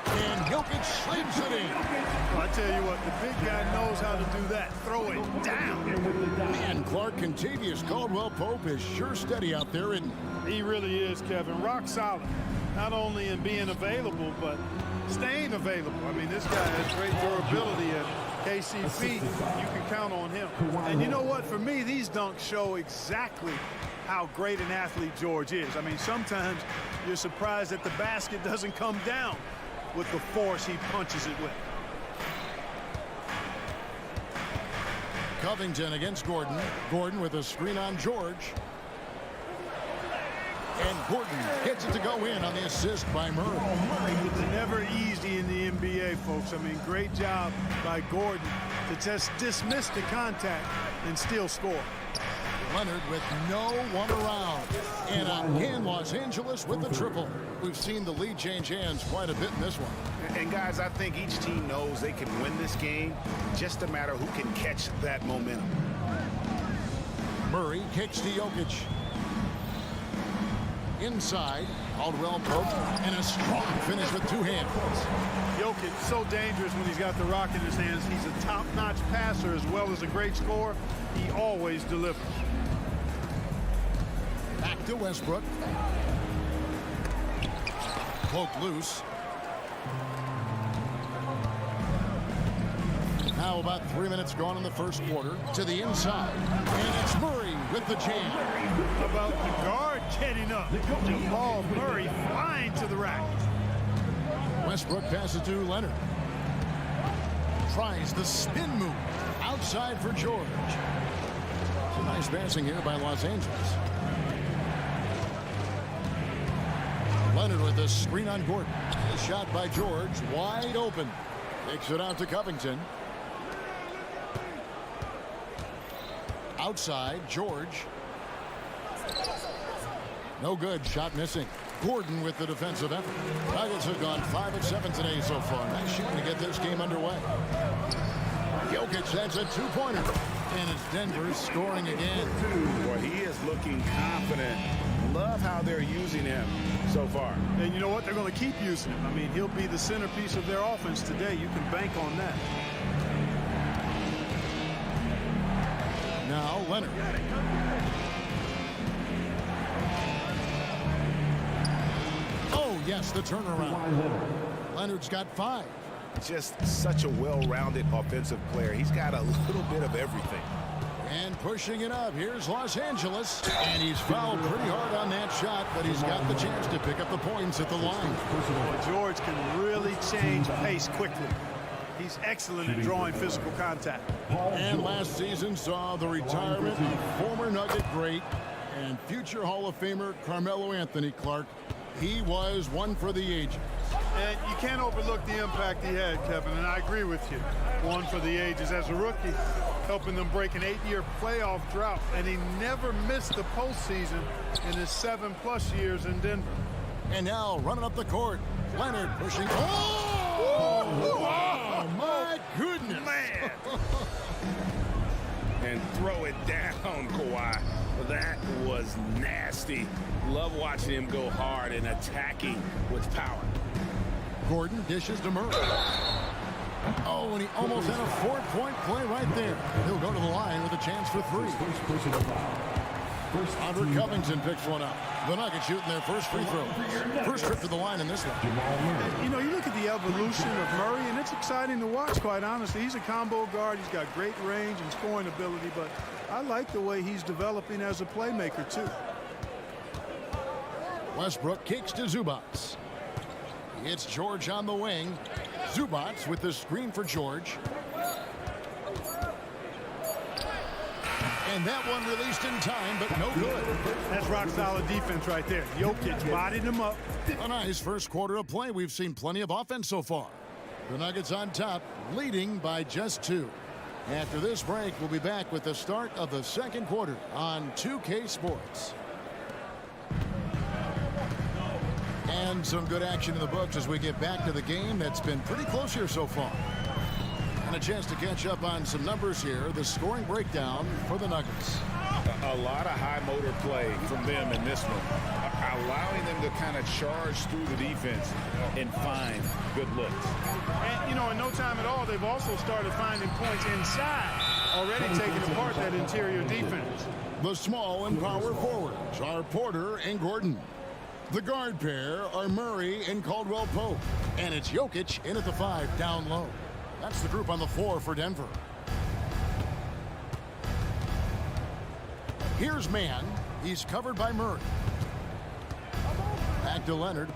And Jokic slams it in. Well, I tell you what, the big guy knows how to do that. Throw it down. And Clark, Contavious Caldwell-Pope is sure steady out there, isn't he? He really is, Kevin. Rock solid. Not only in being available, but staying available. I mean, this guy has great durability at KCP. You can count on him. And you know what? For me, these dunks show exactly how great an athlete George is. I mean, sometimes you're surprised that the basket doesn't come down with the force he punches it with. Covington against Gordon. Gordon with a screen on George. And Gordon gets it to go in on the assist by Murray. It's never easy in the NBA, folks. I mean, great job by Gordon to just dismiss the contact and still score. Leonard with no one around. And again, Los Angeles with the triple. We've seen the lead change hands quite a bit in this one. And guys, I think each team knows they can win this game. Just a matter who can catch that momentum. Murray kicks to Jokic. Inside, Caldwell-Pope, and a strong finish with 2 hands. Jokic so dangerous when he's got the rock in his hands. He's a top-notch passer as well as a great scorer. He always delivers. Back to Westbrook. Cloak loose. Now about 3 minutes gone in the first quarter. To the inside. And it's Murray with the jam. How about the guard getting up? Jamal Murray flying to the rack. Westbrook passes to Leonard. Tries the spin move. Outside for George. Some nice passing here by Los Angeles. Leonard with the screen on Gordon. A shot by George. Wide open. Takes it out to Covington. Outside, George. No good. Shot missing. Gordon with the defensive effort. Nuggets have gone 5 of 7 today so far. Nice shooting to get this game underway. Jokic, that's a 2-pointer. And it's Denver scoring again. Boy, he is looking confident. Love how they're using him so far. And you know what? They're going to keep using him. I mean, he'll be the centerpiece of their offense today. You can bank on that. Now Leonard. Oh, yes, the turnaround. Leonard's got 5. Just such a well-rounded offensive player. He's got a little bit of everything. And pushing it up. Here's Los Angeles. And he's fouled pretty hard on that shot, but he's got the chance to pick up the points at the line. Well, George can really change pace quickly. He's excellent at drawing physical contact. And last season saw the retirement of former Nugget great and future Hall of Famer Carmelo Anthony Clark. He was one for the ages. And you can't overlook the impact he had, Kevin, and I agree with you. One for the ages. As a rookie, helping them break an 8-year playoff drought, and he never missed the postseason in his 7+ years in Denver. And now running up the court, Leonard pushing. Oh! Wow, my goodness. Man. And throw it down, Kawhi. That was nasty. Love watching him go hard and attacking with power. Gordon dishes to Murray. Oh, and he almost had a 4-point play right there. He'll go to the line with a chance for 3. Andre Covington picks one up. The Nuggets shooting their first free throw. First trip to the line in this one. You know, you look at the evolution of Murray, and it's exciting to watch, quite honestly. He's a combo guard. He's got great range and scoring ability, but I like the way he's developing as a playmaker, too. Westbrook kicks to Zubats. It's George on the wing. Zubats with the screen for George. And that one released in time, but no good. That's rock-solid defense right there. Jokic bodied him up. A nice first quarter of play. We've seen plenty of offense so far. The Nuggets on top, leading by just 2. After this break, we'll be back with the start of the second quarter on 2K Sports. And some good action in the books as we get back to the game that's been pretty close here so far. And a chance to catch up on some numbers here. The scoring breakdown for the Nuggets. A lot of high motor play from them in this one, allowing them to kind of charge through the defense and find good looks. And, you know, in no time at all, they've also started finding points inside, already taking apart that interior defense. The small and power forwards are Porter and Gordon. The guard pair are Murray and Caldwell Pope. And it's Jokic in at the 5 down low. That's the group on the floor for Denver. Here's Mann. He's covered by Murray. Back to Leonard.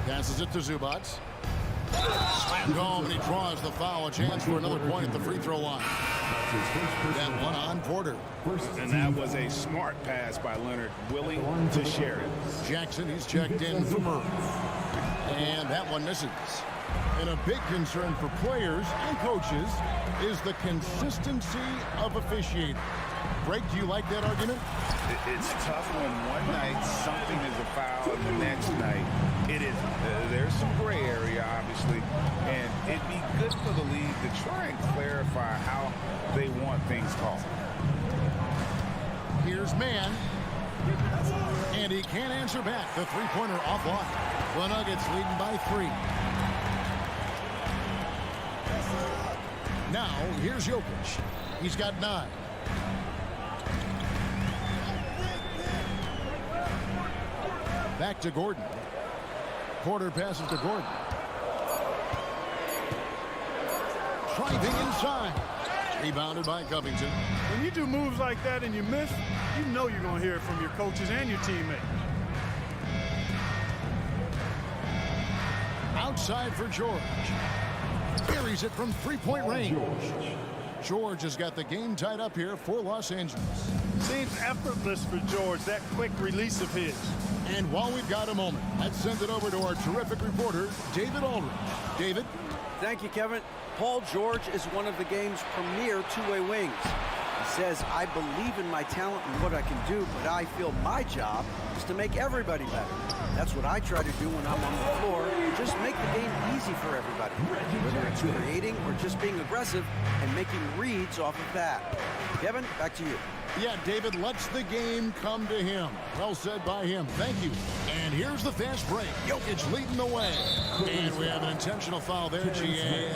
Passes it to Zubats. Slammed home, and he draws the foul. A chance for another point at the free throw line. That one on Porter. And that was a smart pass by Leonard, willing to share it. Jackson, he's checked in for Murray. And that one misses. And a big concern for players and coaches is the consistency of officiating. Greg, do you like that argument? It's tough when one night something is a foul and the next night it isn't. There's some gray area, obviously, and it'd be good for the league to try and clarify how they want things called. Here's Mann. And he can't answer back. The three-pointer offline. The Nuggets leading by 3. Now, here's Jokic. He's got 9. Back to Gordon. Porter passes to Gordon. Driving inside. Rebounded by Covington. When you do moves like that and you miss, you know you're going to hear it from your coaches and your teammates. Outside for George. Buries it from 3-point range. George has got the game tied up here for Los Angeles. Seems effortless for George, that quick release of his. And while we've got a moment, let's send it over to our terrific reporter, David Aldridge. David? Thank you, Kevin. Paul George is one of the game's premier two-way wings. He says, I believe in my talent and what I can do, but I feel my job is to make everybody better. That's what I try to do when I'm on the floor. Just make the game easy for everybody. Whether it's creating or just being aggressive and making reads off of that. Kevin, back to you. Yeah, David lets the game come to him. Well said by him. Thank you. And here's the fast break. Jokic leading the way. And we have an intentional foul there, GA.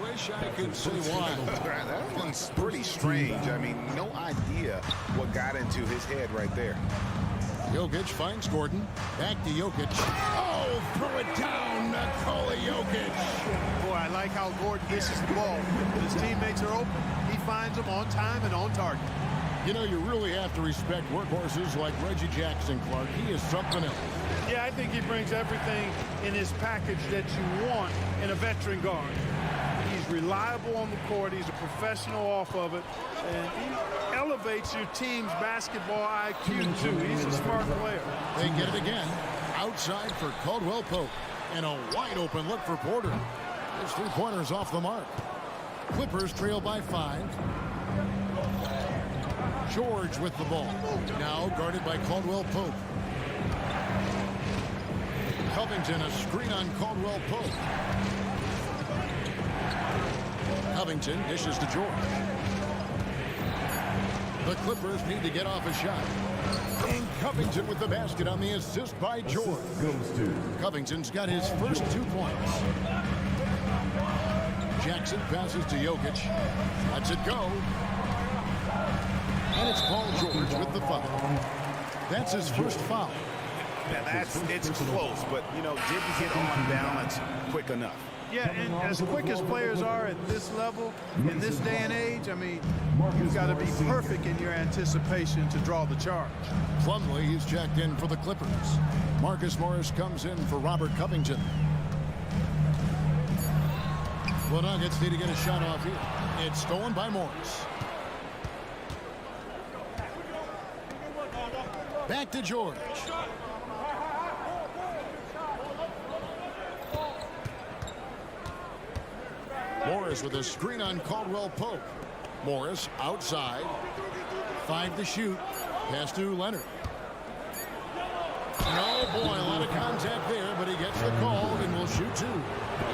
Wish I could say why. That one's pretty strange. I mean, no idea what got into his head right there. Jokic finds Gordon. Back to Jokic. Oh, throw it down, Nikola Jokic. Boy, I like how Gordon dishes the ball. When his teammates are open, he finds them on time and on target. You know, you really have to respect workhorses like Reggie Jackson, Clark. He is something else. Yeah, I think he brings everything in his package that you want in a veteran guard. He's He's reliable on the court. He's a professional off of it. And he elevates your team's basketball IQ, too. He's a smart player. They get it again. Outside for Caldwell Pope. And a wide open look for Porter. His three-pointer's off the mark. Clippers trail by 5. George with the ball. Now guarded by Caldwell Pope. Covington, a screen on Caldwell Pope. Covington dishes to George. The Clippers need to get off a shot. And Covington with the basket on the assist by George. Covington's got his first 2 points. Jackson passes to Jokic. Lets it go. And it's Paul George with the foul. That's his first foul. Now it's close, but, you know, didn't get on balance quick enough. Yeah, and as quick as players are at this level, in this day and age, I mean, you've got to be perfect in your anticipation to draw the charge. Plumlee is checked in for the Clippers. Marcus Morris comes in for Robert Covington. The Nuggets need to get a shot off here. It's stolen by Morris. Back to George. Morris with a screen on Caldwell Pope. Morris outside. 5 to shoot. Pass to Leonard. Oh boy, a lot of contact there, but he gets the call and will shoot 2.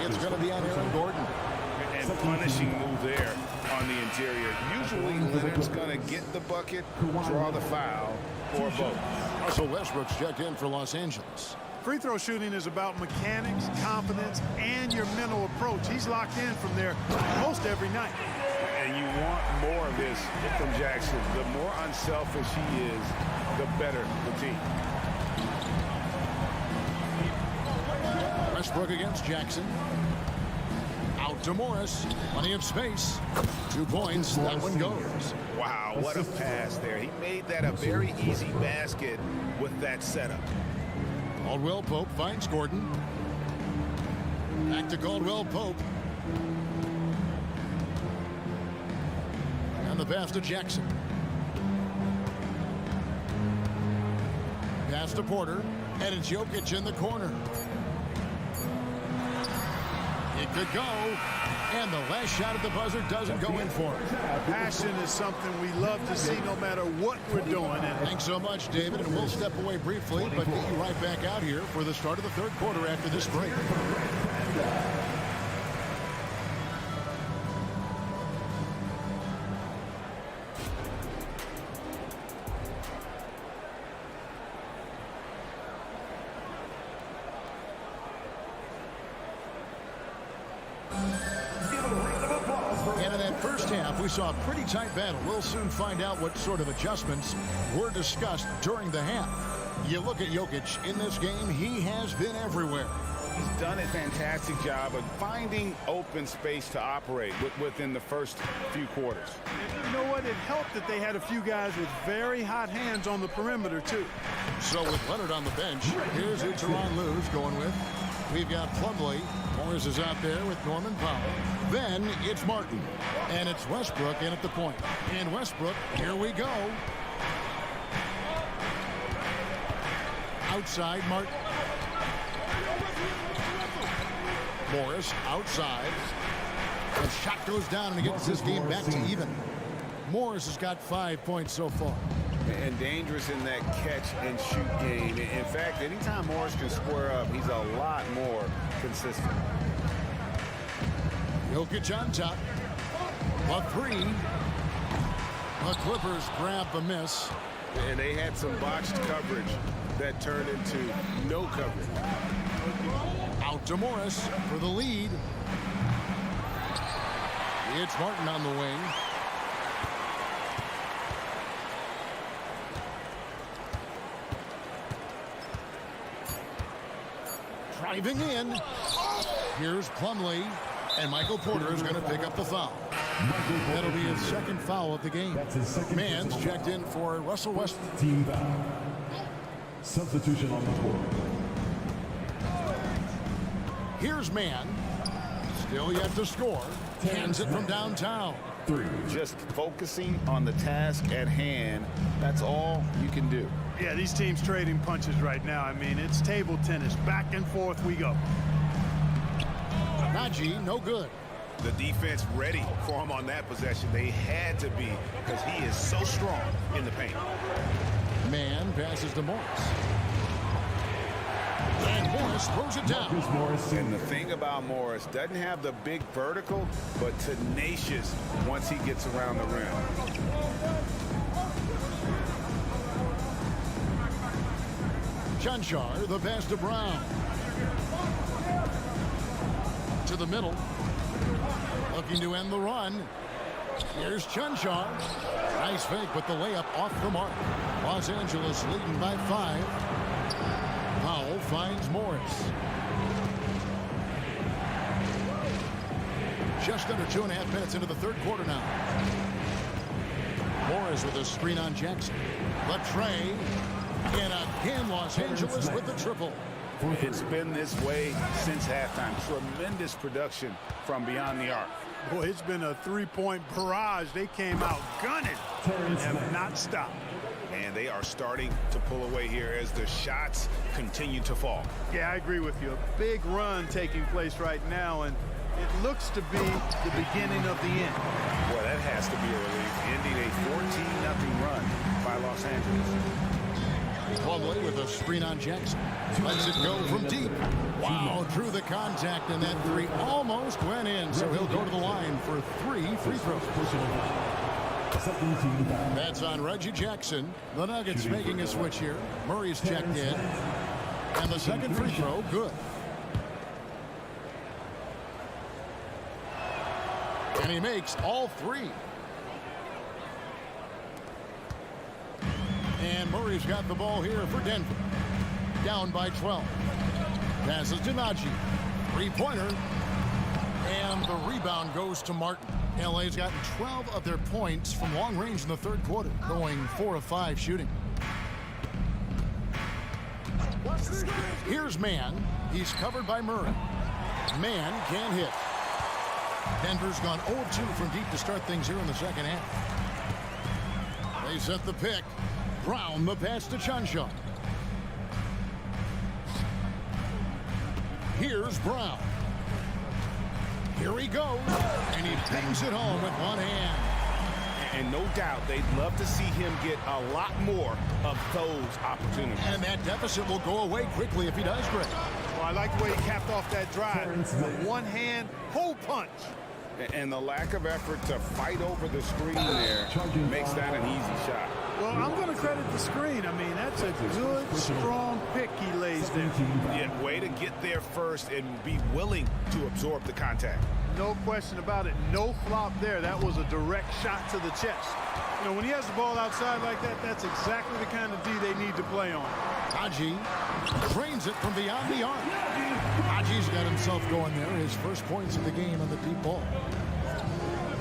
It's going to be on Aaron Gordon. And punishing move there on the interior. Usually Leonard's going to get the bucket, draw the foul, or both. Russell Westbrook's checked in for Los Angeles. Free throw shooting is about mechanics, confidence, and your mental approach. He's locked in from there most every night. And you want more of this from Jackson. The more unselfish he is, the better the team. Westbrook against Jackson. Out to Morris. Plenty of space. 2 points. That one goes. Wow, what a pass there. He made that a very easy basket with that setup. Caldwell Pope finds Gordon. Back to Caldwell Pope. And the pass to Jackson. Pass to Porter. And it's Jokic in the corner. It could go. And the last shot at the buzzer doesn't go in for it. Passion is something we love to see no matter what we're doing. And thanks so much, David. And we'll step away briefly, but get you right back out here for the start of the third quarter after this break. We saw a pretty tight battle. We'll soon find out what sort of adjustments were discussed during the half. You look at Jokic in this game, he has been everywhere. He's done a fantastic job of finding open space to operate within the first few quarters. You know what? It helped that they had a few guys with very hot hands on the perimeter, too. So with Leonard on the bench, here's who Tyronn Lue's going with. We've got Plumlee. Morris is out there with Norman Powell. Then it's Martin. And it's Westbrook in at the point. And Westbrook, here we go. Outside, Martin. Morris outside. The shot goes down and he gets this game back to even. Morris has got 5 points so far. And dangerous in that catch and shoot game. In fact, anytime Morris can square up, he's a lot more consistent. Jokic on top. A 3. The Clippers grab the miss. And they had some botched coverage that turned into no coverage. Out to Morris for the lead. It's Martin on the wing. Driving in. Here's Plumlee. And Michael Porter is going to pick up the foul. That'll be his second foul of the game. Mann's checked in for Russell Westbrook. Team foul. Substitution on the court. Here's Mann. Still yet to score. Hands it from downtown. Just focusing on the task at hand. That's all you can do. Yeah, these teams trading punches right now. I mean, it's table tennis. Back and forth we go. Najee, no good. The defense ready for him on that possession. They had to be because he is so strong in the paint. Man passes to Morris. And Morris throws it down. And the thing about Morris, doesn't have the big vertical, but tenacious once he gets around the rim. Chanchar, the pass to Brown. To the middle. Looking to end the run. Here's Chanchar. Nice fake, but the layup off the mark. Los Angeles leading by 5. Powell finds Morris. Just under 2.5 minutes into the third quarter now. Morris with a screen on Jackson. Latrey. And again, Los Angeles with the triple. It's been this way since halftime. Tremendous production from beyond the arc. Boy, it's been a three-point barrage. They came out gunning and have not stopped. And they are starting to pull away here as the shots continue to fall. Yeah, I agree with you. A big run taking place right now, and it looks to be the beginning of the end. Well, that has to be a relief. Ending a 14-0 run by Los Angeles. Plumlee with a screen on Jackson. Lets it go from deep. Wow, through the contact, and that three almost went in, so he'll go to the line for 3 free throws. That's on Reggie Jackson. The Nuggets making a switch here. Murray's checked in. And the second free throw, good. And he makes all 3. And Murray's got the ball here for Denver. Down by 12. Passes to Najee. Three-pointer. And the rebound goes to Martin. LA's gotten 12 of their points from long range in the third quarter, going 4 of 5 shooting. Here's Mann. He's covered by Murray. Mann can't hit. Denver's gone 0-2 from deep to start things here in the second half. They set the pick. Brown, the pass to Chanchar. Here's Brown. Here he goes, and he bangs it home with one hand. And no doubt they'd love to see him get a lot more of those opportunities. And that deficit will go away quickly if he does great. Well, I like the way he capped off that drive. The one hand, hole punch. And the lack of effort to fight over the screen there makes that an easy shot. Well, I'm going to credit the screen. I mean, that's a good, strong pick he lays there. Yeah, way to get there first and be willing to absorb the contact. No question about it. No flop there. That was a direct shot to the chest. You know, when he has the ball outside like that, that's exactly the kind of D they need to play on. Najee trains it from beyond the arc. Najee's got himself going there. His first points of the game on the deep ball.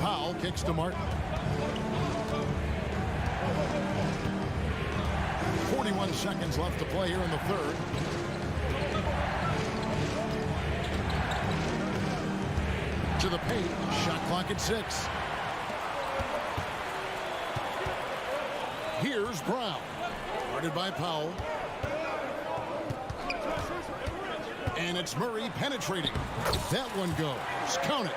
Powell kicks to Martin. 41 seconds left to play here in the third. To the paint. Shot clock at 6. Here's Brown. Guarded by Powell. And it's Murray penetrating. That one goes. Count it.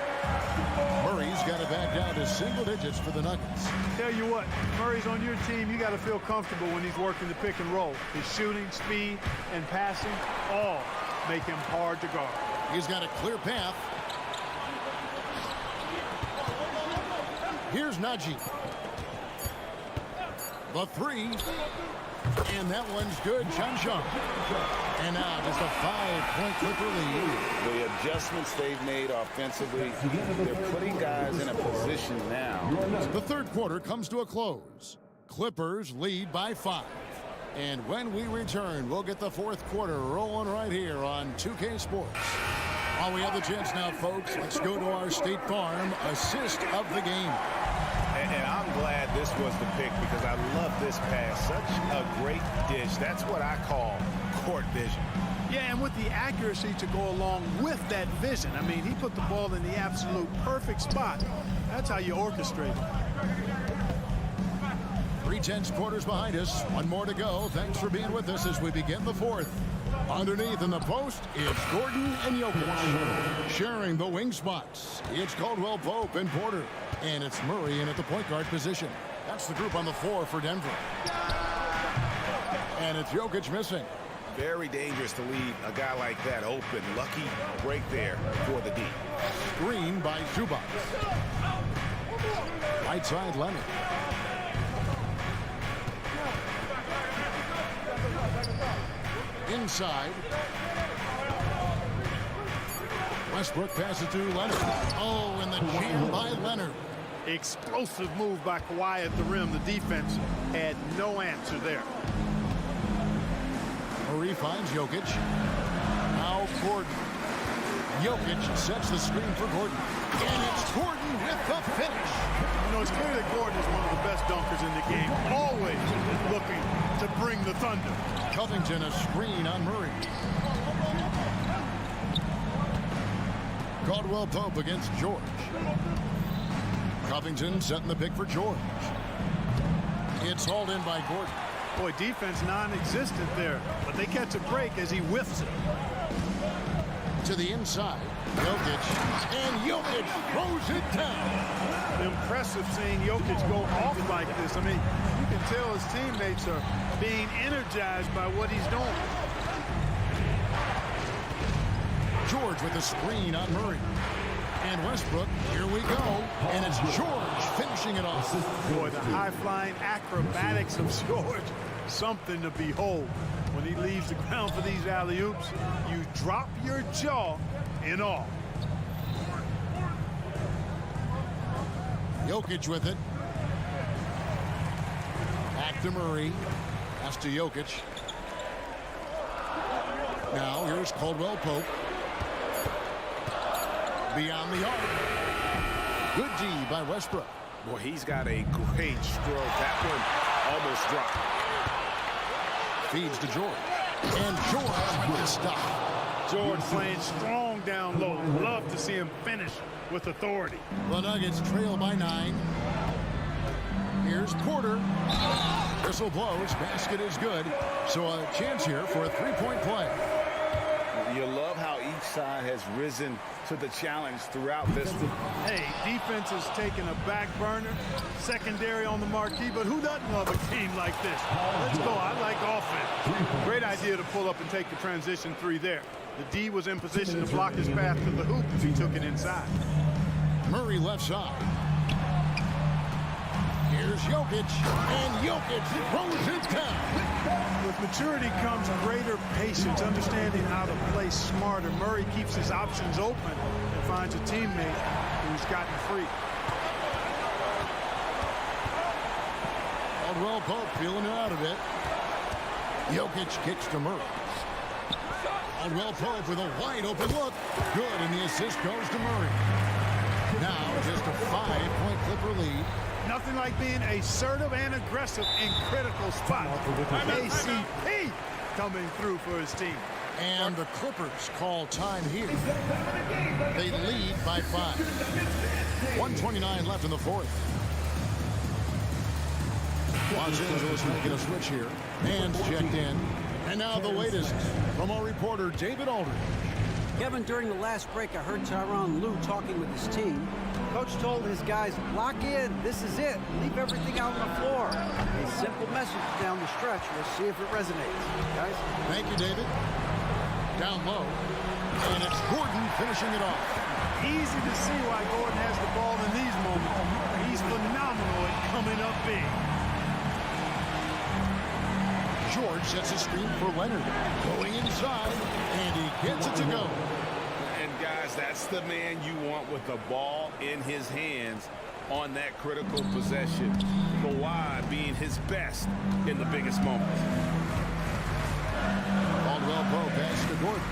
Murray's got it back down to single digits for the Nuggets. Tell you what, Murray's on your team. You got to feel comfortable when he's working the pick and roll. His shooting, speed, and passing all make him hard to guard. He's got a clear path. Here's Najee. The three. And that one's good. Chanchar. And now just a 5-point Clipper lead. The adjustments they've made offensively, they're putting guys in a position now. The third quarter comes to a close. Clippers lead by 5. And when we return, we'll get the fourth quarter rolling right here on 2K Sports. While we have the chance now, folks, let's go to our State Farm assist of the game. And I'm glad this was the pick because I love this pass. Such a great dish. That's what I call court vision. Yeah, and with the accuracy to go along with that vision. I mean, he put the ball in the absolute perfect spot. That's how you orchestrate it. 3/10 quarters behind us. One more to go. Thanks for being with us as we begin the fourth. Underneath in the post, it's Gordon and Jokic. Sharing the wing spots, it's Caldwell Pope and Porter. And it's Murray in at the point guard position. That's the group on the floor for Denver. And it's Jokic missing. Very dangerous to leave a guy like that open. Lucky break there for the D. Screen by Zubac. Right side Leonard. Inside. Westbrook passes to Leonard. Oh, and the jam by Leonard. Explosive move by Kawhi at the rim. The defense had no answer there. Murray finds Jokic. Now Gordon. Jokic sets the screen for Gordon. And it's Gordon with the finish. You know, it's clear that Gordon is one of the best dunkers in the game. Always looking to bring the thunder. Covington a screen on Murray. Caldwell Pope against George. Covington setting the pick for George. It's hauled in by Gordon. Boy, defense non-existent there, but they catch a break as he whiffs it. To the inside, Jokic, and Jokic throws it down. Impressive seeing Jokic go off like this. I mean, you can tell his teammates are being energized by what he's doing. George with a screen on Murray. And Westbrook, here we go. And it's George finishing it off. Boy, the high-flying acrobatics of George, something to behold. When he leaves the ground for these alley-oops, you drop your jaw in awe. Jokic with it. Back to Murray. Pass to Jokic. Now here's Caldwell Pope. Beyond the arc. Good D by Westbrook. Boy, he's got a great stroke. That one almost dropped. Feeds to George. And George with a stop. George playing strong down low. Love to see him finish with authority. The Nuggets trail by 9. Here's Porter. Whistle blows. Basket is good. So a chance here for a three-point play. You love how each side has risen to the challenge throughout this. Hey, defense has taken a back burner, secondary on the marquee, but who doesn't love a game like this? Let's go. I like offense. Great idea to pull up and take the transition three there. The D was in position to block his path to the hoop if he took it inside. Murray left side. Here's Jokic, and Jokic throws it down. With maturity comes greater patience, understanding how to play smarter. Murray keeps his options open and finds a teammate who's gotten free. Caldwell Pope feeling it out of it. Jokic kicks to Murray. Caldwell Pope with a wide open look. Good, and the assist goes to Murray. Now just a 5-point Clipper lead. Nothing like being assertive and aggressive in critical spots. ACP coming through for his team. And the Clippers call time here. They lead by 5. 1:29 left in the fourth. Los Angeles making a switch here. Hands checked in. And now the latest from our reporter, David Aldridge. Kevin, during the last break, I heard Tyronn Lue talking with his team. Coach told his guys, lock in, this is it, leave everything out on the floor. A simple message down the stretch. We'll see if it resonates. Guys? Thank you, David. Down low. And it's Gordon finishing it off. Easy to see why Gordon has the ball in these moments. He's phenomenal at coming up big. George sets a screen for Leonard. Going inside, and he gets it to go. And guys, that's the man you want with the ball in his hands on that critical possession. Kawhi being his best in the biggest moments. Caldwell Pope pass to Gordon.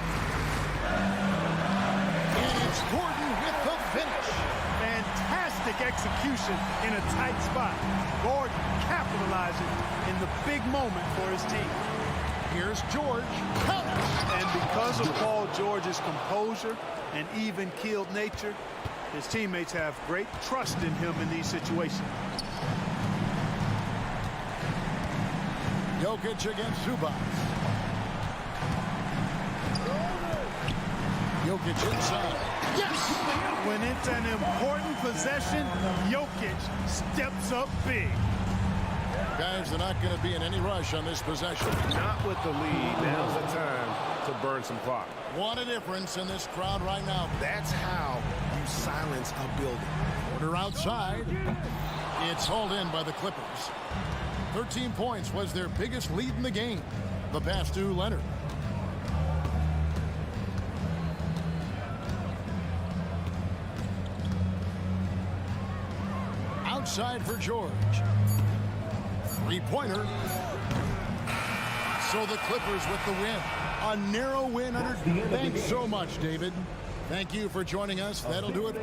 And it's Gordon with the finish. Fantastic execution in a tight spot. Gordon capitalizing in the big moment for his team. Here's George. And because of Paul George's composure and even-keeled nature, his teammates have great trust in him in these situations. Jokic against Zubac. Jokic inside. Yes! When it's an important possession, Jokic steps up big. Guys, they're not going to be in any rush on this possession. Not with the lead. Now's the time to burn some clock. What a difference in this crowd right now. That's how you silence a building. Porter outside. It's hauled in by the Clippers. 13 points was their biggest lead in the game. The pass to Leonard. Outside for George. Three-pointer. So the Clippers with the win. A narrow win under. Thanks so much, David. Thank you for joining us. That'll do it.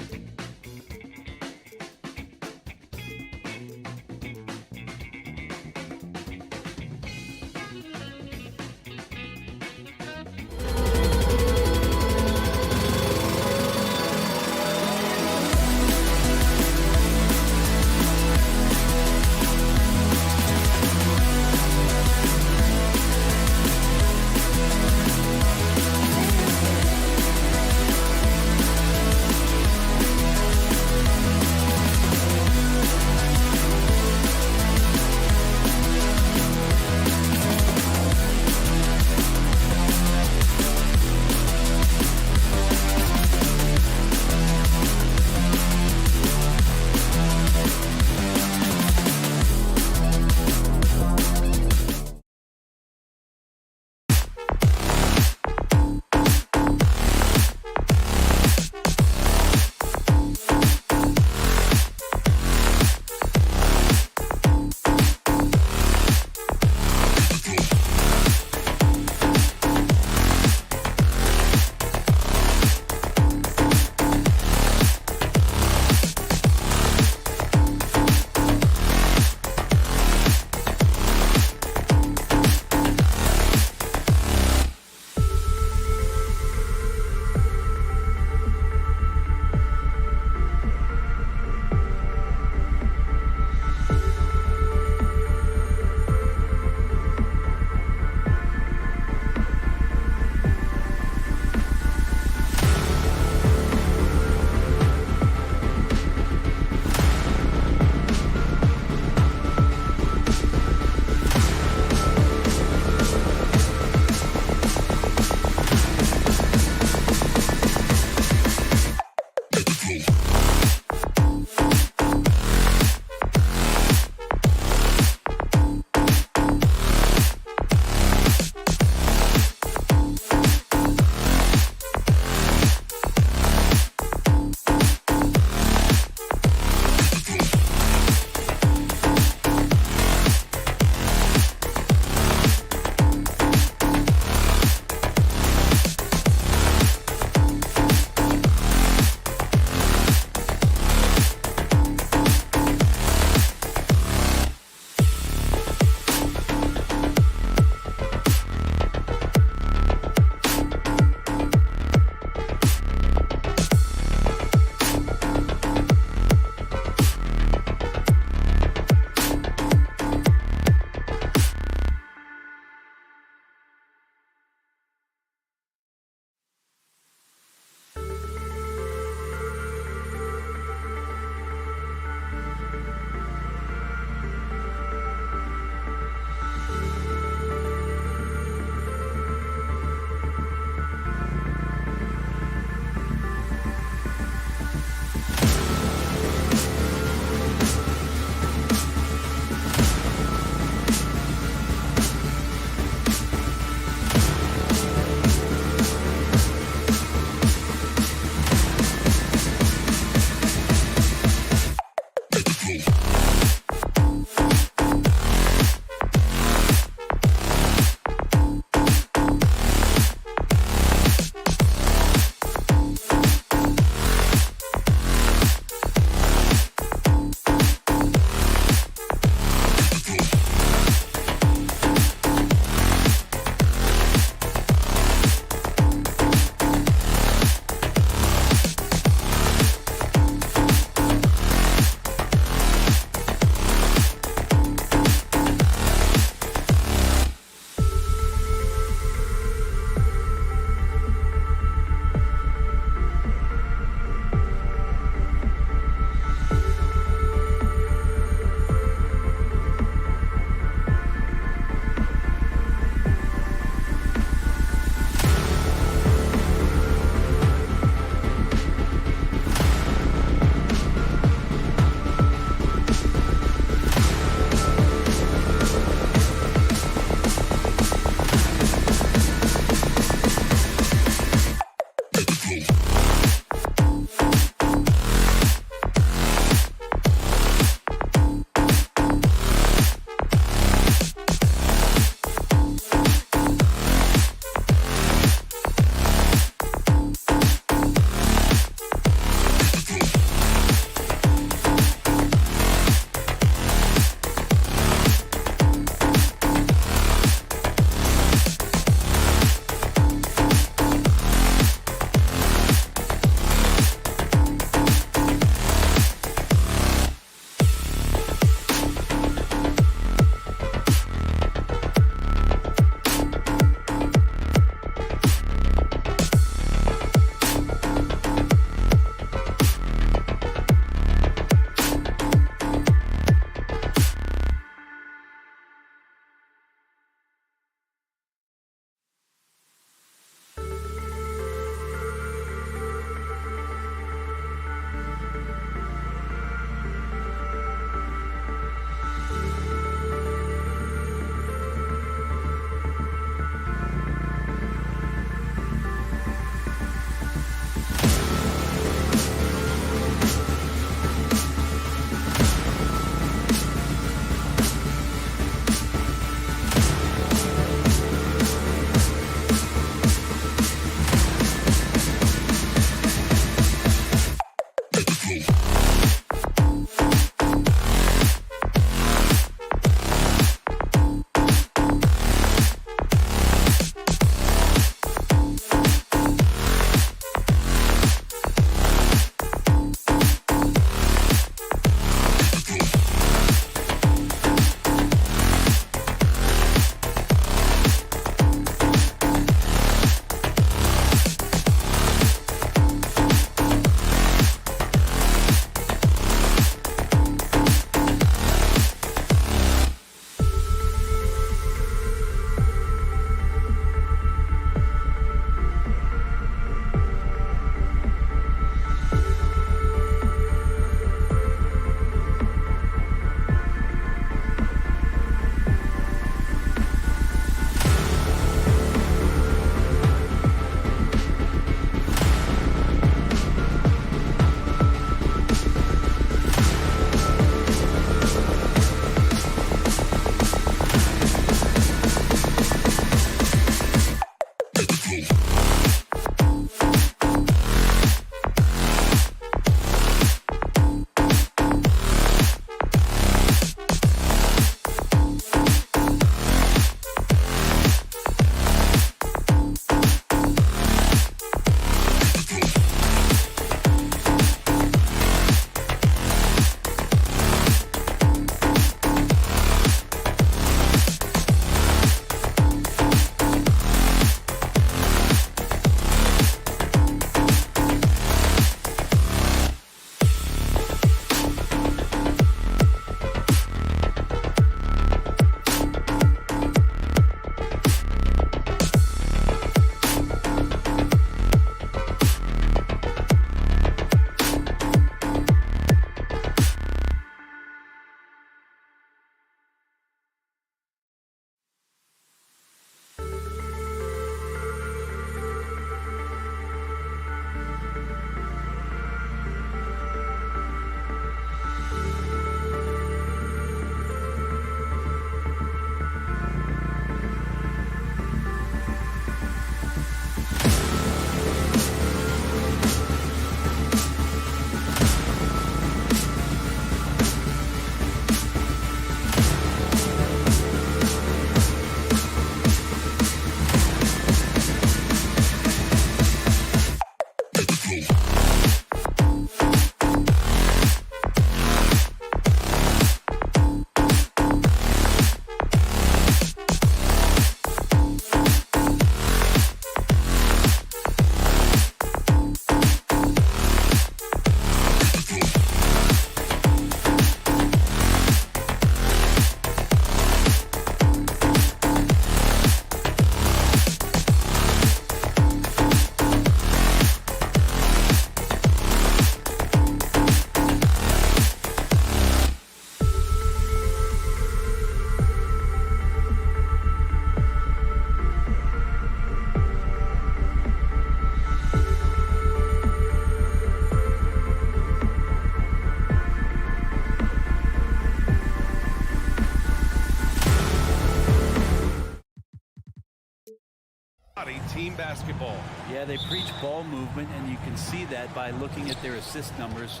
Team basketball. Yeah, they preach ball movement, and you can see that by looking at their assist numbers.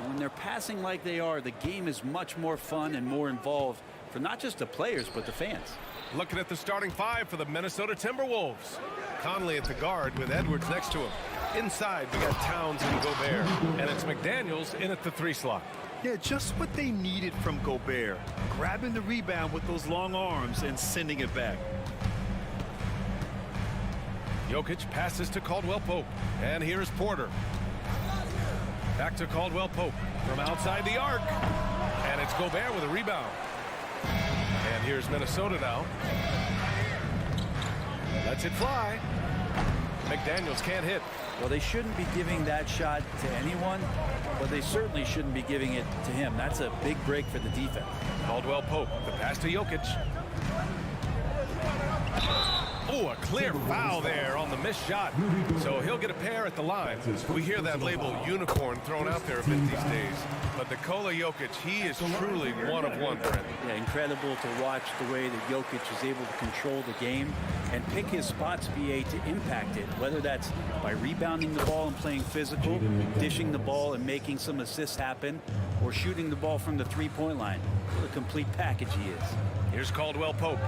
And when they're passing like they are, the game is much more fun and more involved for not just the players, but the fans. Looking at the starting five for the Minnesota Timberwolves. Conley at the guard with Edwards next to him. Inside, we got Towns and Gobert. And it's McDaniels in at the 3 slot. Yeah, just what they needed from Gobert. Grabbing the rebound with those long arms and sending it back. Jokic passes to Caldwell-Pope. And here's Porter. Back to Caldwell-Pope from outside the arc. And it's Gobert with a rebound. And here's Minnesota now. Lets it fly. McDaniels can't hit. Well, they shouldn't be giving that shot to anyone, but they certainly shouldn't be giving it to him. That's a big break for the defense. Caldwell-Pope, the pass to Jokic. Oh, a clear foul there on the missed shot. So he'll get a pair at the line. We hear that label unicorn thrown out there a bit these days. But Nikola Jokic, he is truly one of one, Brent. Yeah, incredible to watch the way that Jokic is able to control the game and pick his spots, BA, to impact it, whether that's by rebounding the ball and playing physical, dishing the ball and making some assists happen, or shooting the ball from the three-point line. What a complete package he is. Here's Caldwell Pope.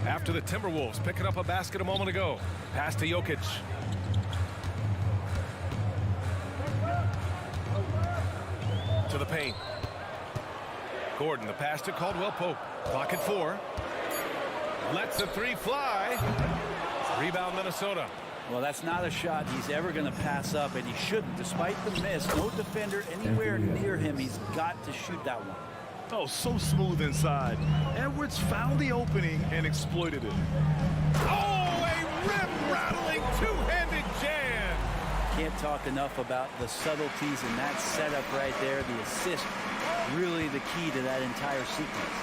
After the Timberwolves picking up a basket a moment ago. Pass to Jokic. To the paint. Gordon, the pass to Caldwell Pope. Clock at 4. Lets the three fly. Rebound Minnesota. Well, that's not a shot he's ever going to pass up, and he shouldn't. Despite the miss, no defender anywhere near him. He's got to shoot that one. Oh, so smooth inside. Edwards found the opening and exploited it. Oh, a rim-rattling two-handed jam. Can't talk enough about the subtleties in that setup right there. The assist, really the key to that entire sequence.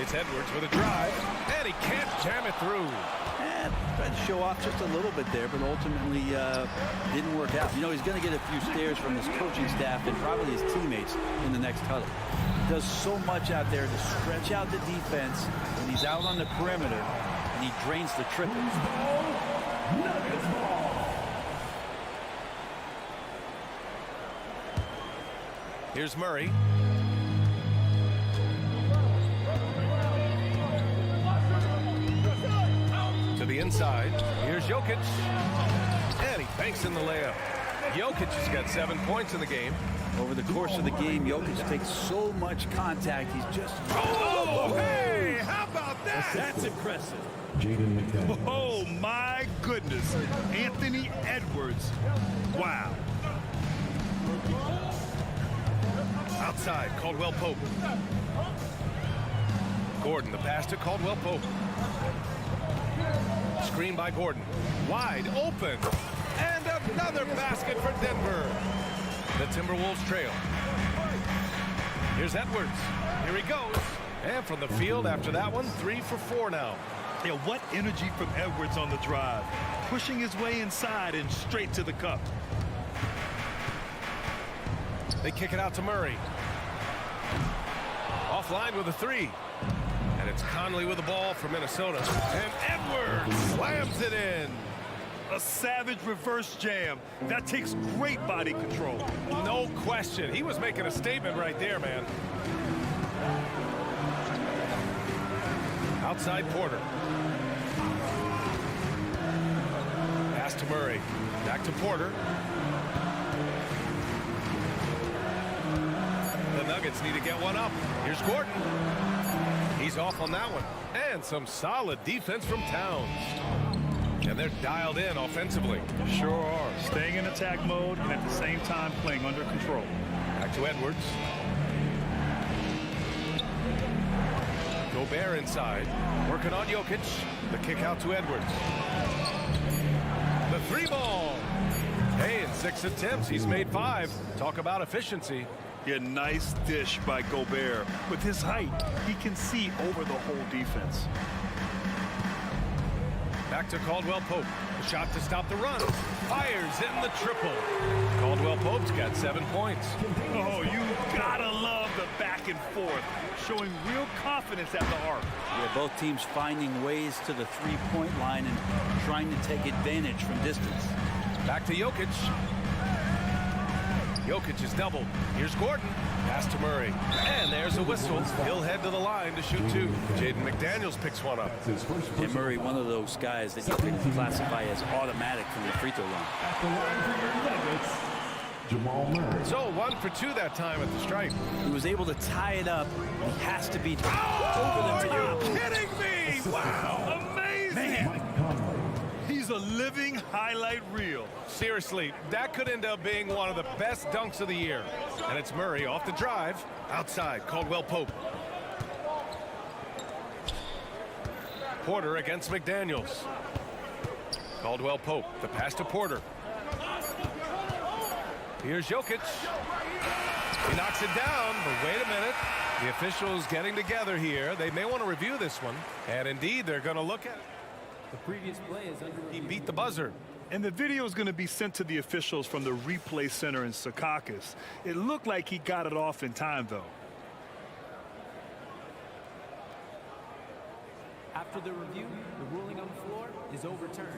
It's Edwards with a drive, and he can't jam it through. Tried to show off just a little bit there, but ultimately didn't work out. You know, he's going to get a few stares from his coaching staff and probably his teammates in the next huddle. He does so much out there to stretch out the defense when he's out on the perimeter, and he drains the triples. Here's Murray. To the inside. Here's Jokic. And he banks in the layup. Jokic has got 7 points in the game. Over the course of the game, Jokic takes so much contact. He's just... Oh, hey! How about that? That's impressive. Oh, my goodness. Anthony Edwards. Wow. Outside, Caldwell Pope. Gordon, the pass to Caldwell Pope. Screen by Gordon. Wide open. And another basket for Denver. The Timberwolves trail. Here's Edwards. Here he goes. And from the field after that one, 3 for 4 now. Yeah, what energy from Edwards on the drive. Pushing his way inside and straight to the cup. They kick it out to Murray. Offline with a 3. And it's Conley with the ball for Minnesota. And Edwards slams it in. A savage reverse jam. That takes great body control. No question. He was making a statement right there, man. Outside Porter. Pass to Murray. Back to Porter. The Nuggets need to get one up. Here's Gordon. He's off on that one. And some solid defense from Towns. And they're dialed in offensively. Sure are. Staying in attack mode and at the same time playing under control. Back to Edwards. Gobert inside. Working on Jokic. The kick out to Edwards. The 3 ball. Hey, in 6 attempts, he's made 5. Talk about efficiency. Yeah, nice dish by Gobert. With his height, he can see over the whole defense. Back to Caldwell Pope. A shot to stop the run. Fires in the triple. Caldwell Pope's got 7 points. Oh, you gotta love the back and forth. Showing real confidence at the arc. Yeah, both teams finding ways to the three-point line and trying to take advantage from distance. Back to Jokic. Jokic is doubled. Here's Gordon. Pass to Murray. And there's a whistle. He'll head to the line to shoot 2. Jaden McDaniels picks one up. And Murray, one of those guys that you can classify as automatic from the free throw line. So 1 for 2 that time at the stripe. He was able to tie it up. He has to be over the Are top. you kidding me? Wow. Amazing. Man. He's a living highlight reel. Seriously, that could end up being one of the best dunks of the year. And it's Murray off the drive. Outside, Caldwell Pope. Porter against Here's Jokic. He knocks it down, but wait a minute. The officials getting together here. They may want to review this one. And indeed, they're going to look at it. The previous play is under. He beat the buzzer. And the video is going to be sent to the officials from the replay center in Secaucus. It looked like he got it off in time, though. After the review, the ruling on the floor is overturned.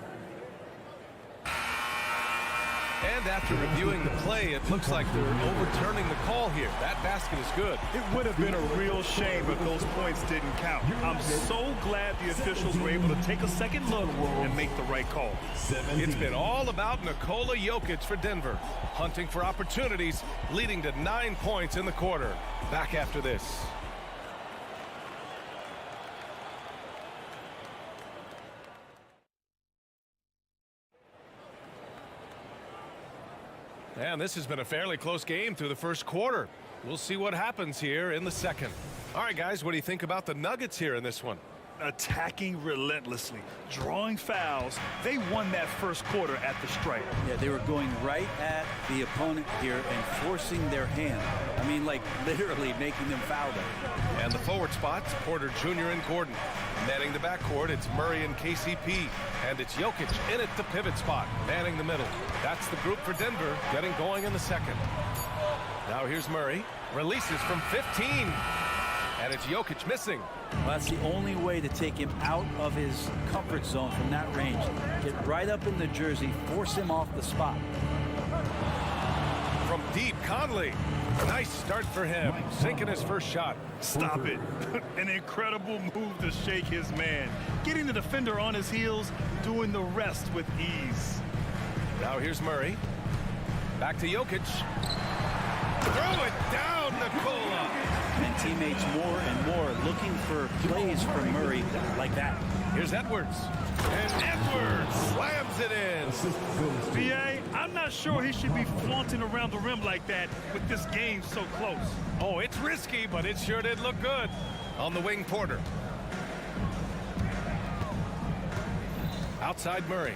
And after reviewing the play, it looks like they're overturning the call here. That basket is good. It would have been a real shame if those points didn't count. I'm so glad the officials were able to take a second look and make the right call. It's been all about Nikola Jokic for Denver, hunting for opportunities, leading to 9 points in the quarter. Back after this. And this has been a fairly close game through the first quarter. We'll see what happens here in the second. All right, guys, what do you think about the Nuggets here in this one? Attacking relentlessly, drawing fouls. They won that first quarter at the stripe. Yeah, they were going right at the opponent here and forcing their hand. I mean, like literally making them foul them. And the forward spots, Porter Jr. and Gordon. Manning the backcourt, it's Murray and KCP. And it's Jokic in at the pivot spot, manning the middle. That's the group for Denver, getting going in the second. Now here's Murray. Releases from 15. And it's Jokic missing. Well, that's the only way to take him out of his comfort zone from that range. Get right up in the jersey, force him off the spot. From deep, Conley. Nice start for him, sinking his first shot. Stop it. An incredible move to shake his man. Getting the defender on his heels, doing the rest with ease. Now here's Murray. Back to Jokic. Throw it down, Nikola. And teammates more and more looking for plays from Murray like that. Here's Edwards. And Edwards slams it in. BA, I'm not sure he should be flaunting around the rim like that with this game so close. Oh, it's risky, but it sure did look good. On the wing, Porter. Outside Murray.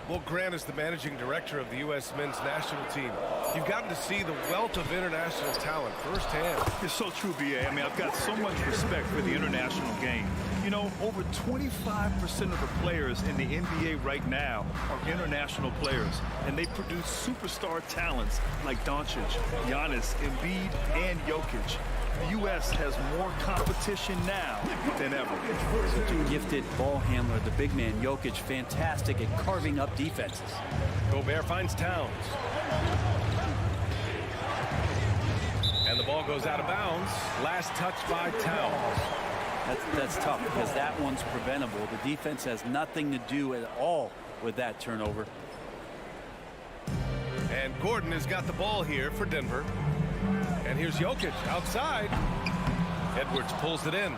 Well, Grant is the managing director of the U.S. men's national team. You've gotten to see the wealth of international talent firsthand. It's so true, BA. I mean, I've got so much respect for the international game. You know, over 25% of the players in the NBA right now are international players, and they produce superstar talents like Doncic, Giannis, Embiid, and Jokic. The U.S. has more competition now than ever. Such a gifted ball handler, the big man, Jokic, fantastic at carving up defenses. Gobert finds Towns. And the ball goes out of bounds. Last touch by Towns. That's tough because that one's preventable. The defense has nothing to do at all with that turnover. And Gordon has got the ball here for Denver. And here's Jokic outside. Edwards pulls it in.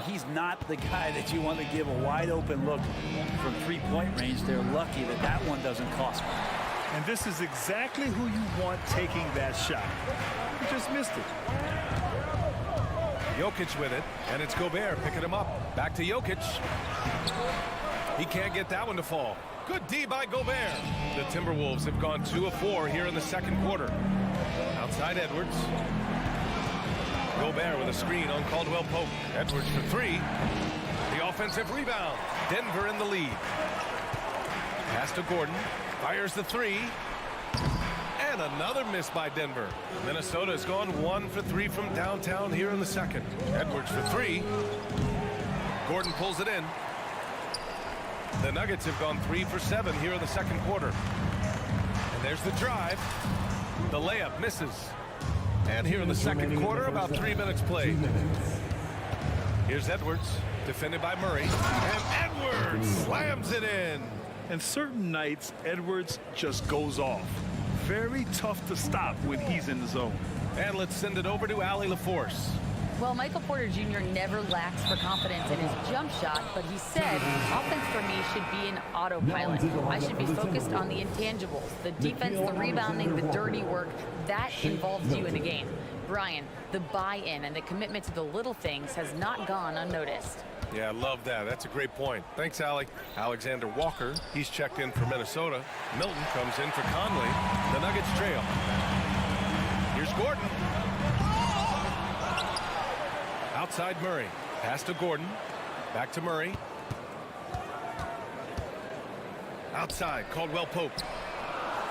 He's not the guy that you want to give a wide open look from three-point range. They're lucky that that one doesn't cost them. And this is exactly who you want taking that shot. He just missed it. Jokic with it, and it's Gobert picking him up. Back to Jokic. He can't get that one to fall. Good D by Gobert. The Timberwolves have gone 2 of 4 here in the second quarter. Outside Edwards. Gobert with a screen on Caldwell Pope. Edwards for 3. The offensive rebound. Denver in the lead. Pass to Gordon. Fires the 3. And another miss by Denver. Minnesota has gone 1 for 3 from downtown here in the second. Edwards for 3. Gordon pulls it in. The Nuggets have gone 3 for 7 here in the second quarter. And there's the drive. The layup misses. And here in the second quarter, about 3 minutes played. Here's Edwards, defended by Murray. And Edwards slams it in. And certain nights, Edwards just goes off. Very tough to stop when he's in the zone. And let's send it over to Allie LaForce. Well, Michael Porter Jr. never lacks for confidence in his jump shot, but he said offense for me should be an autopilot. I should be focused on the intangibles, the defense, the rebounding, the dirty work. That involves you in a game. Brian, the buy-in and the commitment to the little things has not gone unnoticed. Yeah, I love that. That's a great point. Thanks, Allie. Alexander Walker, he's checked in for Minnesota. Milton comes in for Conley. The Nuggets trail. Here's Gordon. Outside Murray. Pass to Gordon. Back to Murray. Outside, Caldwell Pope.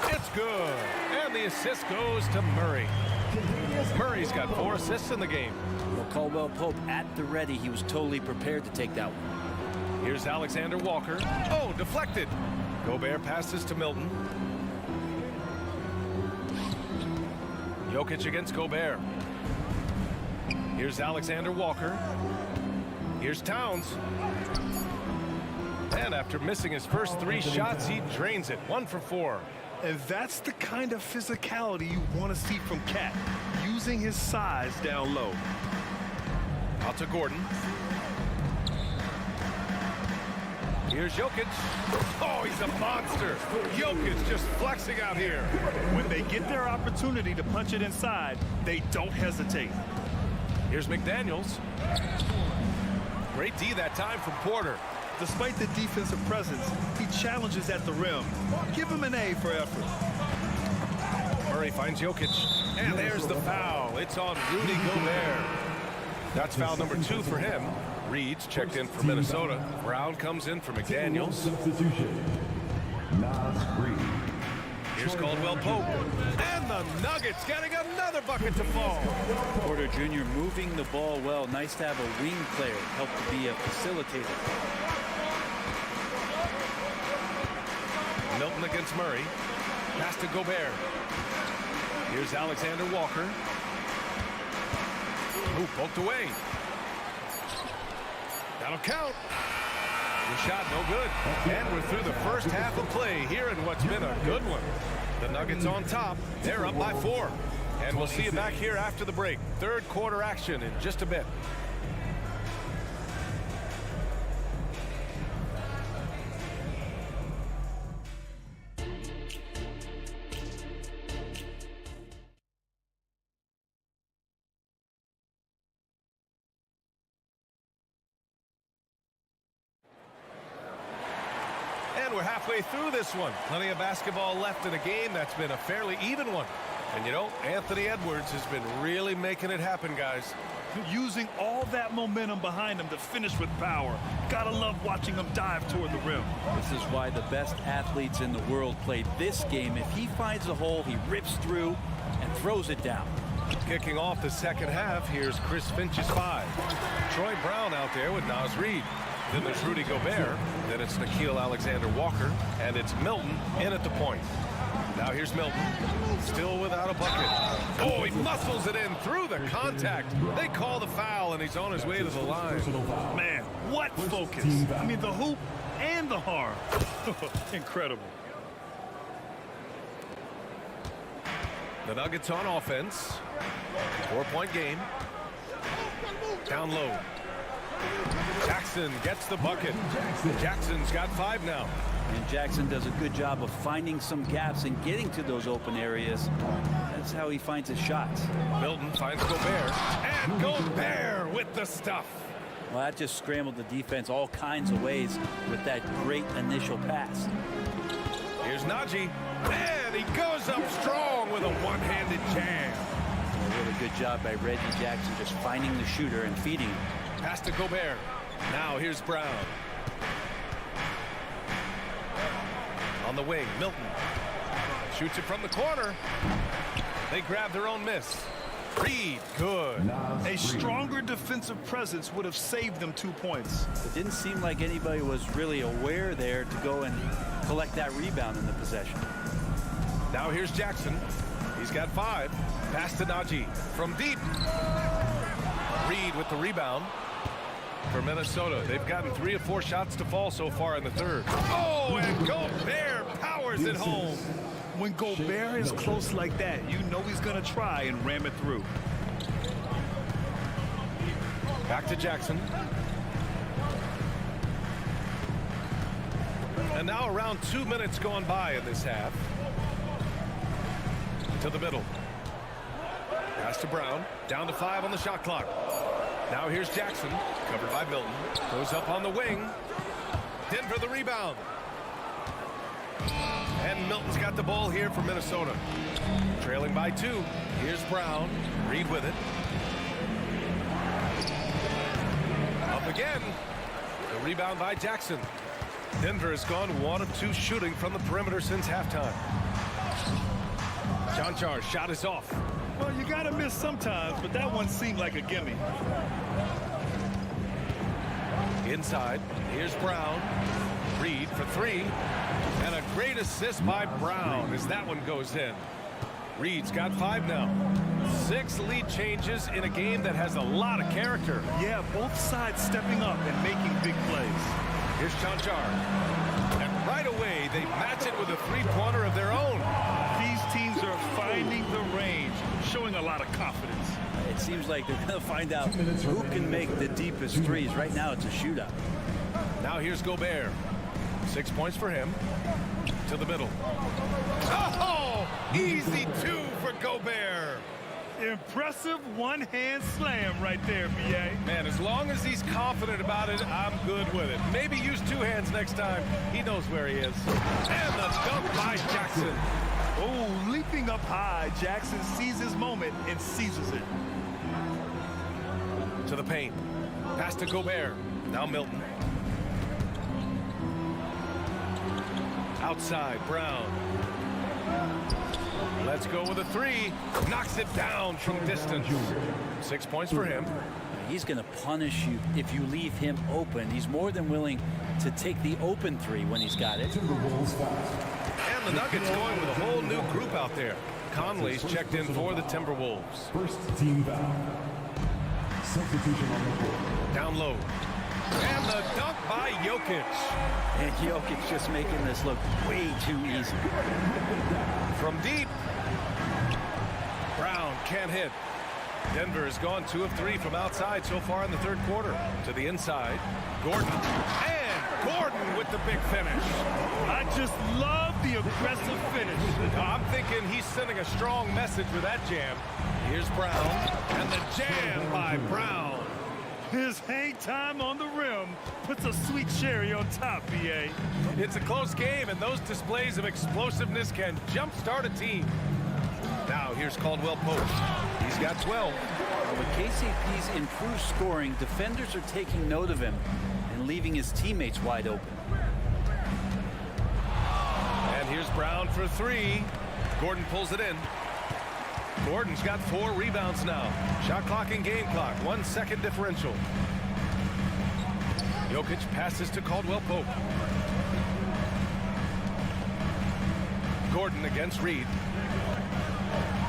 It's good. And the assist goes to Murray. Murray's got 4 assists in the game. Well, Caldwell Pope at the ready. He was totally prepared to take that one. Here's Alexander Walker. Oh, deflected. Gobert passes to Milton. Jokic against Gobert. Here's Alexander Walker. Here's Towns. And after missing his first 3 shots, he drains it. 1 for 4. And that's the kind of physicality you want to see from Cat, using his size down low. Out to Gordon. Here's Jokic. Oh, he's a monster. Jokic just flexing out here. When they get their opportunity to punch it inside, they don't hesitate. Here's McDaniels. Great D that time from Porter. Despite the defensive presence, he challenges at the rim. Give him an A for effort. Murray finds Jokic. And there's the foul. It's on Rudy Gobert. That's foul number 2 for him. Reed's checked in for Minnesota. Brown comes in for McDaniels. Substitution. Here's Caldwell Pope. And the Nuggets getting another bucket to fall. Porter Jr. moving the ball well. Nice to have a wing player help to be a facilitator. Milton against Murray. Pass to Gobert. Here's Alexander Walker. Ooh, poked away. That'll count. The shot no good. And we're through the first half of play here in what's been a good one. The Nuggets on top. They're up by 4. And we'll see you back here after the break. Third quarter action in just a bit. We're halfway through this one. Plenty of basketball left in a game that's been a fairly even one. And you know, Anthony Edwards has been really making it happen, guys. Using all that momentum behind him to finish with power. Gotta love watching him dive toward the rim. This is why the best athletes in the world play this game. If he finds a hole, he rips through and throws it down. Kicking off the second half, here's Chris Finch's 5. Troy Brown out there with Naz Reid. Then there's Rudy Gobert. Then it's Nickeil Alexander-Walker. And it's Milton in at the point. Now here's Milton. Still without a bucket. Oh, he muscles it in through the contact. They call the foul, and he's on his way to the line. Man, what focus. I mean, the hoop and the harm. Incredible. The Nuggets on offense. 4-point game. Down low. Jackson gets the bucket. Jackson's got 5 now. And Jackson does a good job of finding some gaps and getting to those open areas. That's how he finds his shots. Milton finds Gobert. And Gobert with the stuff. Well, that just scrambled the defense all kinds of ways with that great initial pass. Here's Najee. And he goes up strong with a one-handed jam. A really good job by Reggie Jackson just finding the shooter and feeding him. Pass to Gobert. Now here's Brown. On the wing, Milton. Shoots it from the corner. They grab their own miss. Reed, good. A stronger defensive presence would have saved them 2 points. It didn't seem like anybody was really aware there to go and collect that rebound in the possession. Now here's Jackson. He's got 5. Pass to Najee from deep. Reed with the rebound for Minnesota. They've gotten 3 or 4 shots to fall so far in the third. Oh, and Gobert powers it home. When Gobert is close like that, you know he's going to try and ram it through. Back to Jackson. And now around 2 minutes gone by in this half. To the middle. Pass to Brown. Down to 5 on the shot clock. Now here's Jackson, covered by Milton. Goes up on the wing. Denver the rebound. And Milton's got the ball here for Minnesota. Trailing by 2. Here's Brown. Reed with it. Up again. The rebound by Jackson. Denver has gone 1 of 2 shooting from the perimeter since halftime. Chanchar shot is off. Well, you got to miss sometimes, but that one seemed like a gimme. Inside, here's Brown. Reed for 3. And a great assist by Brown as that one goes in. Reed's got 5 now. 6 lead changes in a game that has a lot of character. Yeah, both sides stepping up and making big plays. Here's Chanchar. And right away, they match it with a 3-pointer of their own. These teams are finding the range, showing a lot of confidence. It seems like they're going to find out who can make the deepest threes. Right now, it's a shootout. Now here's Gobert. 6 points for him. To the middle. Oh! Easy 2 for Gobert. Impressive one-hand slam right there, B.A. Man, as long as he's confident about it, I'm good with it. Maybe use 2 hands next time. He knows where he is. And the dunk by Jackson. Oh, leaping up high, Jackson sees his moment and seizes it. To the paint. Pass to Gobert. Now Milton. Outside, Brown. Let's go with a 3. Knocks it down from distance. 6 points for him. He's going to punish you if you leave him open. He's more than willing to take the open 3 when he's got it. And the Nuggets going with a whole new group out there. Conley's checked in for the Timberwolves. First team foul. Substitution on the court. Down low. And the dunk by Jokic. And Jokic just making this look way too easy. From deep. Brown can't hit. Denver has gone 2 of 3 from outside so far in the 3rd quarter. To the inside. Gordon. And Gordon with the big finish. I just love the aggressive finish. I'm thinking he's sending a strong message with that jam. Here's Brown. And the jam by Brown. His hang time on the rim puts a sweet cherry on top, B.A. It's a close game, and those displays of explosiveness can jumpstart a team. Now, here's Caldwell Pope. He's got 12. With KCP's improved scoring, defenders are taking note of him and leaving his teammates wide open. And here's Brown for 3. Gordon pulls it in. Gordon's got 4 rebounds now. Shot clock and game clock. 1 second differential. Jokic passes to Caldwell Pope. Gordon against Reed.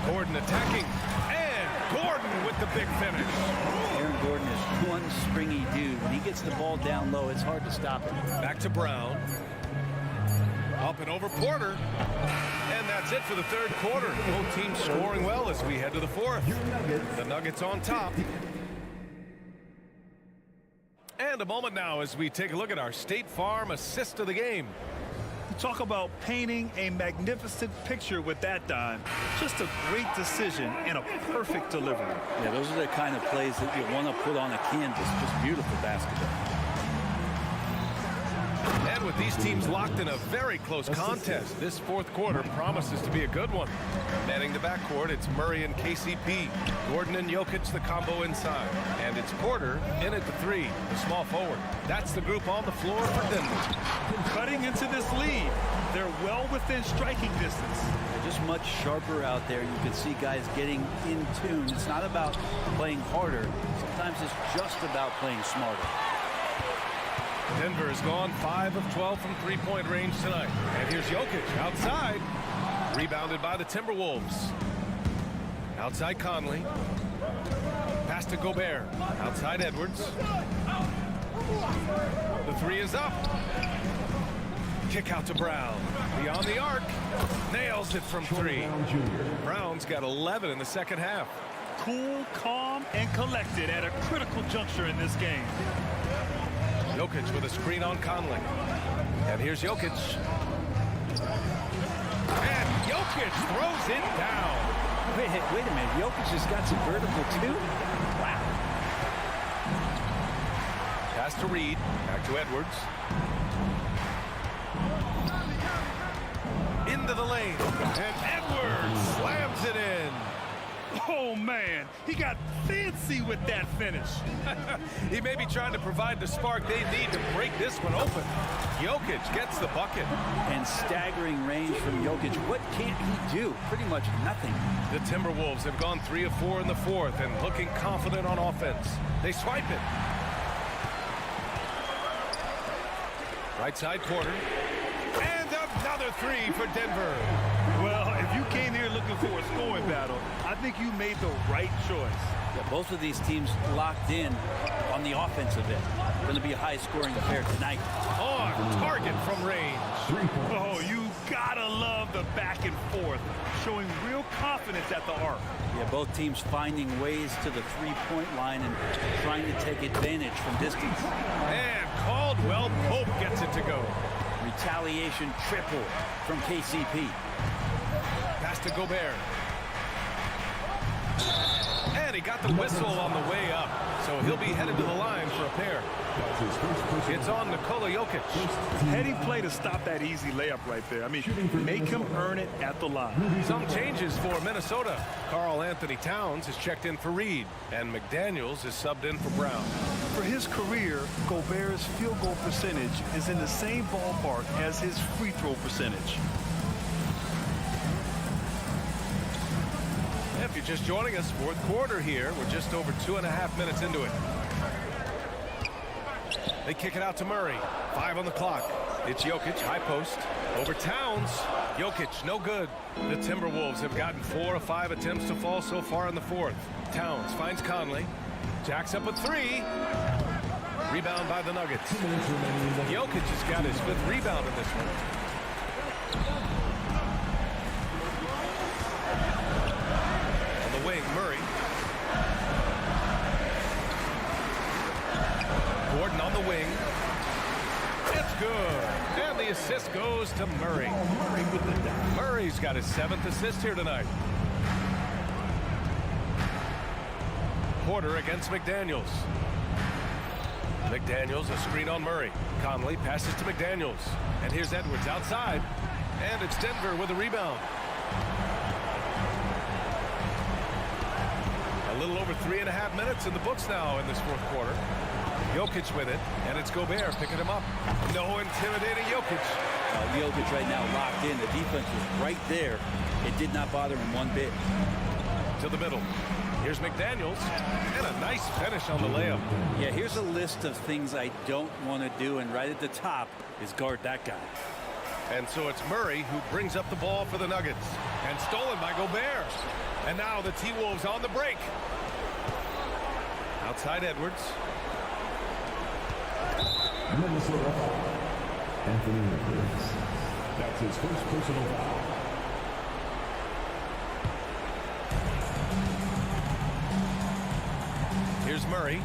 Gordon attacking. And Gordon with the big finish. Aaron Gordon is one springy dude. When he gets the ball down low, it's hard to stop him. Back to Brown. Up and over Porter. And that's it for the 3rd quarter. Both teams scoring well as we head to the 4th. The Nuggets on top. And a moment now as we take a look at our State Farm assist of the game. Talk about painting a magnificent picture with that dime. Just a great decision and a perfect delivery. Yeah, those are the kind of plays that you want to put on a canvas. Just beautiful basketball. And with these teams locked in a very close contest, this 4th quarter promises to be a good one. Manning the backcourt, it's Murray and KCP. Gordon and Jokic, the combo inside. And it's Porter in at the 3, the small forward. That's the group on the floor for Denver. Cutting into this lead, they're well within striking distance. They're just much sharper out there. You can see guys getting in tune. It's not about playing harder. Sometimes it's just about playing smarter. Denver has gone 5 of 12 from 3-point range tonight. And here's Jokic outside. Rebounded by the Timberwolves. Outside Conley. Pass to Gobert. Outside Edwards. The 3 is up. Kick out to Brown. Beyond the arc. Nails it from 3. Brown's got 11 in the 2nd half. Cool, calm, and collected at a critical juncture in this game. Jokic with a screen on Conley. And here's Jokic. And Jokic throws it down. Wait a minute. Jokic has got some vertical too? Wow. Pass to Reed. Back to Edwards. Into the lane. And Edwards slams it in. Oh, man, he got fancy with that finish. He may be trying to provide the spark they need to break this one open. Jokic gets the bucket. And staggering range from Jokic. What can't he do? Pretty much nothing. The Timberwolves have gone 3 of 4 in the fourth and looking confident on offense. They swipe it. Right side corner. And another three for Denver. Well, if you came here looking for a scoring battle, I think you made the right choice. Yeah, both of these teams locked in on the offensive end. Going to be a high-scoring affair tonight. On target from range. Oh, you gotta love the back and forth, showing real confidence at the arc. Yeah, both teams finding ways to the three-point line and trying to take advantage from distance. And Caldwell Pope gets it to go. Retaliation triple from KCP. Pass to Gobert. And he got the whistle on the way up. So he'll be headed to the line for a pair. It's on Nikola Jokic. Heady play to stop that easy layup right there. I mean, make him earn it at the line. Some changes for Minnesota. Karl Anthony Towns is checked in for Reed. And McDaniels is subbed in for Brown. For his career, Gobert's field goal percentage is in the same ballpark as his free throw percentage. If you're just joining us, fourth quarter here. We're just over 2.5 minutes into it. They kick it out to Murray. 5 on the clock. It's Jokic, high post. Over Towns. Jokic, no good. The Timberwolves have gotten 4 of 5 attempts to fall so far in the fourth. Towns finds Conley. Jacks up a 3. Rebound by the Nuggets. Jokic has got his 5th rebound in this one. Wing, Murray. Gordon on the wing. It's good. And the assist goes to Murray. Murray's got his 7th assist here tonight. Porter against McDaniels. McDaniels, a screen on Murray. Conley passes to McDaniels. And here's Edwards outside. And it's Denver with a rebound. A little over 3.5 minutes in the books now in this fourth quarter. Jokic with it, and it's Gobert picking him up. No intimidating Jokic. Jokic right now locked in. The defense was right there. It did not bother him one bit. To the middle. Here's McDaniels, and a nice finish on the layup. Yeah, here's a list of things I don't want to do, and right at the top is guard that guy. And so it's Murray who brings up the ball for the Nuggets. And stolen by Gobert. And now the T-Wolves on the break. Outside Edwards. Minnesota. Anthony Edwards. That's his first personal foul. Here's Murray.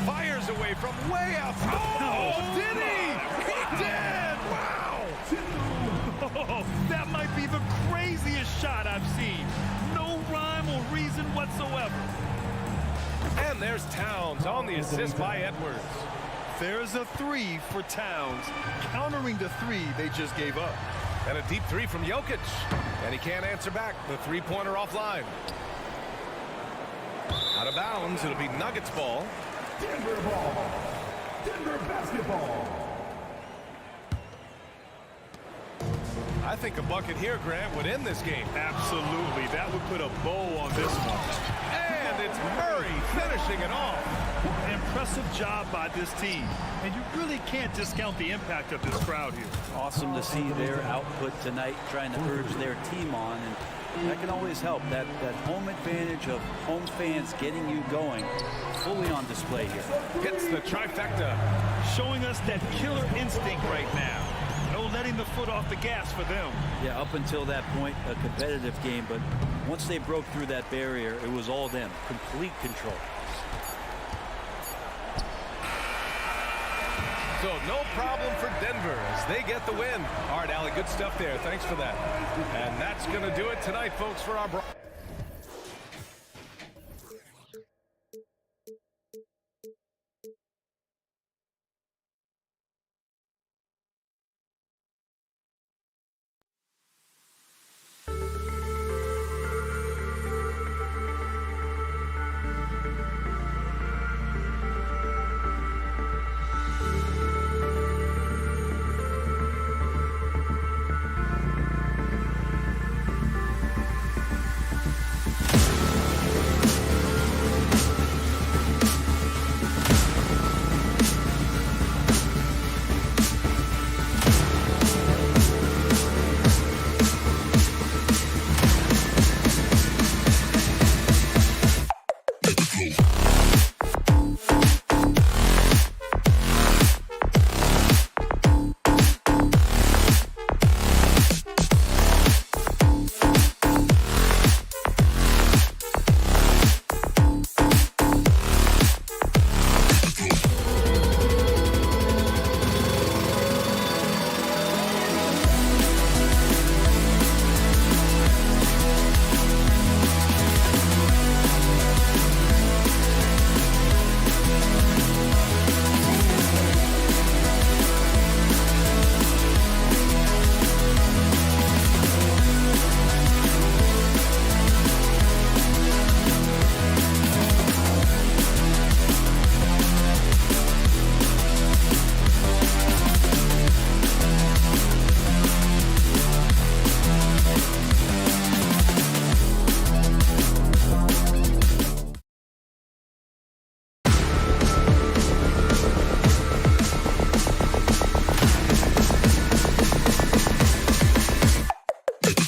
Fires away from way outside. Oh, did he? He did! Wow! Oh, that might be the craziest shot I've seen. No rhyme or reason whatsoever. And there's Towns on the assist by Edwards. There's a 3 for Towns, countering the 3 they just gave up. And a deep 3 from Jokic. And he can't answer back. The three-pointer offline. Out of bounds. It'll be Nuggets ball. Denver ball. Denver basketball. I think a bucket here, Grant, would end this game. Absolutely. That would put a bow on this one. And it's Murray finishing it off. An impressive job by this team. And you really can't discount the impact of this crowd here. Awesome to see their output tonight, trying to urge their team on. And that can always help. That home advantage of home fans getting you going fully on display here. Hits the trifecta. Showing us that killer instinct right now. No letting the foot off the gas for them. Yeah, up until that point, a competitive game. But once they broke through that barrier, it was all them. Complete control. So no problem for Denver as they get the win. All right, Allie, good stuff there. Thanks for that. And that's going to do it tonight, folks, for our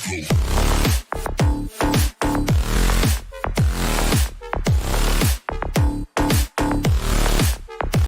Let's go.